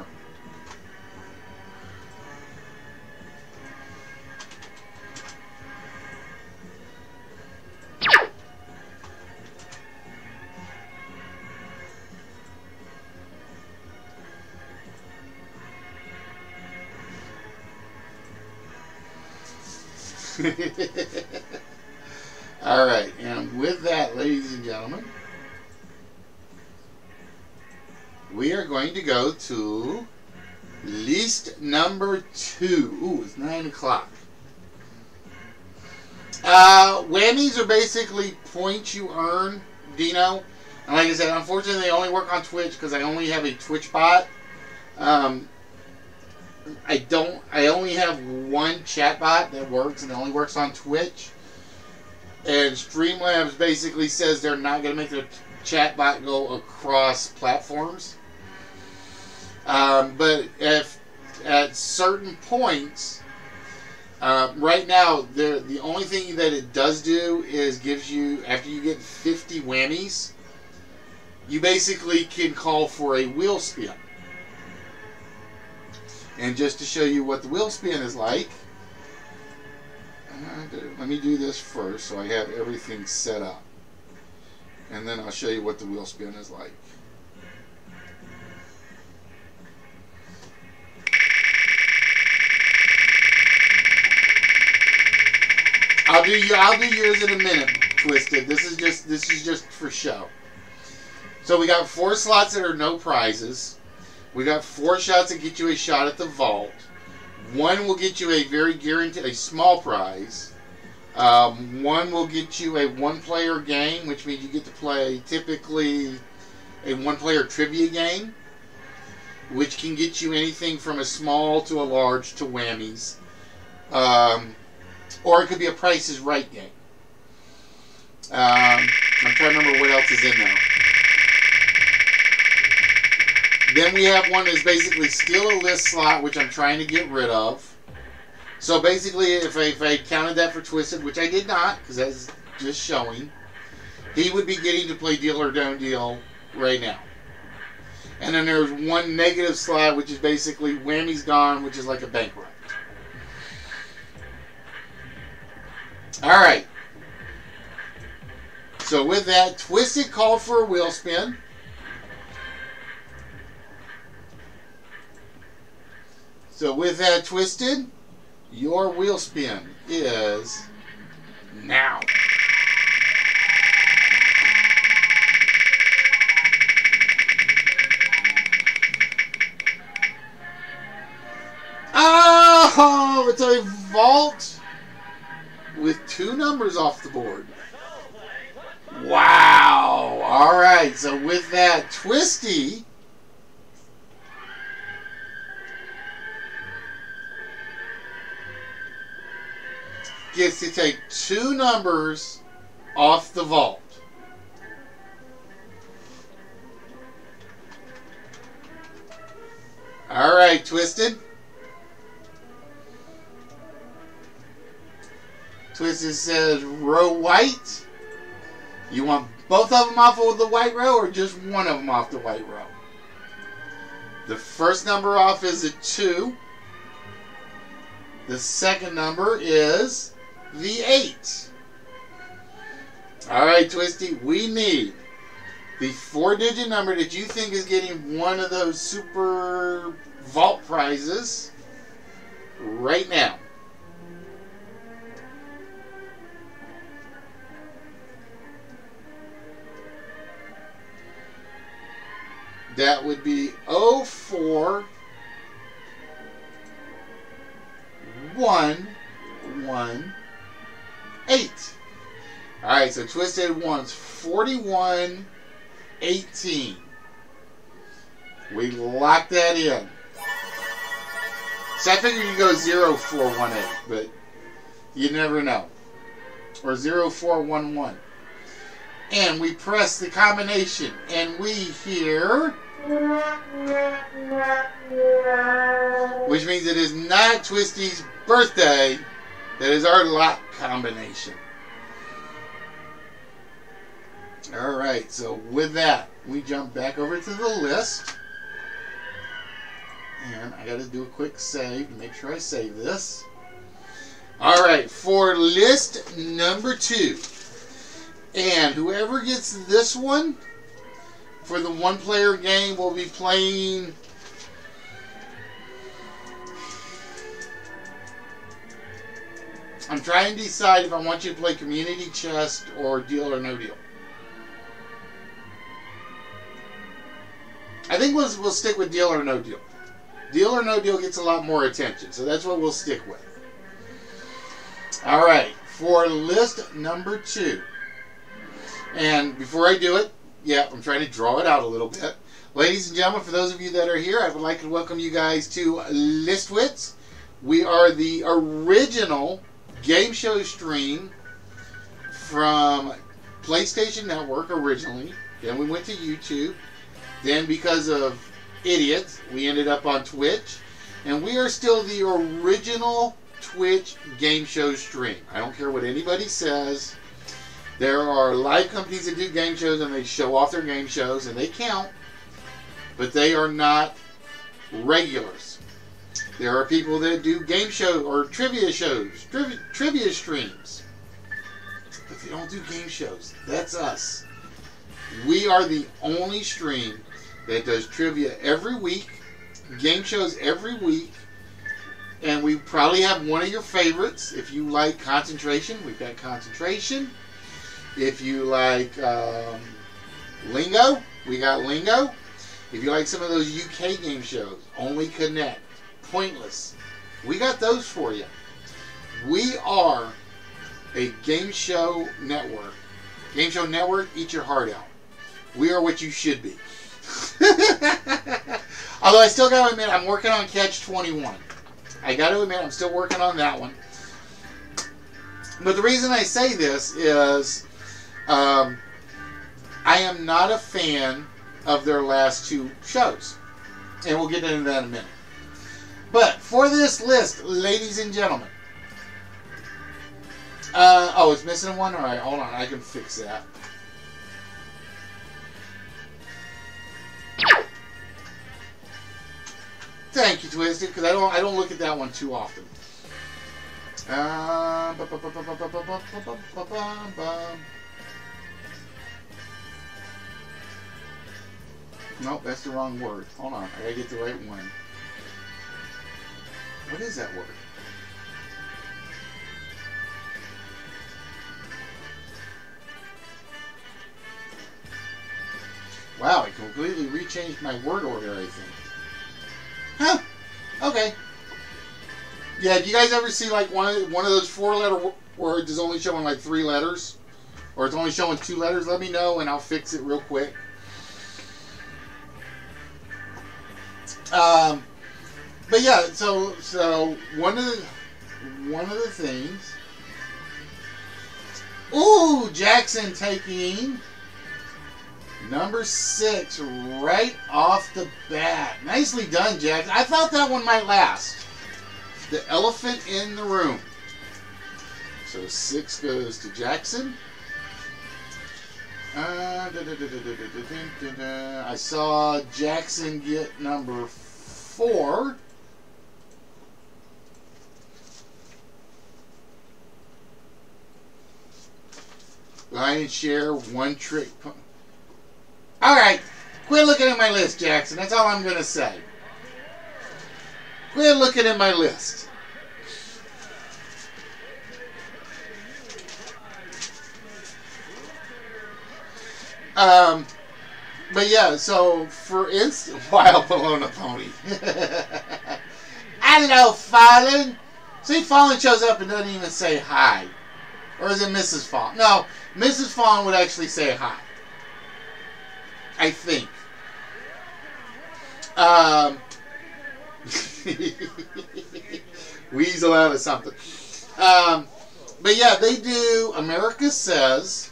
All right, and with that, ladies and gentlemen, we are going to go to list number 2. Ooh, it's 9 o'clock. Whammies are basically points you earn, Dino. And like I said, unfortunately, they only work on Twitch because I only have a Twitch bot. I only have one chat bot that works, and it only works on Twitch. And Streamlabs basically says they're not going to make their chat bot go across platforms. But if at certain points, right now, the only thing that it does do is gives you, after you get 50 whammies, you basically can call for a wheel spin. And just to show you what the wheel spin is like, let me do this first so I have everything set up. And then I'll show you what the wheel spin is like. I'll do yours in a minute, Twisted. This is just for show. So we got 4 slots that are no prizes. We got 4 shots that get you a shot at the vault. 1 will get you a very guaranteed, a small prize. 1 will get you a 1-player game, which means you get to play typically a 1-player trivia game, which can get you anything from a small to a large to whammies. Or it could be a Price is Right game. I'm trying to remember what else is in there. Then we have one that's basically still a list slot, which I'm trying to get rid of. So basically, if I counted that for Twisted, which I did not, because that's just showing, he would be getting to play Deal or Don't Deal right now. And then there's one negative slot, which is basically Whammy's Gone, which is like a bankrupt. Alright. So with that, Twisted called for a wheel spin. So with that, Twisted, your wheel spin is now. Oh, it's a vault with 2 numbers off the board. Wow. All right. So with that, Twisty gets to take 2 numbers off the vault. All right, Twisted. Twisted says row white. You want both of them off of the white row or just one of them off the white row? The first number off is a 2. The second number is the 8. All right, Twisty, we need the 4-digit number that you think is getting one of those super vault prizes right now. That would be 04118. All right, so Twisted wants 4118. We lock that in. So I figured you go 0418, but you never know. Or 0411. And we press the combination, and we hear, which means it is not Twisty's birthday. That is our lock combination. All right, so with that, we jump back over to the list. And I got to do a quick save to make sure I save this. All right, for list number 2. And whoever gets this one for the 1-player game will be playing I'm trying to decide if I want you to play Community Chest or Deal or No Deal. I think we'll stick with Deal or No Deal. Deal or No Deal gets a lot more attention, so that's what we'll stick with. All right, for list number 2. And before I do it, I'm trying to draw it out a little bit. Ladies and gentlemen, for those of you that are here, I would like to welcome you guys to Wits. We are the original game show stream from PlayStation Network originally. Then we went to YouTube. Then because of idiots, we ended up on Twitch. And we are still the original Twitch game show stream. I don't care what anybody says. There are live companies that do game shows and they show off their game shows and they count, but they are not regulars. There are people that do game show or trivia shows, trivia streams, but they don't do game shows. That's us. We are the only stream that does trivia every week, game shows every week, and we probably have one of your favorites. If you like Concentration, we've got Concentration. If you like Lingo, we got Lingo. If you like some of those UK game shows, Only Connect, Pointless, we got those for you. We are a game show network. Game show network, eat your heart out. We are what you should be. Although I still got to admit, I'm working on Catch 21. I got to admit, I'm still working on that one. But the reason I say this is I am not a fan of their last 2 shows. And we'll get into that in a minute. But for this list, ladies and gentlemen. Oh, it's missing one? Alright, hold on. I can fix that. Thank you, Twisted, because I don't look at that one too often. Nope, that's the wrong word. Hold on, I gotta get the right one. What is that word? Wow, I completely rechanged my word order, I think. Huh. Okay. Yeah, do you guys ever see like one of those 4-letter words is only showing like 3 letters? Or it's only showing 2 letters? Let me know and I'll fix it real quick. But yeah, so one of the things. Ooh, Jackson taking number 6 right off the bat. Nicely done, Jackson. I thought that one might last. The elephant in the room. So 6 goes to Jackson. I saw Jackson get number 4. Lion share, 1 trick. Alright, quit looking at my list, Jackson. That's all I'm going to say. Quit looking at my list. But yeah, so for instance, Wild Bologna Pony. Hello, Fallen. See, Fallen shows up and doesn't even say hi. Or is it Mrs. Fallen? No, Mrs. Fallen would actually say hi. I think. Weasel out of something. But yeah, they do America Says.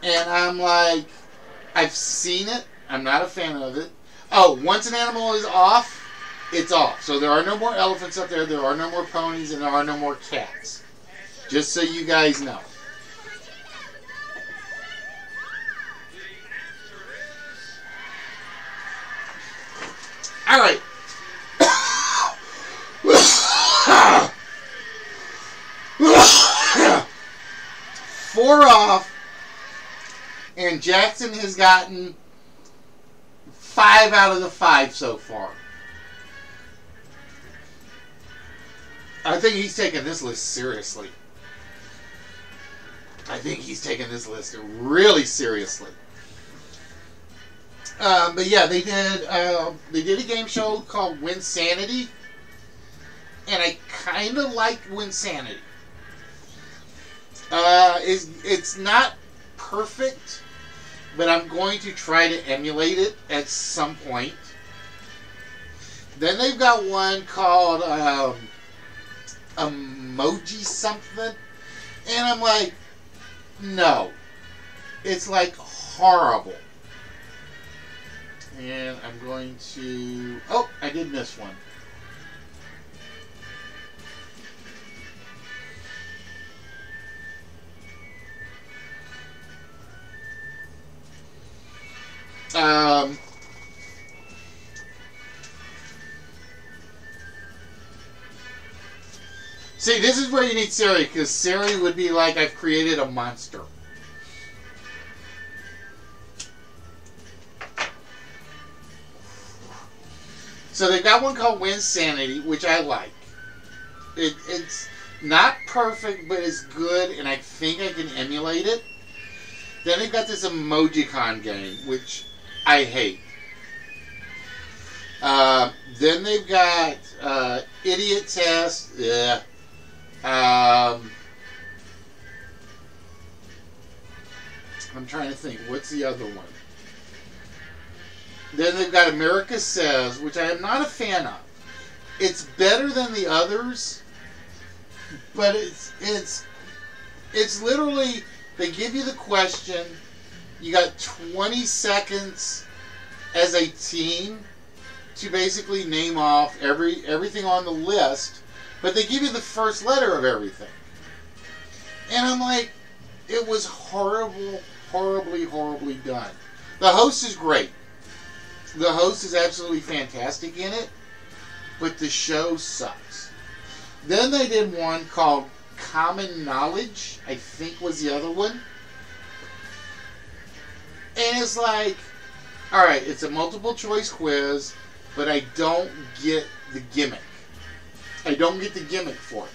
And I'm like, I've seen it. I'm not a fan of it. Oh, once an animal is off, it's off. So there are no more elephants up there. There are no more ponies. And there are no more cats. Just so you guys know. All right. 4 off. And Jackson has gotten 5 out of the 5 so far. I think he's taking this list seriously. I think he's taking this list really seriously. But yeah, they did a game show called Winsanity, and I kind of liked Winsanity. It's not perfect, but I'm going to try to emulate it at some point. Then they've got one called Emoji something, and I'm like, no, it's like horrible. And I'm going to, oh, I did miss one. See, this is where you need Siri, because Siri would be like, I've created a monster. So they've got one called Winsanity, which I like. It's not perfect, but it's good, and I think I can emulate it. Then they've got this Emojicon game, which I hate. Then they've got Idiot Test. Yeah. I'm trying to think. What's the other one? Then they've got America Says, which I am not a fan of. It's better than the others, but it's literally, they give you the question. You got 20 seconds as a team to basically name off everything on the list, but they give you the first letter of everything. And I'm like, it was horribly done. The host is great. The host is absolutely fantastic in it, but the show sucks. Then they did one called Common Knowledge, I think was the other one. And it's like, Alright, it's a multiple choice quiz, but I don't get the gimmick. I don't get the gimmick for it.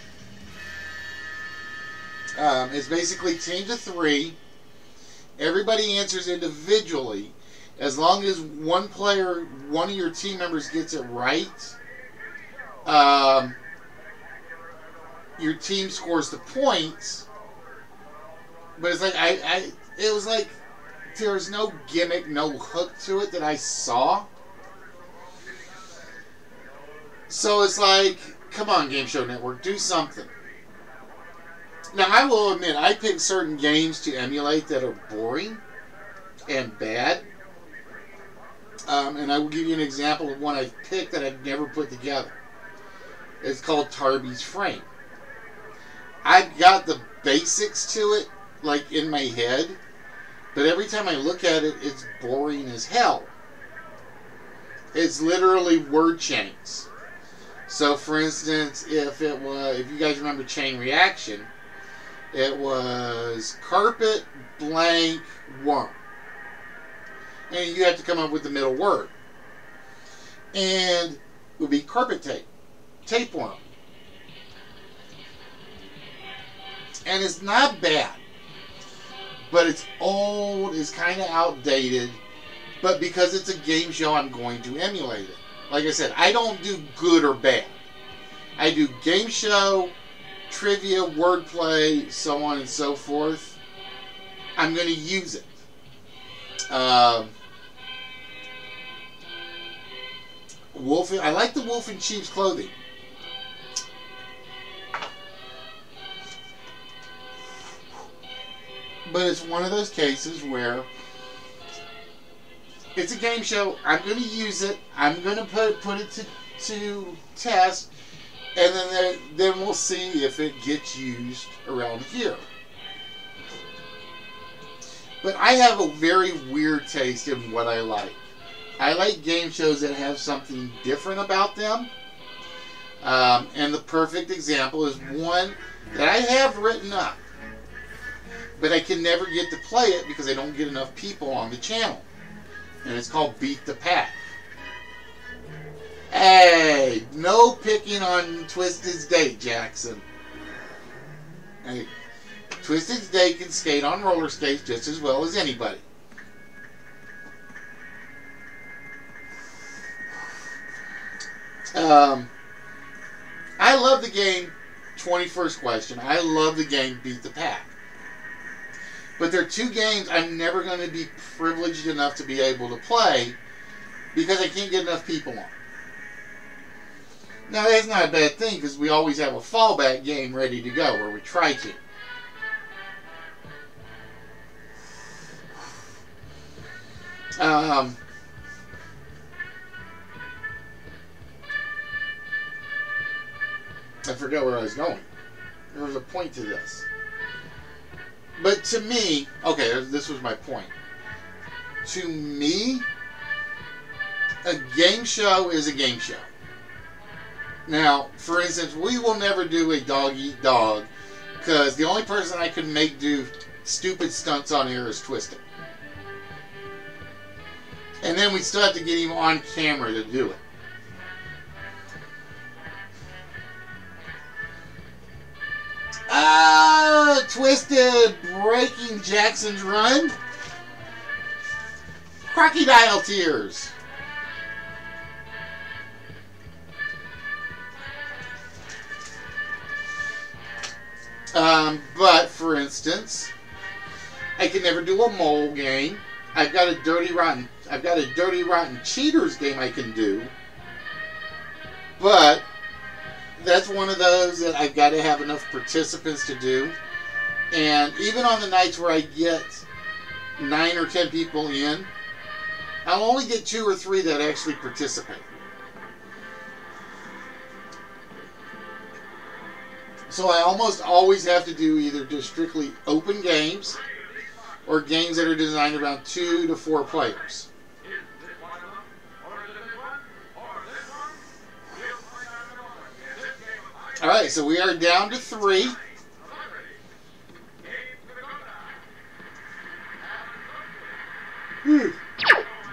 It's basically teams of 3. Everybody answers individually. As long as one player, one of your team members gets it right, your team scores the points. But it's like, it was like, there was no gimmick, no hook to it that I saw. So it's like, come on, Game Show Network, do something. Now, I will admit, I pick certain games to emulate that are boring and bad. And I will give you an example of one I've picked that I've never put together. It's called Tarby's Frame. I've got the basics to it, like, in my head. But every time I look at it, it's boring as hell. It's literally word chains. So, for instance, if you guys remember Chain Reaction, it was carpet, blank, worm. And you have to come up with the middle word. And it would be carpet tape. Tapeworm. And it's not bad. But it's old, it's kind of outdated. But because it's a game show, I'm going to emulate it. Like I said, I don't do good or bad. I do game show, trivia, wordplay, so on and so forth. I'm going to use it. I like the wolf in sheep's clothing. But it's one of those cases where it's a game show. I'm going to use it. I'm going to put it to test, and then we'll see if it gets used around here. But I have a very weird taste in what I like. I like game shows that have something different about them. And the perfect example is one that I have written up, but I can never get to play it because I don't get enough people on the channel. And it's called Beat the Pack. Hey, no picking on Twisted's Date, Jackson. Hey, Twisted's Date can skate on roller skates just as well as anybody. I love the game 21st Question. I love the game Beat the Pack. But there are two games I'm never going to be privileged enough to be able to play because I can't get enough people on. Now, that's not a bad thing because we always have a fallback game ready to go, or we try to. I forgot where I was going. There was a point to this. But to me, okay, this was my point. To me, a game show is a game show. Now, for instance, we will never do a dog-eat-dog because the only person I can make do stupid stunts on air is Twisted. And then we still have to get him on camera to do it. Twisted breaking Jackson's run. Crocodile tears. But for instance, I can never do a mole game. I've got a dirty rotten cheaters game I can do. But that's one of those that I've got to have enough participants to do. And even on the nights where I get 9 or 10 people in, I'll only get 2 or 3 that actually participate. So I almost always have to do either just strictly open games or games that are designed around 2 to 4 players. Alright, so we are down to 3.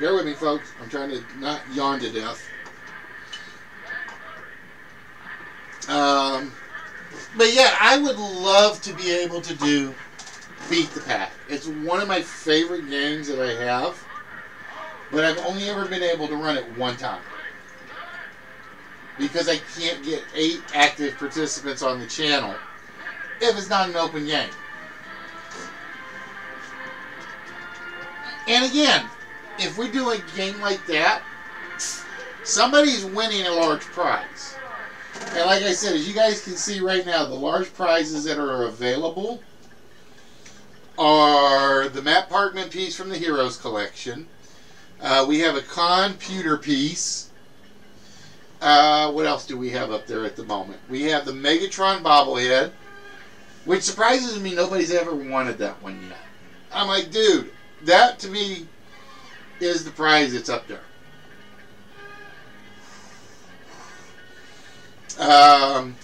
Bear with me, folks. I'm trying to not yawn to death. But yeah, I would love to be able to do Beat the Pack. It's one of my favorite games that I have, but I've only ever been able to run it one time because I can't get 8 active participants on the channel if it's not an open game. And again, if we do a game like that, somebody's winning a large prize. And like I said, as you guys can see right now, the large prizes that are available are the Matt Parkman piece from the Heroes Collection. We have a computer piece. What else do we have up there at the moment? We have the Megatron bobblehead, which surprises me nobody's ever wanted that one yet. I'm like, dude, that to me is the prize that's up there. I'm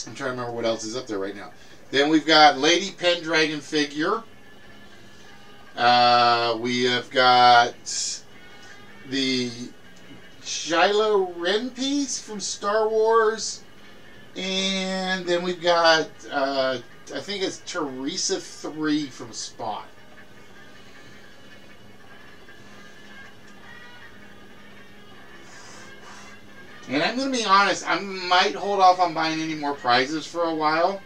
trying to remember what else is up there right now. Then we've got Lady Pendragon figure. We have got the Kylo Ren piece from Star Wars. And then we've got, I think it's Teresa 3 from Spawn. And I'm going to be honest, I might hold off on buying any more prizes for a while.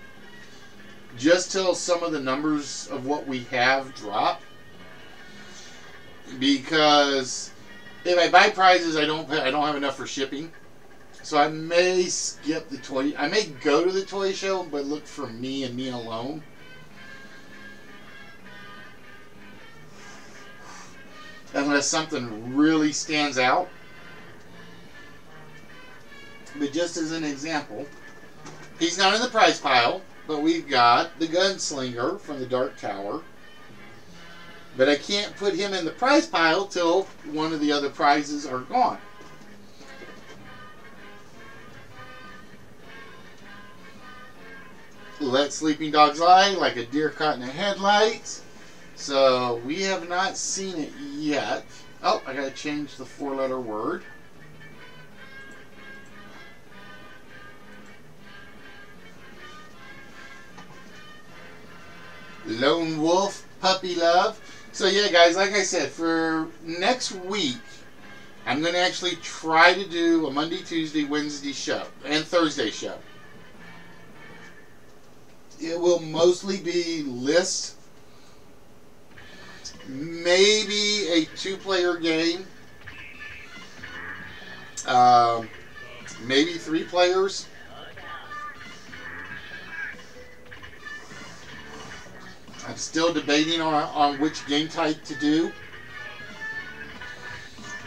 Just till some of the numbers of what we have drop. Because if I buy prizes, I don't have enough for shipping. So I may skip the toy. I may go to the toy show, but look for me and me alone. Unless something really stands out. But just as an example, he's not in the prize pile, but we've got the Gunslinger from the Dark Tower. But I can't put him in the prize pile till one of the other prizes are gone. Let Sleeping Dogs Lie, like a deer caught in a headlight. So we have not seen it yet. Oh, I gotta change the 4-letter word. Lone Wolf Puppy Love. So yeah, guys, like I said, for next week, I'm going to actually try to do a Monday, Tuesday, Wednesday show and Thursday show. It will mostly be lists, maybe a 2-player game, maybe 3 players. I'm still debating on which game type to do.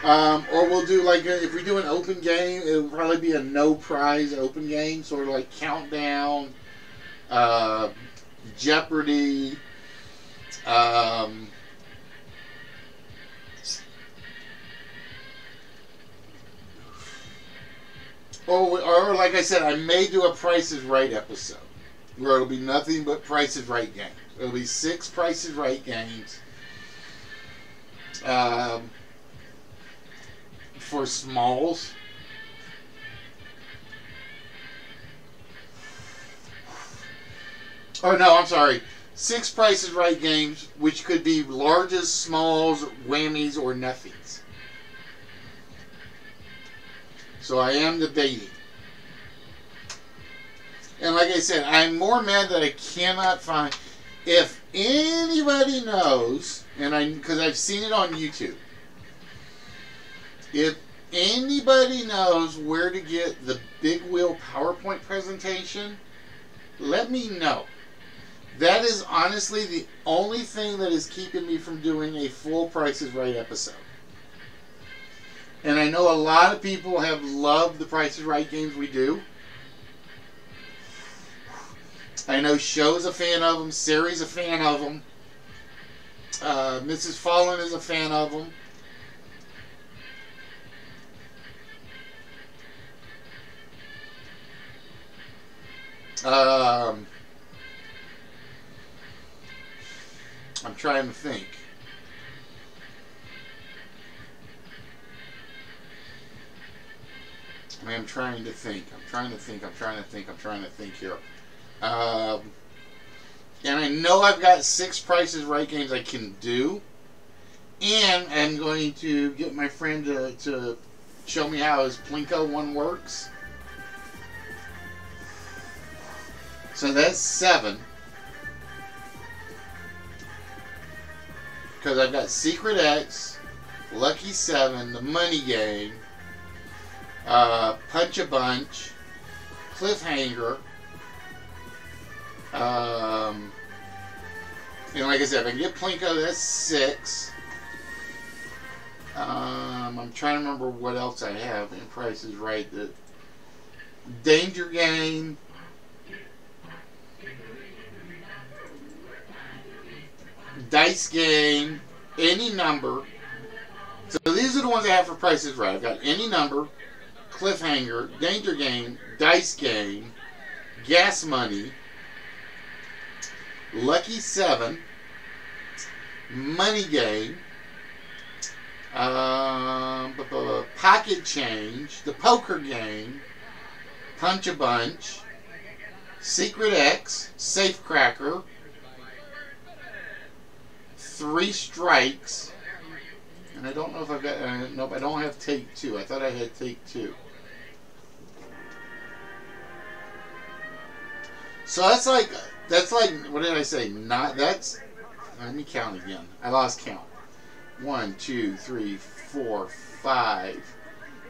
Or we'll do like, if we do an open game, it'll probably be a no prize open game, sort of like Countdown, Jeopardy, or like I said, I may do a Price is Right episode where it'll be nothing but Price is Right games. It'll be 6 Price is Right games for smalls. Oh no, I'm sorry. 6 Price is Right games, which could be larges, smalls, whammies, or nothings. So I am debating. And like I said, I'm more mad that I cannot find. If anybody knows, and because I've seen it on YouTube, if anybody knows where to get the Big Wheel PowerPoint presentation, let me know. That is honestly the only thing that is keeping me from doing a full Price is Right episode. And I know a lot of people have loved the Price is Right games we do. I know Show's a fan of them. Sari's a fan of them. Mrs. Fallen is a fan of them. I'm trying to think. I'm trying to think here. And I know I've got 6 Prices Right games I can do. And I'm going to get my friend to show me how his Plinko one works. So that's 7. Because I've got Secret X, Lucky 7, The Money Game, Punch a Bunch, Cliffhanger, and like I said, if I can get Plinko, that's 6. I'm trying to remember what else I have in Price is Right. The Danger Game, Dice Game, Any Number. So these are the ones I have for Price is Right. I've got Any Number, Cliffhanger, Danger Game, Dice Game, Gas Money, Lucky 7, Money Game, Pocket Change, The Poker Game, Punch a Bunch, Secret X, Safe Cracker, 3 Strikes, and I don't know if I've got, nope, I don't have Take 2. I thought I had Take 2. So that's like, what did I say? Not, that's, let me count again. I lost count. 1, 2, 3, 4, 5,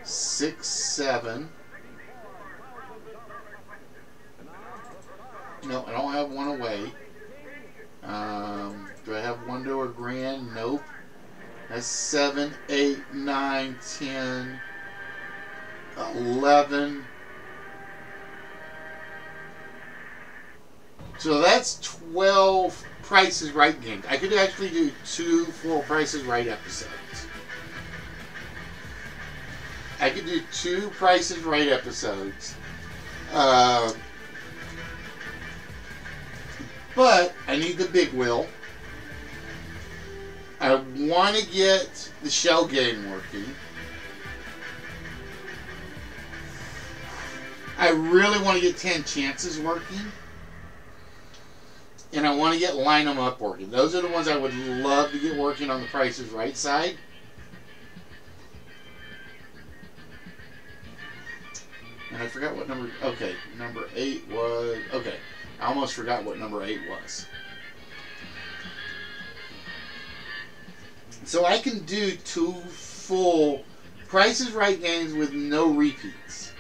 6, 7. No, I don't have one away. Do I have one to a grand? Nope. That's 7, 8, 9, 10, 11. So that's 12 Price is Right games. I could actually do 2 full Price is Right episodes. I could do 2 Price is Right episodes. But I need the big wheel. I want to get the shell game working. I really want to get 10 chances working. And I want to get Line 'em Up working. Those are the ones I would love to get working on the Price is Right side. And I forgot what number, okay, number 8 was, okay. I almost forgot what number 8 was. So I can do 2 full Price is Right games with no repeats.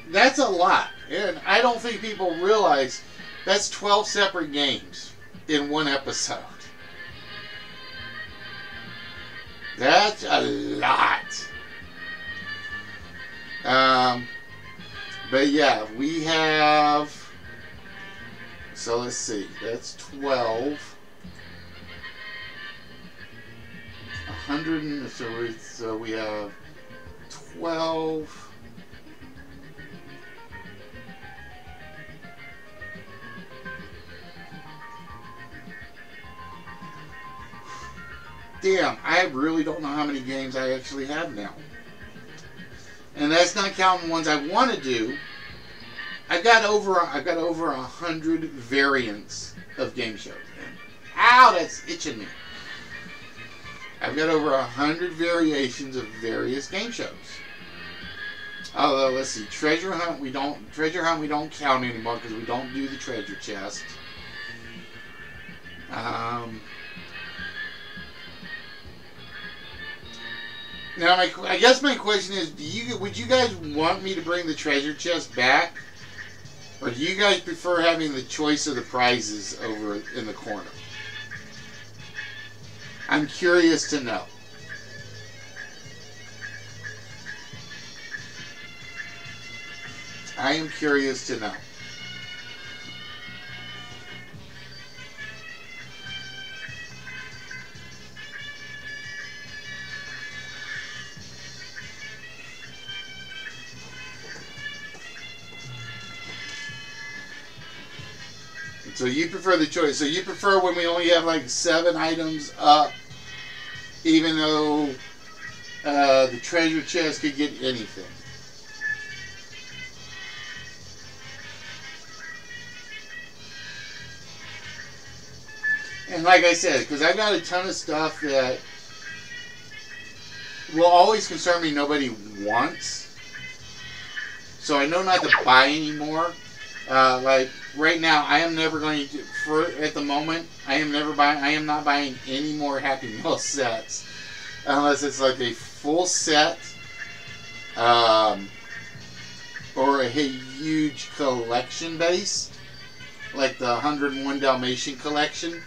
That's a lot. And I don't think people realize that's 12 separate games in one episode. That's a lot. But yeah, we have, so let's see, that's 12. 100, and so we have 12. Damn, I really don't know how many games I actually have now. And that's not counting ones I want to do. I've got over 100 variants of game shows. Ow, that's itching me. I've got over 100 variations of various game shows. Although, let's see, treasure hunt we don't count anymore because we don't do the treasure chest. Now, I guess my question is, would you guys want me to bring the treasure chest back? Or do you guys prefer having the choice of the prizes over in the corner? I'm curious to know. I am curious to know. So you prefer the choice. So you prefer when we only have like 7 items up, even though the treasure chest could get anything. And like I said, because I've got a ton of stuff that will always concern me nobody wants. So I know not to buy anymore. Like right now, I am never going to, at the moment, I am not buying any more Happy Meal sets. Unless it's like a full set. Or a huge collection base. Like the 101 Dalmatian collection.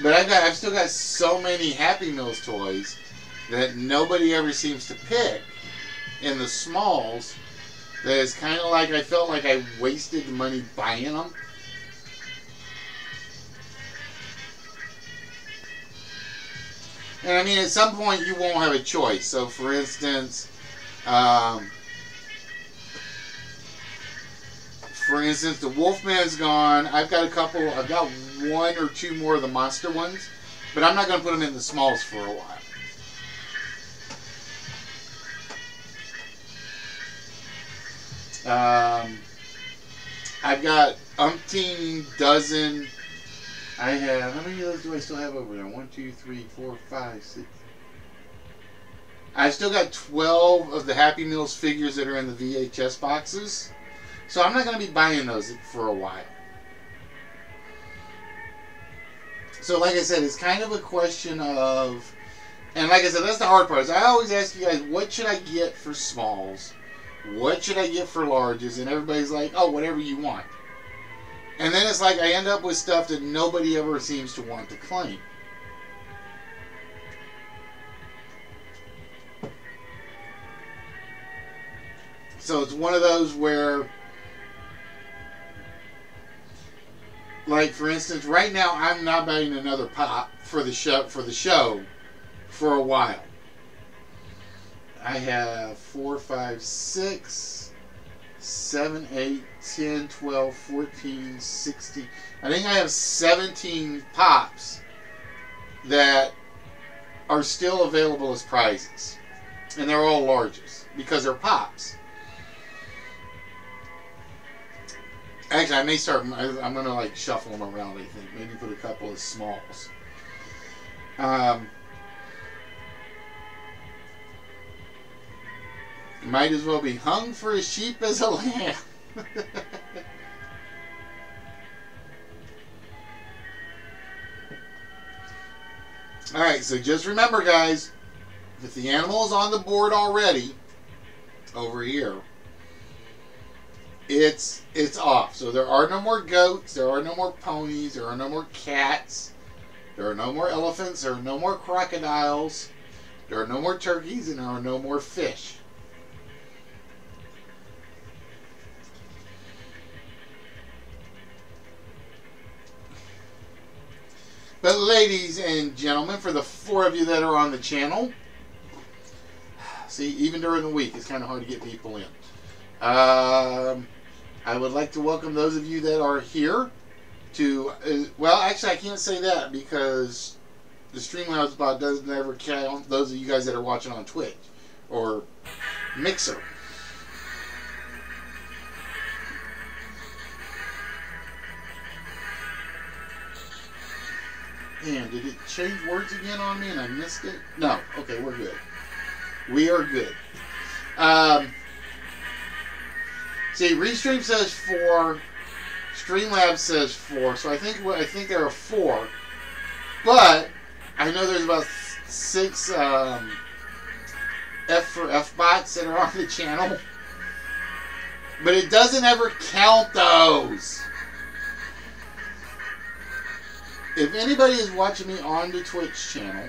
But I've still got so many Happy Meals toys that nobody ever seems to pick in the smalls that it's kind of like I felt like I wasted the money buying them. And I mean, at some point you won't have a choice. So for instance, the Wolfman's gone. I've got one or two more of the monster ones, but I'm not going to put them in the smalls for a while. I've got umpteen dozen. I have, how many of those do I still have over there? 1, 2, 3, 4, 5, 6. I've still got 12 of the Happy Meals figures that are in the VHS boxes. So I'm not going to be buying those for a while. So like I said, it's kind of a question of, and like I said, that's the hard part. Is I always ask you guys, what should I get for smalls? What should I get for larges? And everybody's like, oh, whatever you want. And then it's like I end up with stuff that nobody ever seems to want to claim. So it's one of those where, like for instance, right now I'm not buying another pop for the show for a while. I have 4, 5, 6, 7, 8, 10, 12, 14, 16. I think I have 17 pops that are still available as prizes. And they're all larges because they're pops. Actually, I may start, I'm going to like shuffle them around, I think. Maybe put a couple of smalls. Might as well be hung for a sheep as a lamb. Alright, so just remember guys, if the animal is on the board already, over here, it's off. So there are no more goats, there are no more ponies, there are no more cats, there are no more elephants, there are no more crocodiles, there are no more turkeys, and there are no more fish. But ladies and gentlemen, for the 4 of you that are on the channel, see, even during the week, it's kind of hard to get people in. I would like to welcome those of you that are here to, well, actually, I can't say that because the Streamlabs bot doesn't ever count those of you guys that are watching on Twitch or Mixer. And did it change words again on me and I missed it? No. Okay, we're good. We are good. See, Restream says 4. Streamlabs says 4. So I think there are 4. But I know there's about 6 F for F bots that are on the channel. But it doesn't ever count those. If anybody is watching me on the Twitch channel,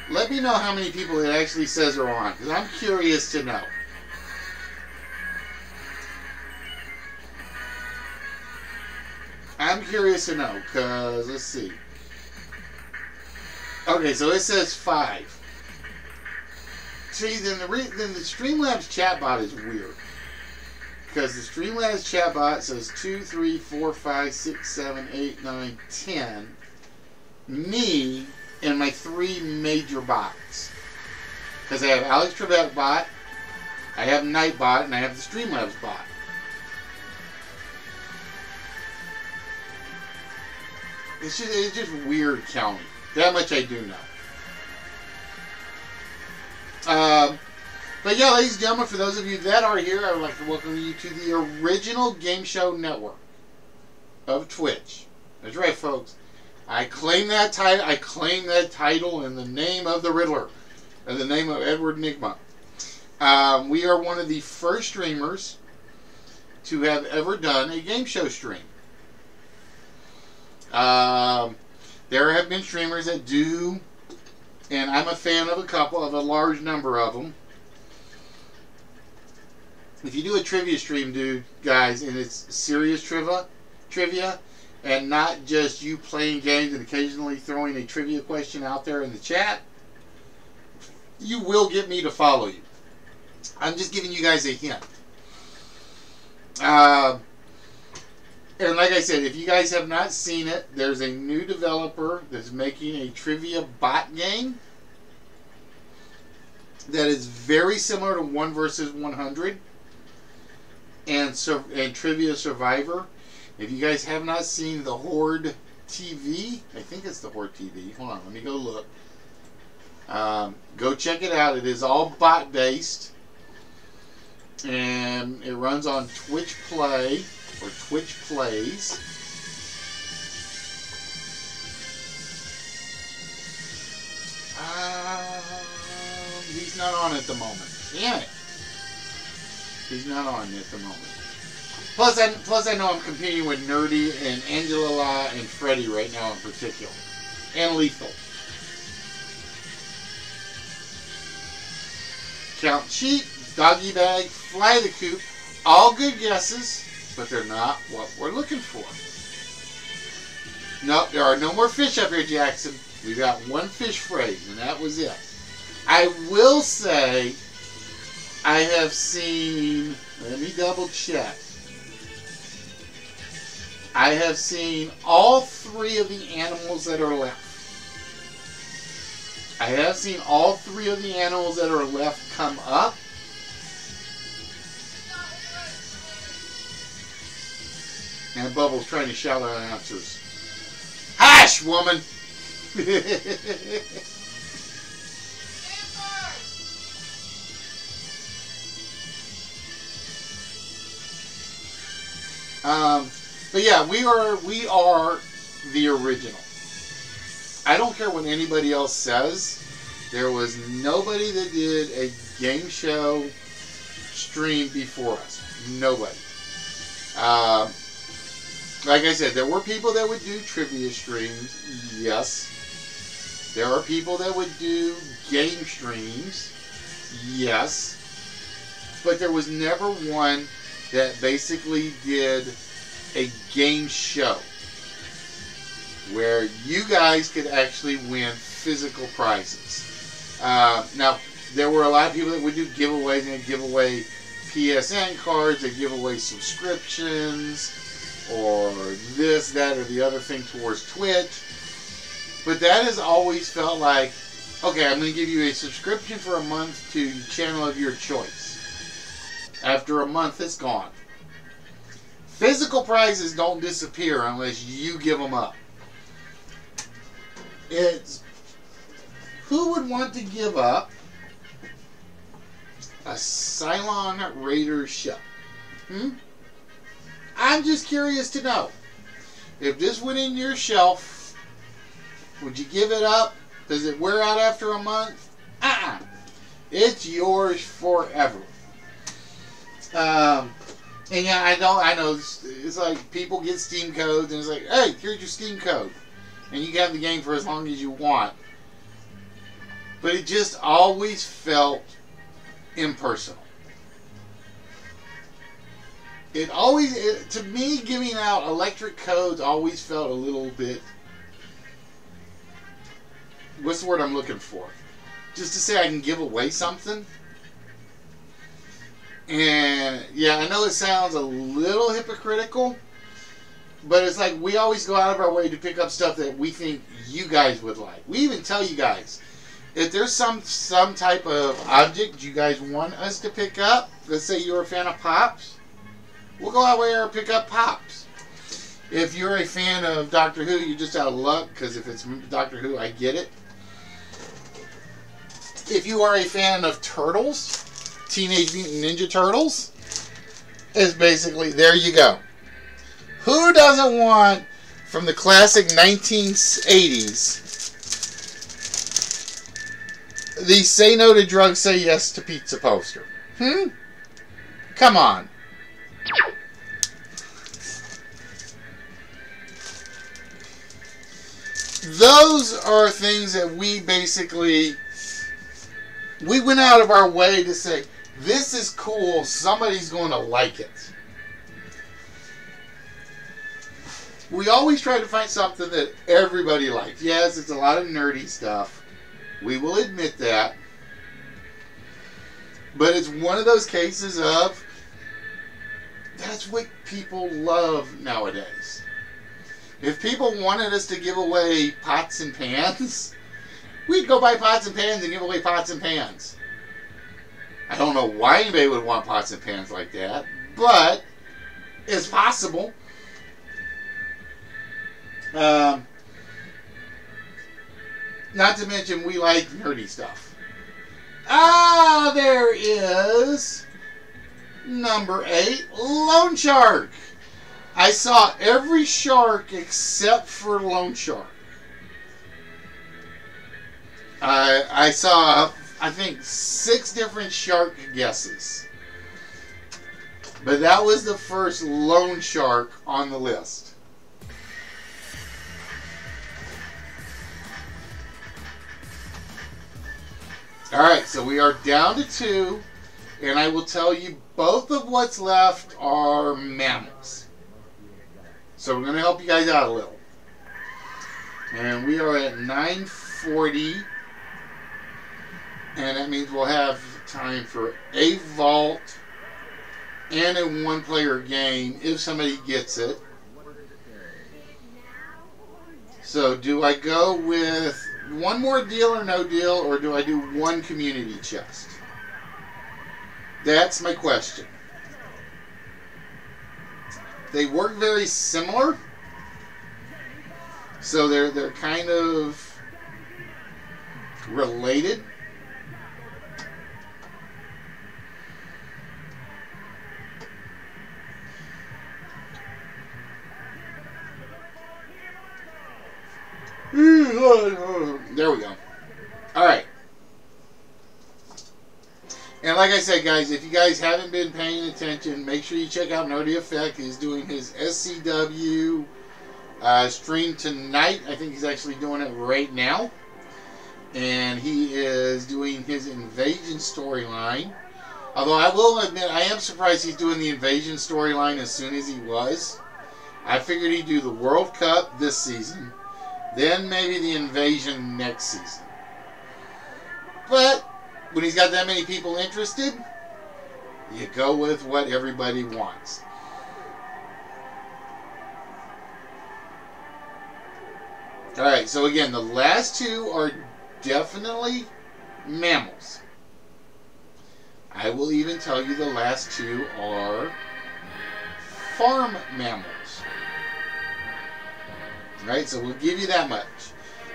let me know how many people it actually says are on, because I'm curious to know. I'm curious to know, because, let's see. Okay, so it says 5. See, then the Streamlabs chatbot is weird. Because the Streamlabs chatbot says 2, 3, 4, 5, 6, 7, 8, 9, 10. Me and my 3 major bots. Because I have Alex Trebek bot, I have Nightbot, and I have the Streamlabs bot. It's just weird counting. That much I do know. But yeah, ladies and gentlemen, for those of you that are here, I would like to welcome you to the original game show network of Twitch. That's right, folks. I claim that title. I claim that title in the name of the Riddler, in the name of Edward Nygma. We are one of the first streamers to have ever done a game show stream. There have been streamers that do, and I'm a fan of a large number of them. If you do a trivia stream, dude, guys, and it's serious trivia, and not just you playing games and occasionally throwing a trivia question out there in the chat, you will get me to follow you. I'm just giving you guys a hint. And like I said, if you guys have not seen it, there's a new developer that's making a trivia bot game that is very similar to 1 vs. 100 and Trivia Survivor. If you guys have not seen the Horde TV, I think it's the Horde TV. Hold on, let me go look. Go check it out. It is all bot based, and it runs on Twitch Play or Twitch Plays. He's not on at the moment. Damn it. He's not on at the moment. Plus I know I'm competing with Nerdy and Angela and Freddy right now in particular. And Lethal. Count Cheat, Doggy Bag, Fly the Coop. All good guesses, but they're not what we're looking for. No, there are no more fish up here, Jackson. We got one fish phrase, and that was it. I will say, I have seen, let me double check. I have seen all 3 of the animals that are left. I have seen all 3 of the animals that are left come up. And Bubbles trying to shout out answers. Hush, woman! But yeah, we are the original. I don't care what anybody else says. There was nobody that did a game show stream before us. Nobody. Like I said, there were people that would do trivia streams. Yes. There are people that would do game streams. Yes. But there was never one that basically did a game show where you guys could actually win physical prizes. Now, there were a lot of people that would do giveaways, and they'd give away PSN cards, they'd give away subscriptions, or this, that, or the other thing towards Twitch. But that has always felt like, okay, I'm going to give you a subscription for a month to the channel of your choice. After a month, it's gone. Physical prizes don't disappear unless you give them up. It's, who would want to give up a Cylon Raider shell? I'm just curious to know. If this went in your shelf, would you give it up? Does it wear out after a month? It's yours forever. And yeah, I know it's like people get Steam codes and it's like, hey, here's your Steam code. And you can have the game for as long as you want. But it just always felt impersonal. To me, giving out electric codes always felt a little bit, what's the word I'm looking for? Just to say I can give away something. And yeah, I know it sounds a little hypocritical, But it's like we always go out of our way to pick up stuff that we think you guys would like. We even tell you guys, if there's some type of object you guys want us to pick up, let's say you're a fan of Pops, we'll go out there and pick up Pops. If you're a fan of Doctor Who, you're just out of luck, because if it's Doctor Who, I get it. If you are a fan of Turtles, Teenage Mutant Ninja Turtles, it's basically, there you go. Who doesn't want, from the classic 1980s, the Say No to Drugs, Say Yes to Pizza poster? Come on. Those are things that we basically, we went out of our way to say, this is cool, somebody's going to like it. We always try to find something that everybody likes. Yes, it's a lot of nerdy stuff. We will admit that. But it's one of those cases of, that's what people love nowadays. If people wanted us to give away pots and pans, we'd go buy pots and pans and give away pots and pans. I don't know why anybody would want pots and pans like that, but it's possible. Not to mention, we like nerdy stuff. Ah, there is number 8, Loan Shark. I saw every shark except for Loan Shark. I saw, I think, 6 different shark guesses. But that was the first Loan Shark on the list. Alright, so we are down to 2, and I will tell you both of what's left are mammals. So we're going to help you guys out a little. And we are at 9:40, and that means we'll have time for a vault and a one-player game if somebody gets it. So do I go with one more deal or no deal, or do I do one community chest? That's my question. They work very similar, so they're kind of related. There we go. Alright. And like I said, guys, if you guys haven't been paying attention, make sure you check out Nerdy Effect. He's doing his SCW stream tonight. I think he's actually doing it right now. And he is doing his Invasion storyline. Although I will admit, I am surprised he's doing the Invasion storyline as soon as he was. I figured he'd do the World Cup this season, then maybe the Invasion next season. But when he's got that many people interested, you go with what everybody wants. Alright, so again, the last 2 are definitely mammals. I will even tell you the last 2 are farm mammals. Right, so we'll give you that much.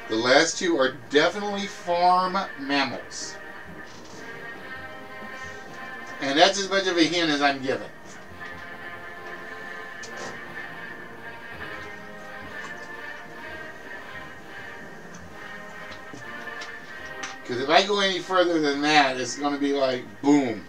The last 2 are definitely farm mammals. And that's as much of a hint as I'm giving. Because if I go any further than that, it's going to be like, boom.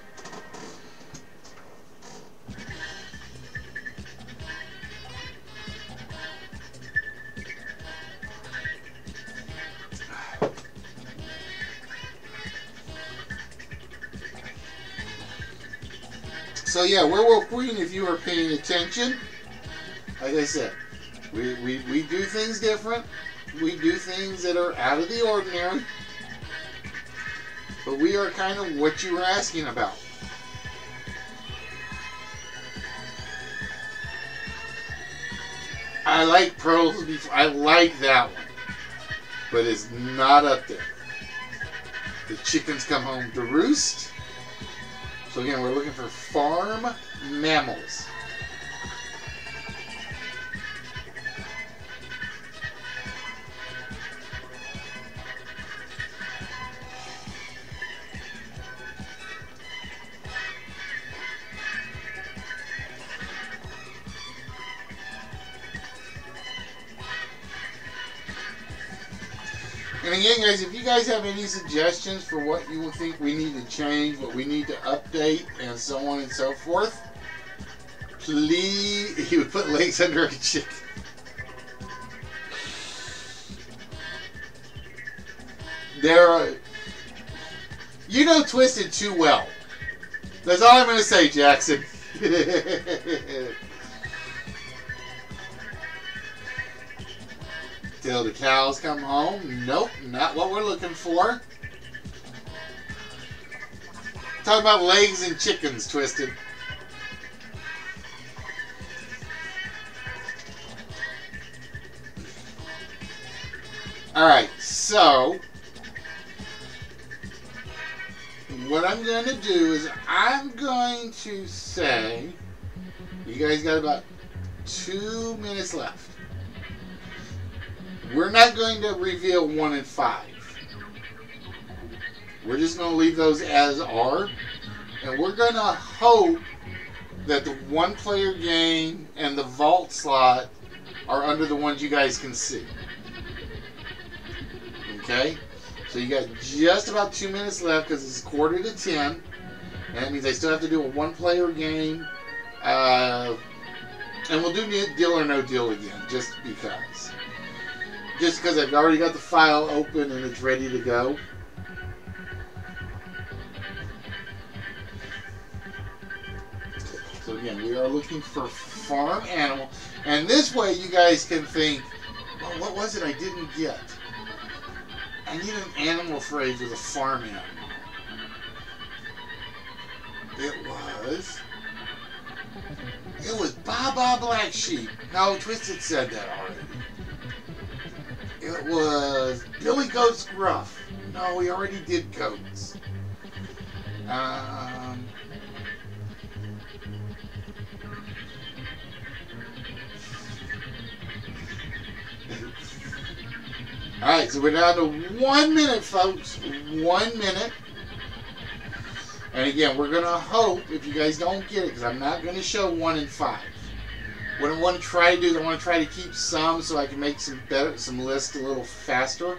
So yeah, Werewolf Queen, if you are paying attention, like I said, we do things different. We do things that are out of the ordinary. But we are kind of what you were asking about. I like Pearls before. I like that one. But it's not up there. The chickens come home to roost. So again, we're looking for farm mammals. And again, guys, if you guys have any suggestions for what you think we need to change, what we need to update, and so on and so forth, please, he would put legs under a chicken. You know Twisted too well. That's all I'm going to say, Jackson. Till the cows come home. Nope, not what we're looking for. Talking about legs and chickens, Twisted. Alright, so what I'm going to do is I'm going to say you guys got about 2 minutes left. We're not going to reveal 1 and 5. We're just going to leave those as are. And we're going to hope that the 1-player game and the vault slot are under the ones you guys can see. Okay? So you got just about 2 minutes left because it's 9:45. And that means I still have to do a 1-player game. And we'll do Deal or No Deal again, just because. Just because I've already got the file open and it's ready to go. So again, we are looking for farm animal. And this way you guys can think, well, what was it I didn't get? I need an animal phrase with a farm animal. It was Baba Black Sheep. No, Twisted said that already. It was Billy Goat's Gruff. No, we already did goats. Alright, so we're down to 1 minute, folks. 1 minute. And again, we're going to hope, if you guys don't get it, because I'm not going to show 1 and 5. What I want to try to do is I want to try to keep some so I can make some lists a little faster,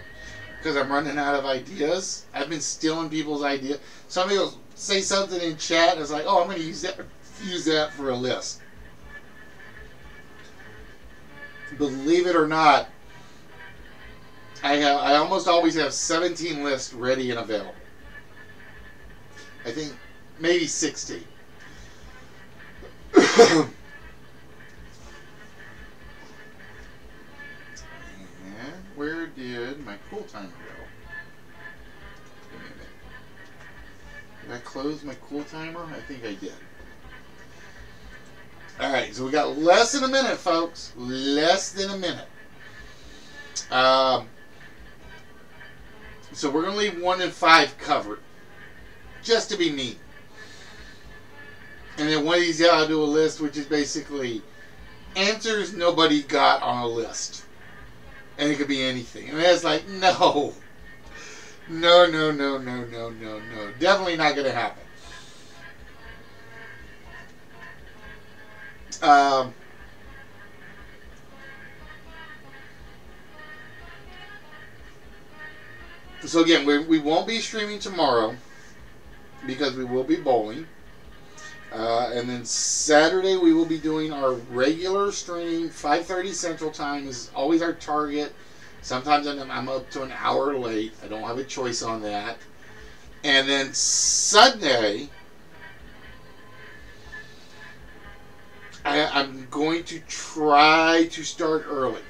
because I'm running out of ideas. I've been stealing people's ideas. Somebody will say something in chat and it's like, oh, I'm going to use that for a list. Believe it or not, I almost always have 17 lists ready and available. I think maybe 16. Where did my cool timer go? Give me a minute. Did I close my cool timer? I think I did. Alright, so we got less than a minute, folks. Less than a minute. So we're going to leave 1 and 5 covered. Just to be neat. And then one of these, yeah, I'll do a list, which is basically answers nobody got on a list. And it could be anything. And it's like, no. No. Definitely not going to happen. So again, we won't be streaming tomorrow because we will be bowling. And then Saturday we will be doing our regular stream. 5:30 Central Time is always our target. Sometimes I'm up to an hour late. I don't have a choice on that. And then Sunday, I'm going to try to start early.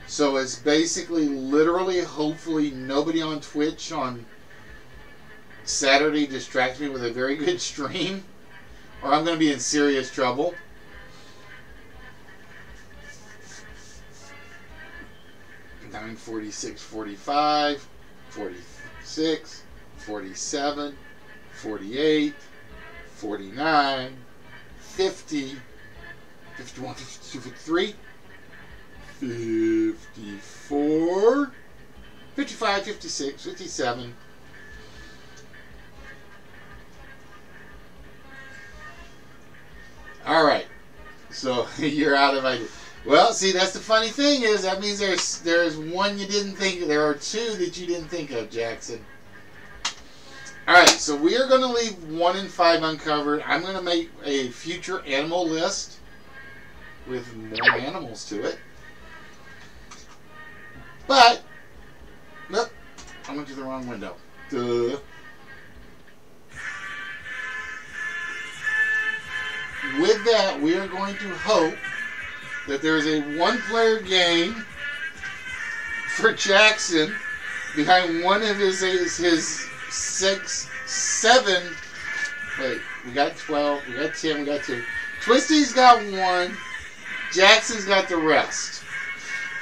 So it's basically, literally, hopefully nobody on Twitch on Saturday distracts me with a very good stream, or I'm going to be in serious trouble. 49, 46, 45, 46, 47, 48, 49, 50, 51, 52, 53, 54, 55, 56, 57. All right, so you're out of ideas. Well, see, that's the funny thing is that means there's one you didn't think. There are two that you didn't think of, Jackson. All right, so we are going to leave 1 and 5 uncovered. I'm going to make a future animal list with more animals to it. But, nope, I went to the wrong window. Duh. With that, we are going to hope that there is a 1-player game for Jackson behind one of his 6, 7. Wait, we got 12, we got 10, we got 2. Twisty's got 1. Jackson's got the rest.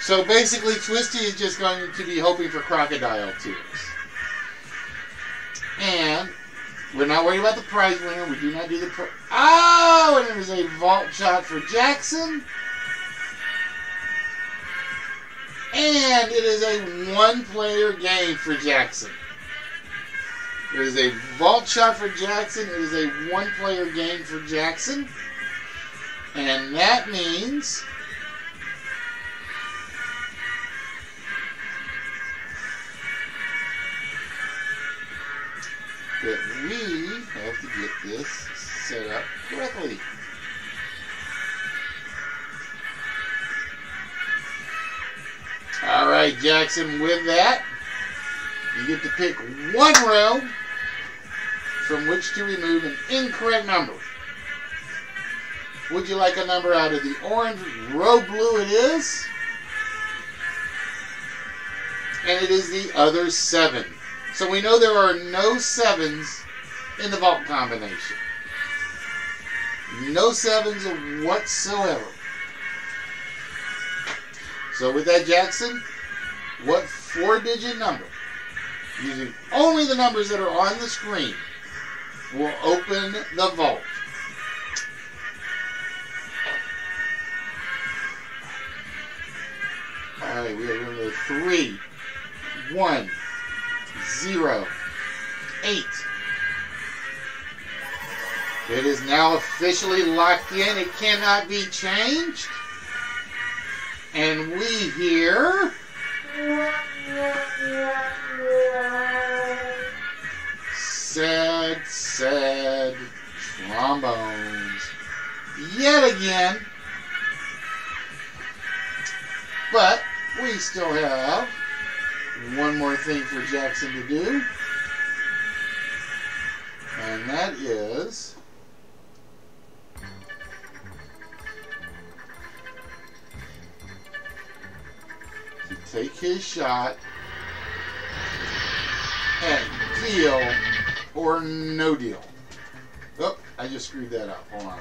So basically, Twisty is just going to be hoping for crocodile tears. And we're not worried about the prize winner. We do not do the prize. Oh, and there's a vault shot for Jackson. And it is a 1-player game for Jackson. It is a vault shot for Jackson. It is a 1-player game for Jackson. And that means that we have to get this set up correctly. All right, Jackson, with that, you get to pick 1 row from which to remove an incorrect number. Would you like a number out of the orange? Row blue it is. And it is the other 7. So we know there are no 7s in the vault combination. No 7s whatsoever. So with that, Jackson, what 4-digit number, using only the numbers that are on the screen, will open the vault? All right, we are going to 3, 1, 0, 8. It is now officially locked in. It cannot be changed. And we hear sad, sad trombones yet again. But we still have one more thing for Jackson to do. And that is to take his shot and deal or no deal. Oh, I just screwed that up. Hold on.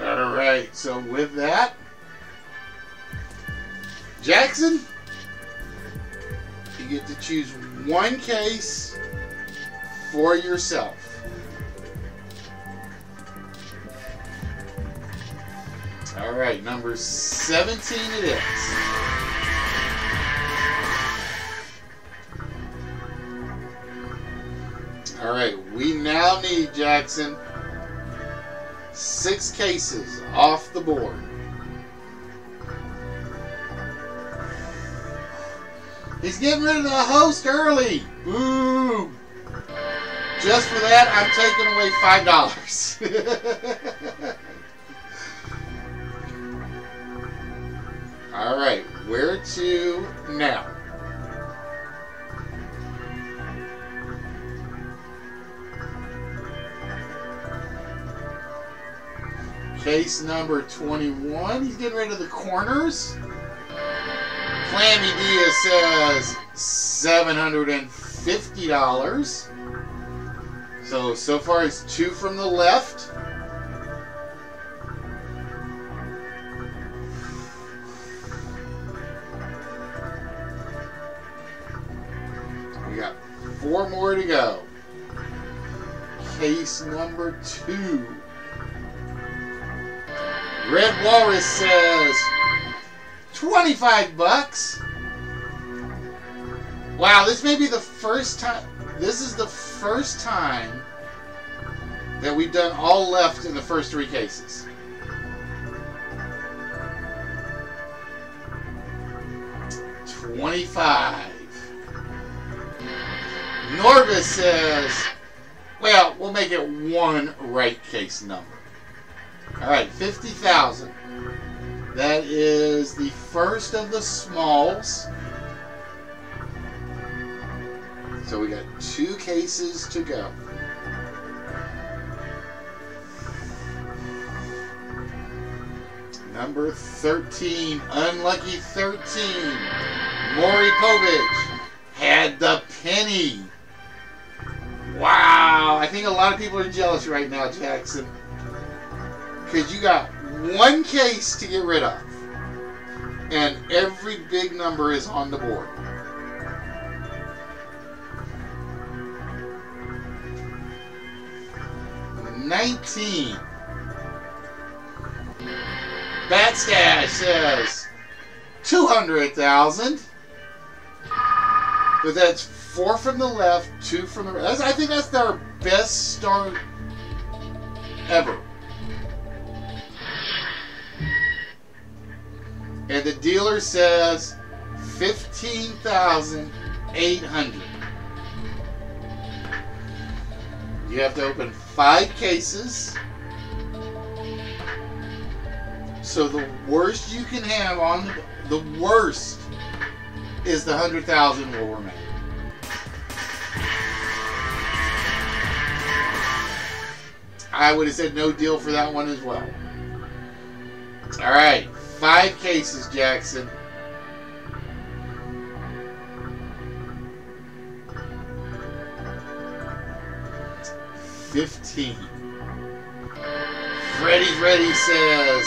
Alright, so with that, Jackson, you get to choose 1 case for yourself. Alright, number 17 it is. Alright, we now need, Jackson, 6 cases off the board. He's getting rid of the host early. Boo! Just for that, I'm taking away $5. All right, where to now? Case number 21. He's getting rid of the corners. Clammy Dia says $750. So far it's 2 from the left. We got 4 more to go. Case number 2. Red Walrus says $25. Wow, this may be the first time. This is the first time that we've done all left in the first 3 cases. $25. Norvis says, well, we'll make it 1 right case number. All right, 50,000. That is the first of the smalls. So we got 2 cases to go. Number 13, unlucky 13. Maury Povich had the penny. Wow, I think a lot of people are jealous right now, Jackson. Because you got 1 case to get rid of. And every big number is on the board. $19. Batstash says $200,000. But that's 4 from the left, 2 from the right. I think that's their best start ever. And the dealer says $15,800. You have to open 5 cases. So the worst you can have on the worst is the $100,000 will remain. I would have said no deal for that one as well. All right, 5 cases, Jackson. $15. Freddie's Ready says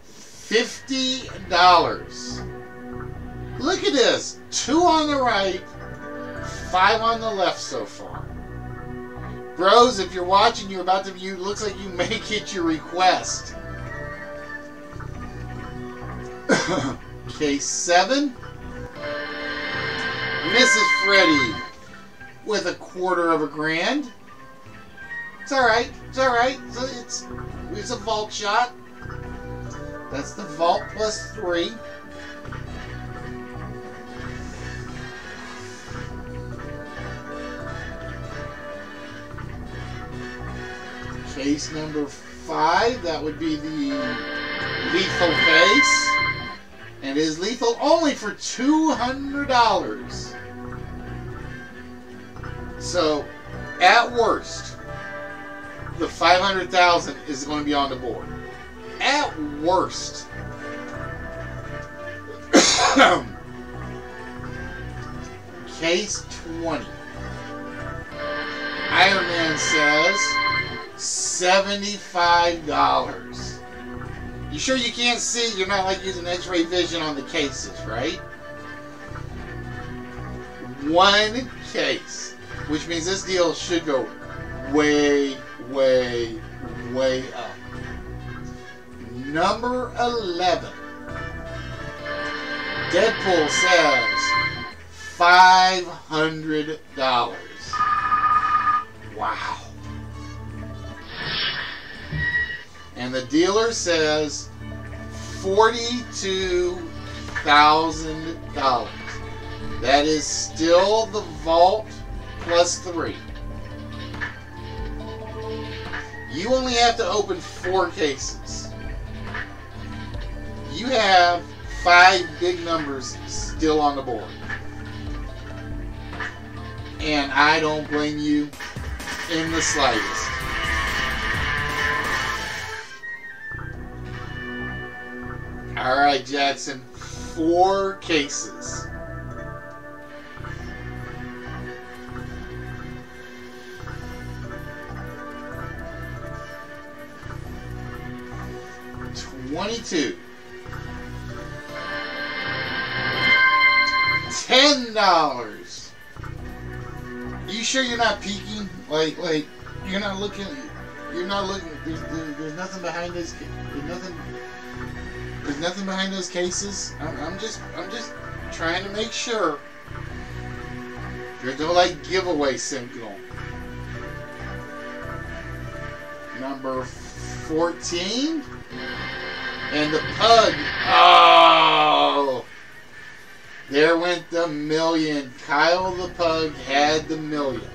$50. Look at this. 2 on the right, 5 on the left so far. Bros, if you're watching, you're about to view, looks like you may get your request. Case 7. Mrs. Freddie with $250,000. It's alright. It's alright. It's a vault shot. That's the vault plus 3. Case number 5. That would be the lethal face. And it is lethal only for $200. So, at worst, the $500,000 is going to be on the board. At worst. Case 20. Iron Man says $75. You sure you can't see? You're not like using X-ray vision on the cases, right? 1 case. Which means this deal should go way, way, way up. Number 11. Deadpool says $500. Wow. And the dealer says $42,000. That is still the vault plus 3. You only have to open 4 cases. You have 5 big numbers still on the board. And I don't blame you in the slightest. All right, Jackson. 4 cases. $22. $10. You sure you're not peeking? Like you're not looking. You're not looking. There's nothing behind this. There's nothing behind those cases. I'm just trying to make sure. There's no like giveaway signal. Number 14. And the pug. Oh! There went the million. Kyle the pug had the million.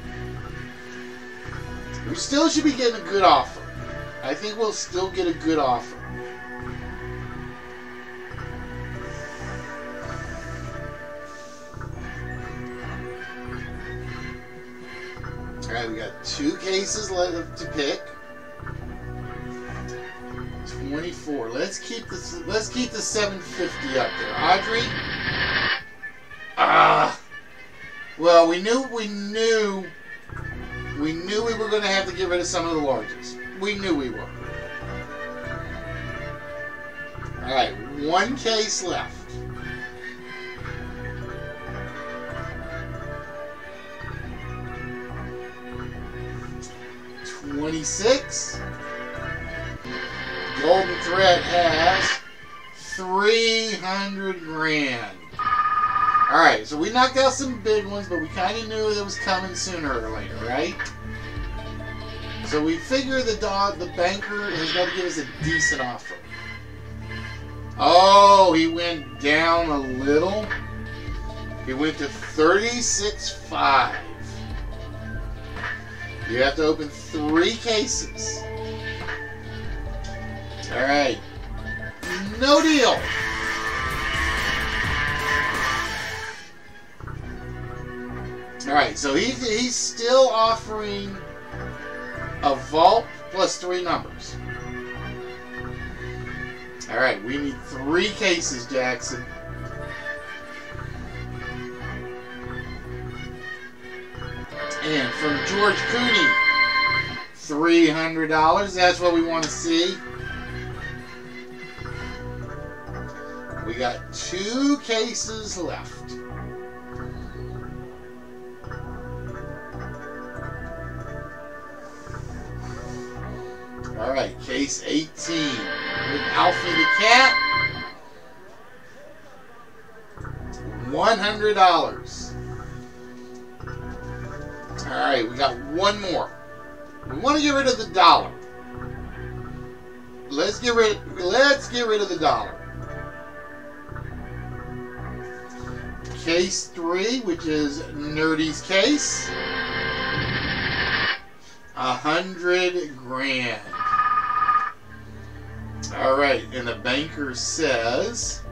We still should be getting a good offer. I think we'll still get a good offer. Alright, we got 2 cases left to pick. 24. Let's keep the 750 up there. Audrey. Well, we knew we were going to have to get rid of some of the largest. We knew we were. All right, 1 case left. $26. Golden Thread has 300 grand. Alright, so we knocked out some big ones, but we kind of knew it was coming sooner or later, right? So we figure the banker has got to give us a decent offer. Oh, he went down a little. He went to 36.5. You have to open 3 cases. Alright. No deal. Alright, so he's still offering a vault plus 3 numbers. Alright, we need 3 cases, Jackson. And from George Cooney, $300. That's what we want to see. We got 2 cases left. Alright, case 18 with Alfie the Cat. $100. Alright, we got 1 more. We want to get rid of the dollar. Let's get rid of the dollar. Case 3, which is Nerdy's case. 100 grand. Alright, and the banker says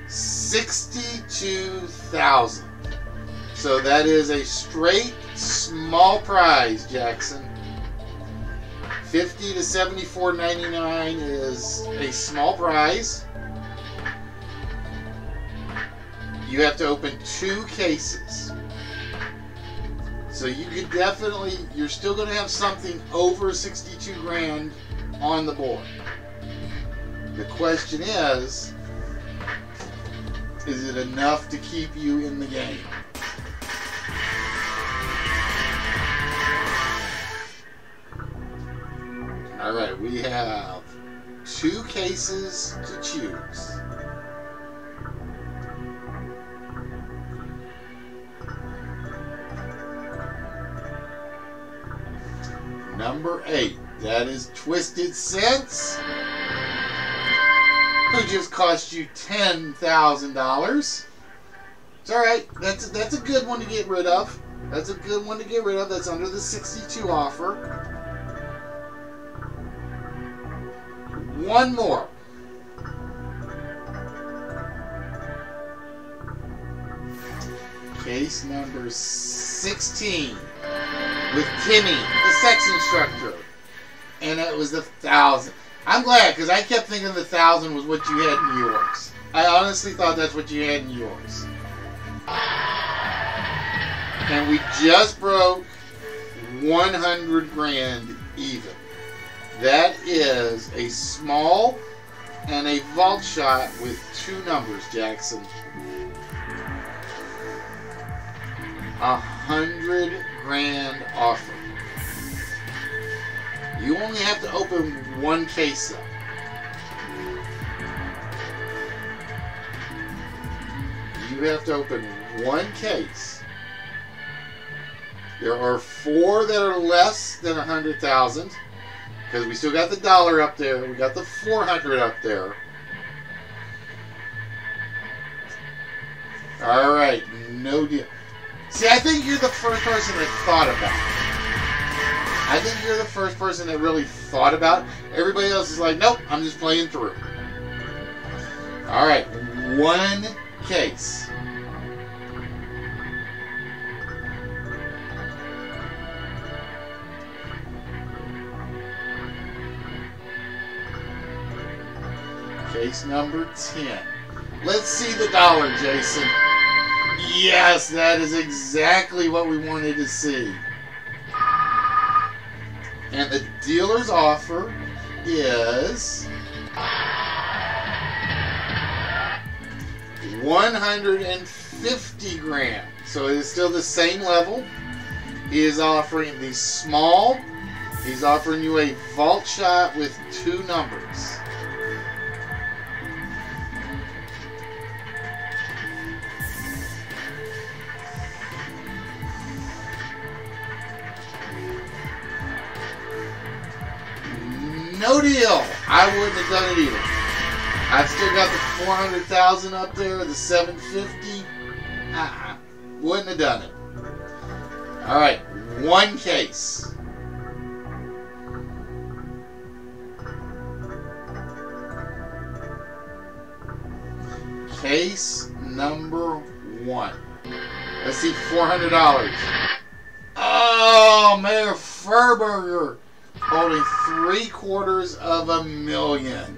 62,000. So that is a straight small prize, Jackson. 50 to 74.99 is a small prize. You have to open 2 cases. So you could definitely, you're still going to have something over 62 grand on the board. The question is it enough to keep you in the game? Alright, we have 2 cases to choose. Number 8, that is Twisted Sense, who just cost you $10,000. It's alright, that's a good one to get rid of. That's a good one to get rid of. That's under the 62 offer. 1 more. Case number 16 with Timmy, the sex instructor. And it was 1,000. I'm glad, because I kept thinking the 1,000 was what you had in yours. I honestly thought that's what you had in yours. And we just broke 100 grand even. That is a small and a vault shot with 2 numbers, Jackson. 100 grand offer. You only have to open 1 case up. You have to open 1 case. There are 4 that are less than 100,000 because we still got the dollar up there. We got the 400 up there. All right, no deal. See, I think you're the first person that thought about it. I think you're the first person that really thought about it. Everybody else is like, nope, I'm just playing through. All right, 1 case. Case number 10. Let's see the dollar, Jason. Yes, that is exactly what we wanted to see. And the dealer's offer is 150 grand. So it is still the same level. He is offering the small. He's offering you a vault shot with 2 numbers. No deal. I wouldn't have done it either. I've still got the 400,000 up there, the 750. Wouldn't have done it. All right, 1 case. Case number 1. Let's see, $400. Oh, Mayor Furburger. Holding $750,000.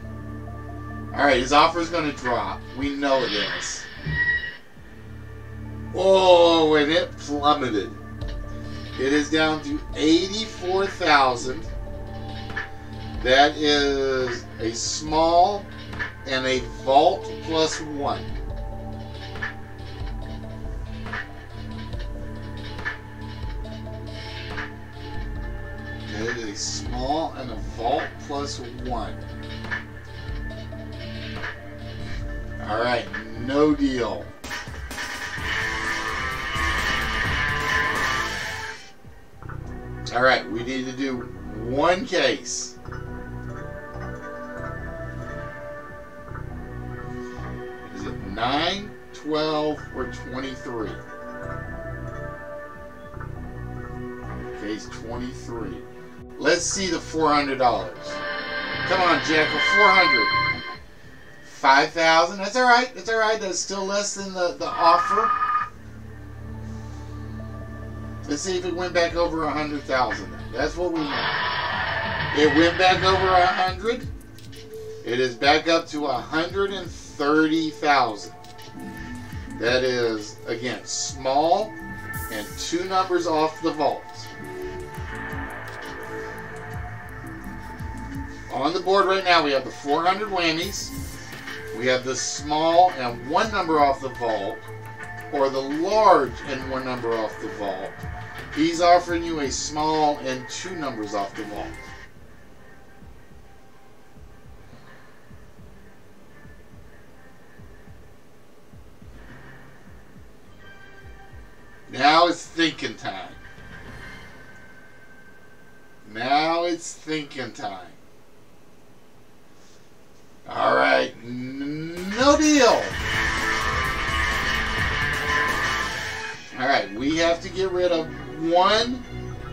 Alright, his offer is going to drop. We know it is. Oh, and it plummeted. It is down to 84,000. That is a small and a vault plus 1. It is a small and a vault plus 1. Alright, no deal. Alright, we need to do 1 case. Is it 9, 12, or 23? Case 23. Let's see the $400. Come on, Jack, a 400. 5,000. That's all right. That's all right. That's still less than the offer. Let's see if it went back over 100,000. That's what we want. It went back over 100. It is back up to 130,000. That is, again, small and 2 numbers off the vault. On the board right now, we have the 400 whammies. We have the small and 1 number off the vault, or the large and 1 number off the vault. He's offering you a small and 2 numbers off the vault. Now it's thinking time. Now it's thinking time. All right, no deal. All right, we have to get rid of 1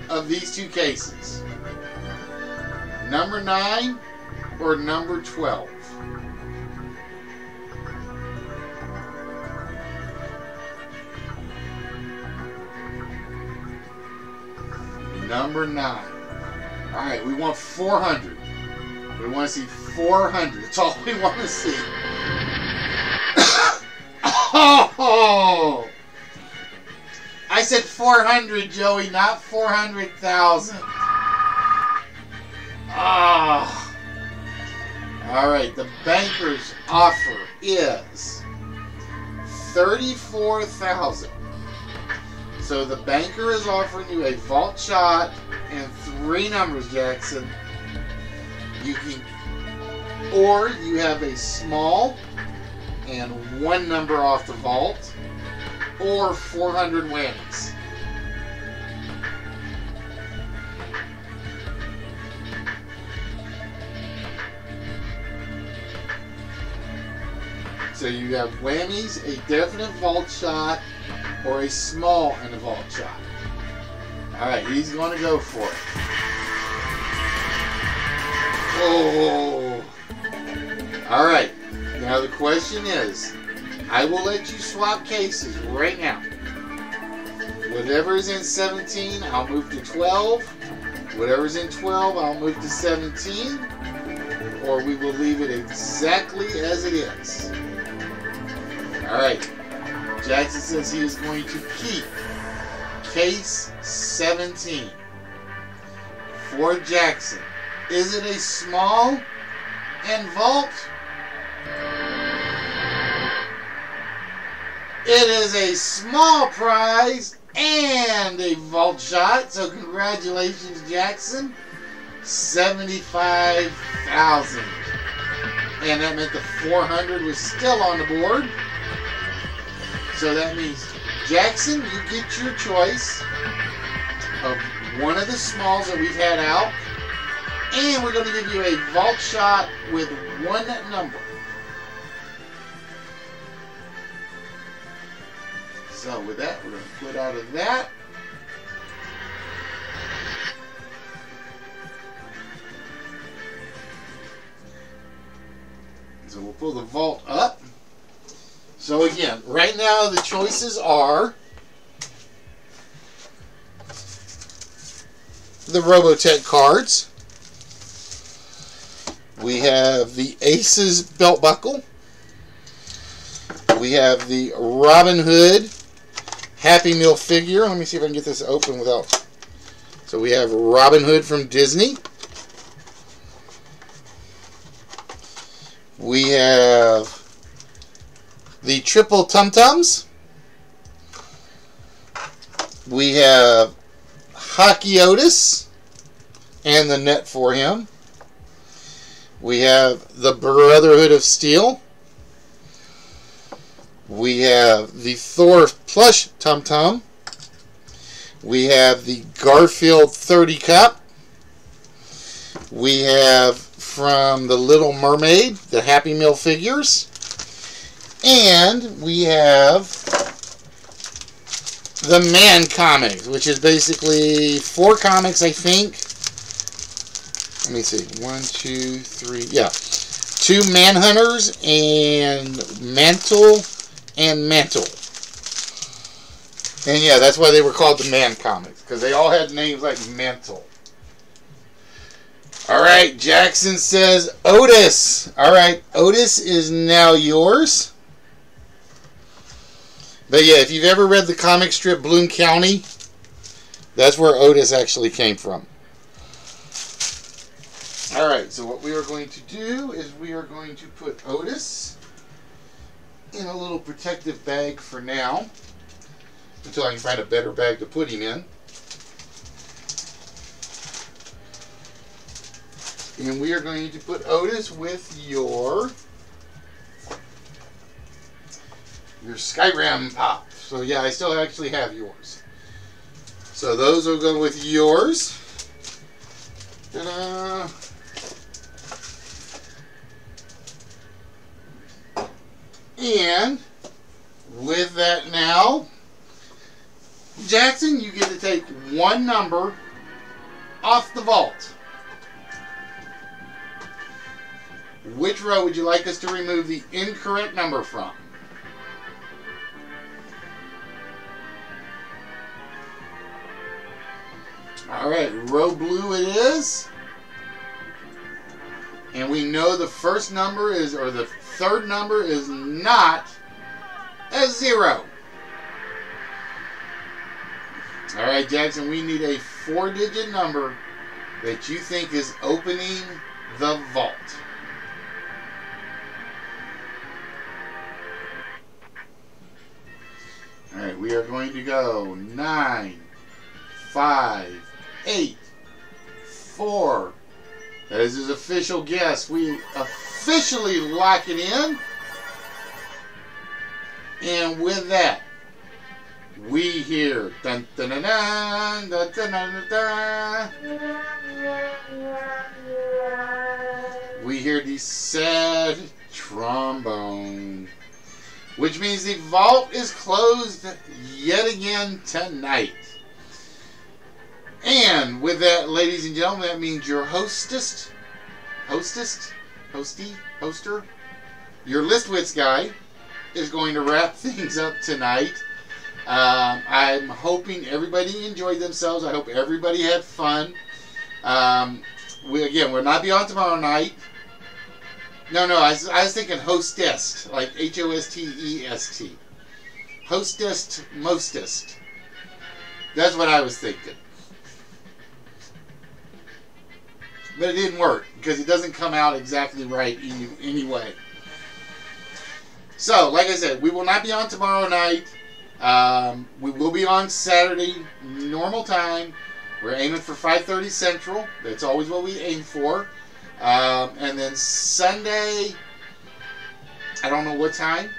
of these 2 cases. Number 9 or number 12. Number 9. All right, we want 400. We want to see 400. That's all we want to see. Oh! I said 400, Joey, not 400,000. Ah. Alright, the banker's offer is 34,000. So the banker is offering you a vault shot and 3 numbers, Jackson. You can, or you have a small and 1 number off the vault, or 400 whammies. So you have whammies, a definite vault shot, or a small and a vault shot. Alright, he's going to go for it. Oh! Alright, now the question is, I will let you swap cases right now. Whatever's in 17, I'll move to 12. Whatever's in 12, I'll move to 17. Or we will leave it exactly as it is. Alright. Jackson says he is going to keep case 17. For Jackson. Is it a small and vault? It is a small prize and a vault shot. So congratulations, Jackson. 75,000. And that meant the 400 was still on the board. So that means, Jackson, you get your choice of one of the smalls that we've had out. And we're going to give you a vault shot with 1 number. So with that, we're going to put out of that. So we'll pull the vault up. So again, right now the choices are the Robotech cards. We have the Aces belt buckle. We have the Robin Hood Happy Meal figure. Let me see if I can get this open without. So we have Robin Hood from Disney. We have the Triple Tum Tums. We have Hockey Otis and the net for him. We have the Brotherhood of Steel. We have the Thor plush Tum Tum. We have the Garfield 30 cup. We have from the Little Mermaid the Happy Meal figures. And we have the Man comics, which is basically 4 comics, I think. Let me see. 1, 2, 3. Yeah. 2 Manhunters and Mantle and Mantle. And yeah, that's why they were called the Man comics, because they all had names like Mantle. Alright, Jackson says Otis. Alright, Otis is now yours. But yeah, if you've ever read the comic strip Bloom County, that's where Otis actually came from. Alright, so what we are going to do is we are going to put Otis in a little protective bag for now, until I can find a better bag to put him in. And we are going to put Otis with your Skyrim Pop. So yeah, I still actually have yours. So those will go with yours. Ta-da! And with that now, Jackson, you get to take 1 number off the vault. Which row would you like us to remove the incorrect number from? Alright, row blue it is. And we know the first number is, or the third number is not a 0. All right, Jackson, we need a 4-digit number that you think is opening the vault. All right, we are going to go 9, 5, 8, 4. That is his official guess. We officially lock it in. And with that, we hear dun dun dun dun dun dun dun dun. We hear the sad trombone, which means the vault is closed yet again tonight. And with that, ladies and gentlemen, that means your hoster, your List Wits guy is going to wrap things up tonight. I'm hoping everybody enjoyed themselves. I hope everybody had fun. We'll not be on tomorrow night. No, I was thinking hostess, like Hostest. Hostest, mostest. That's what I was thinking. But it didn't work because it doesn't come out exactly right anyway. So, like I said, we will not be on tomorrow night. We will be on Saturday, normal time. We're aiming for 5:30 Central. That's always what we aim for. And then Sunday, I don't know what time.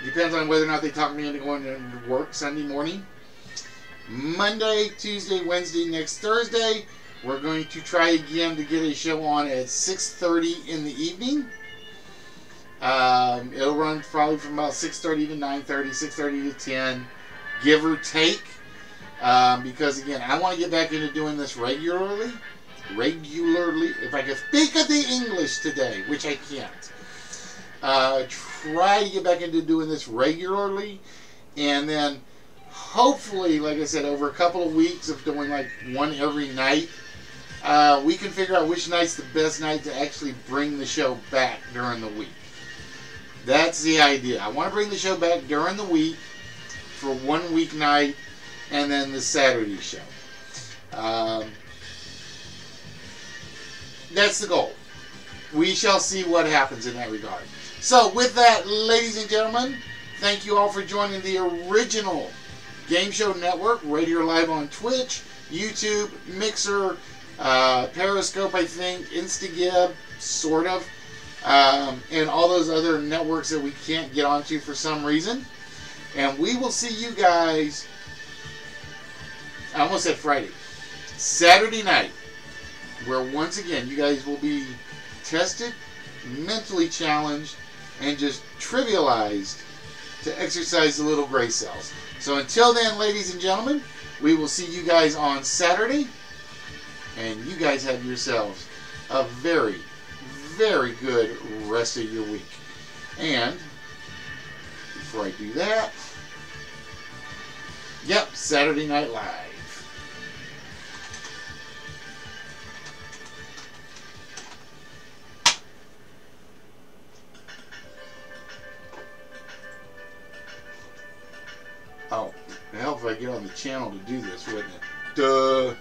Depends on whether or not they talk me into going to work Sunday morning. Monday, Tuesday, Wednesday, next Thursday, we're going to try again to get a show on at 6:30 in the evening. It'll run probably from about 6:30 to 9:30, 6:30 to 10, give or take. Because again, I want to get back into doing this regularly. If I can speak of the English today, which I can't. Try to get back into doing this regularly, and then hopefully, like I said, over a couple of weeks of doing like one every night, we can figure out which night's the best night to actually bring the show back during the week. That's the idea. I want to bring the show back during the week for one weeknight and then the Saturday show. That's the goal. We shall see what happens in that regard. So with that, ladies and gentlemen, thank you all for joining the original Game Show Network, right here live on Twitch, YouTube, Mixer, Periscope, I think, Instagib, sort of, and all those other networks that we can't get onto for some reason. And we will see you guys, I almost said Friday, Saturday night, where once again you guys will be tested, mentally challenged, and just trivialized to exercise the little gray cells. So until then, ladies and gentlemen, we will see you guys on Saturday, and you guys have yourselves a very, very good rest of your week. And before I do that, yep, Saturday Night Live. Oh, it'd help if I get on the channel to do this, wouldn't it? Duh.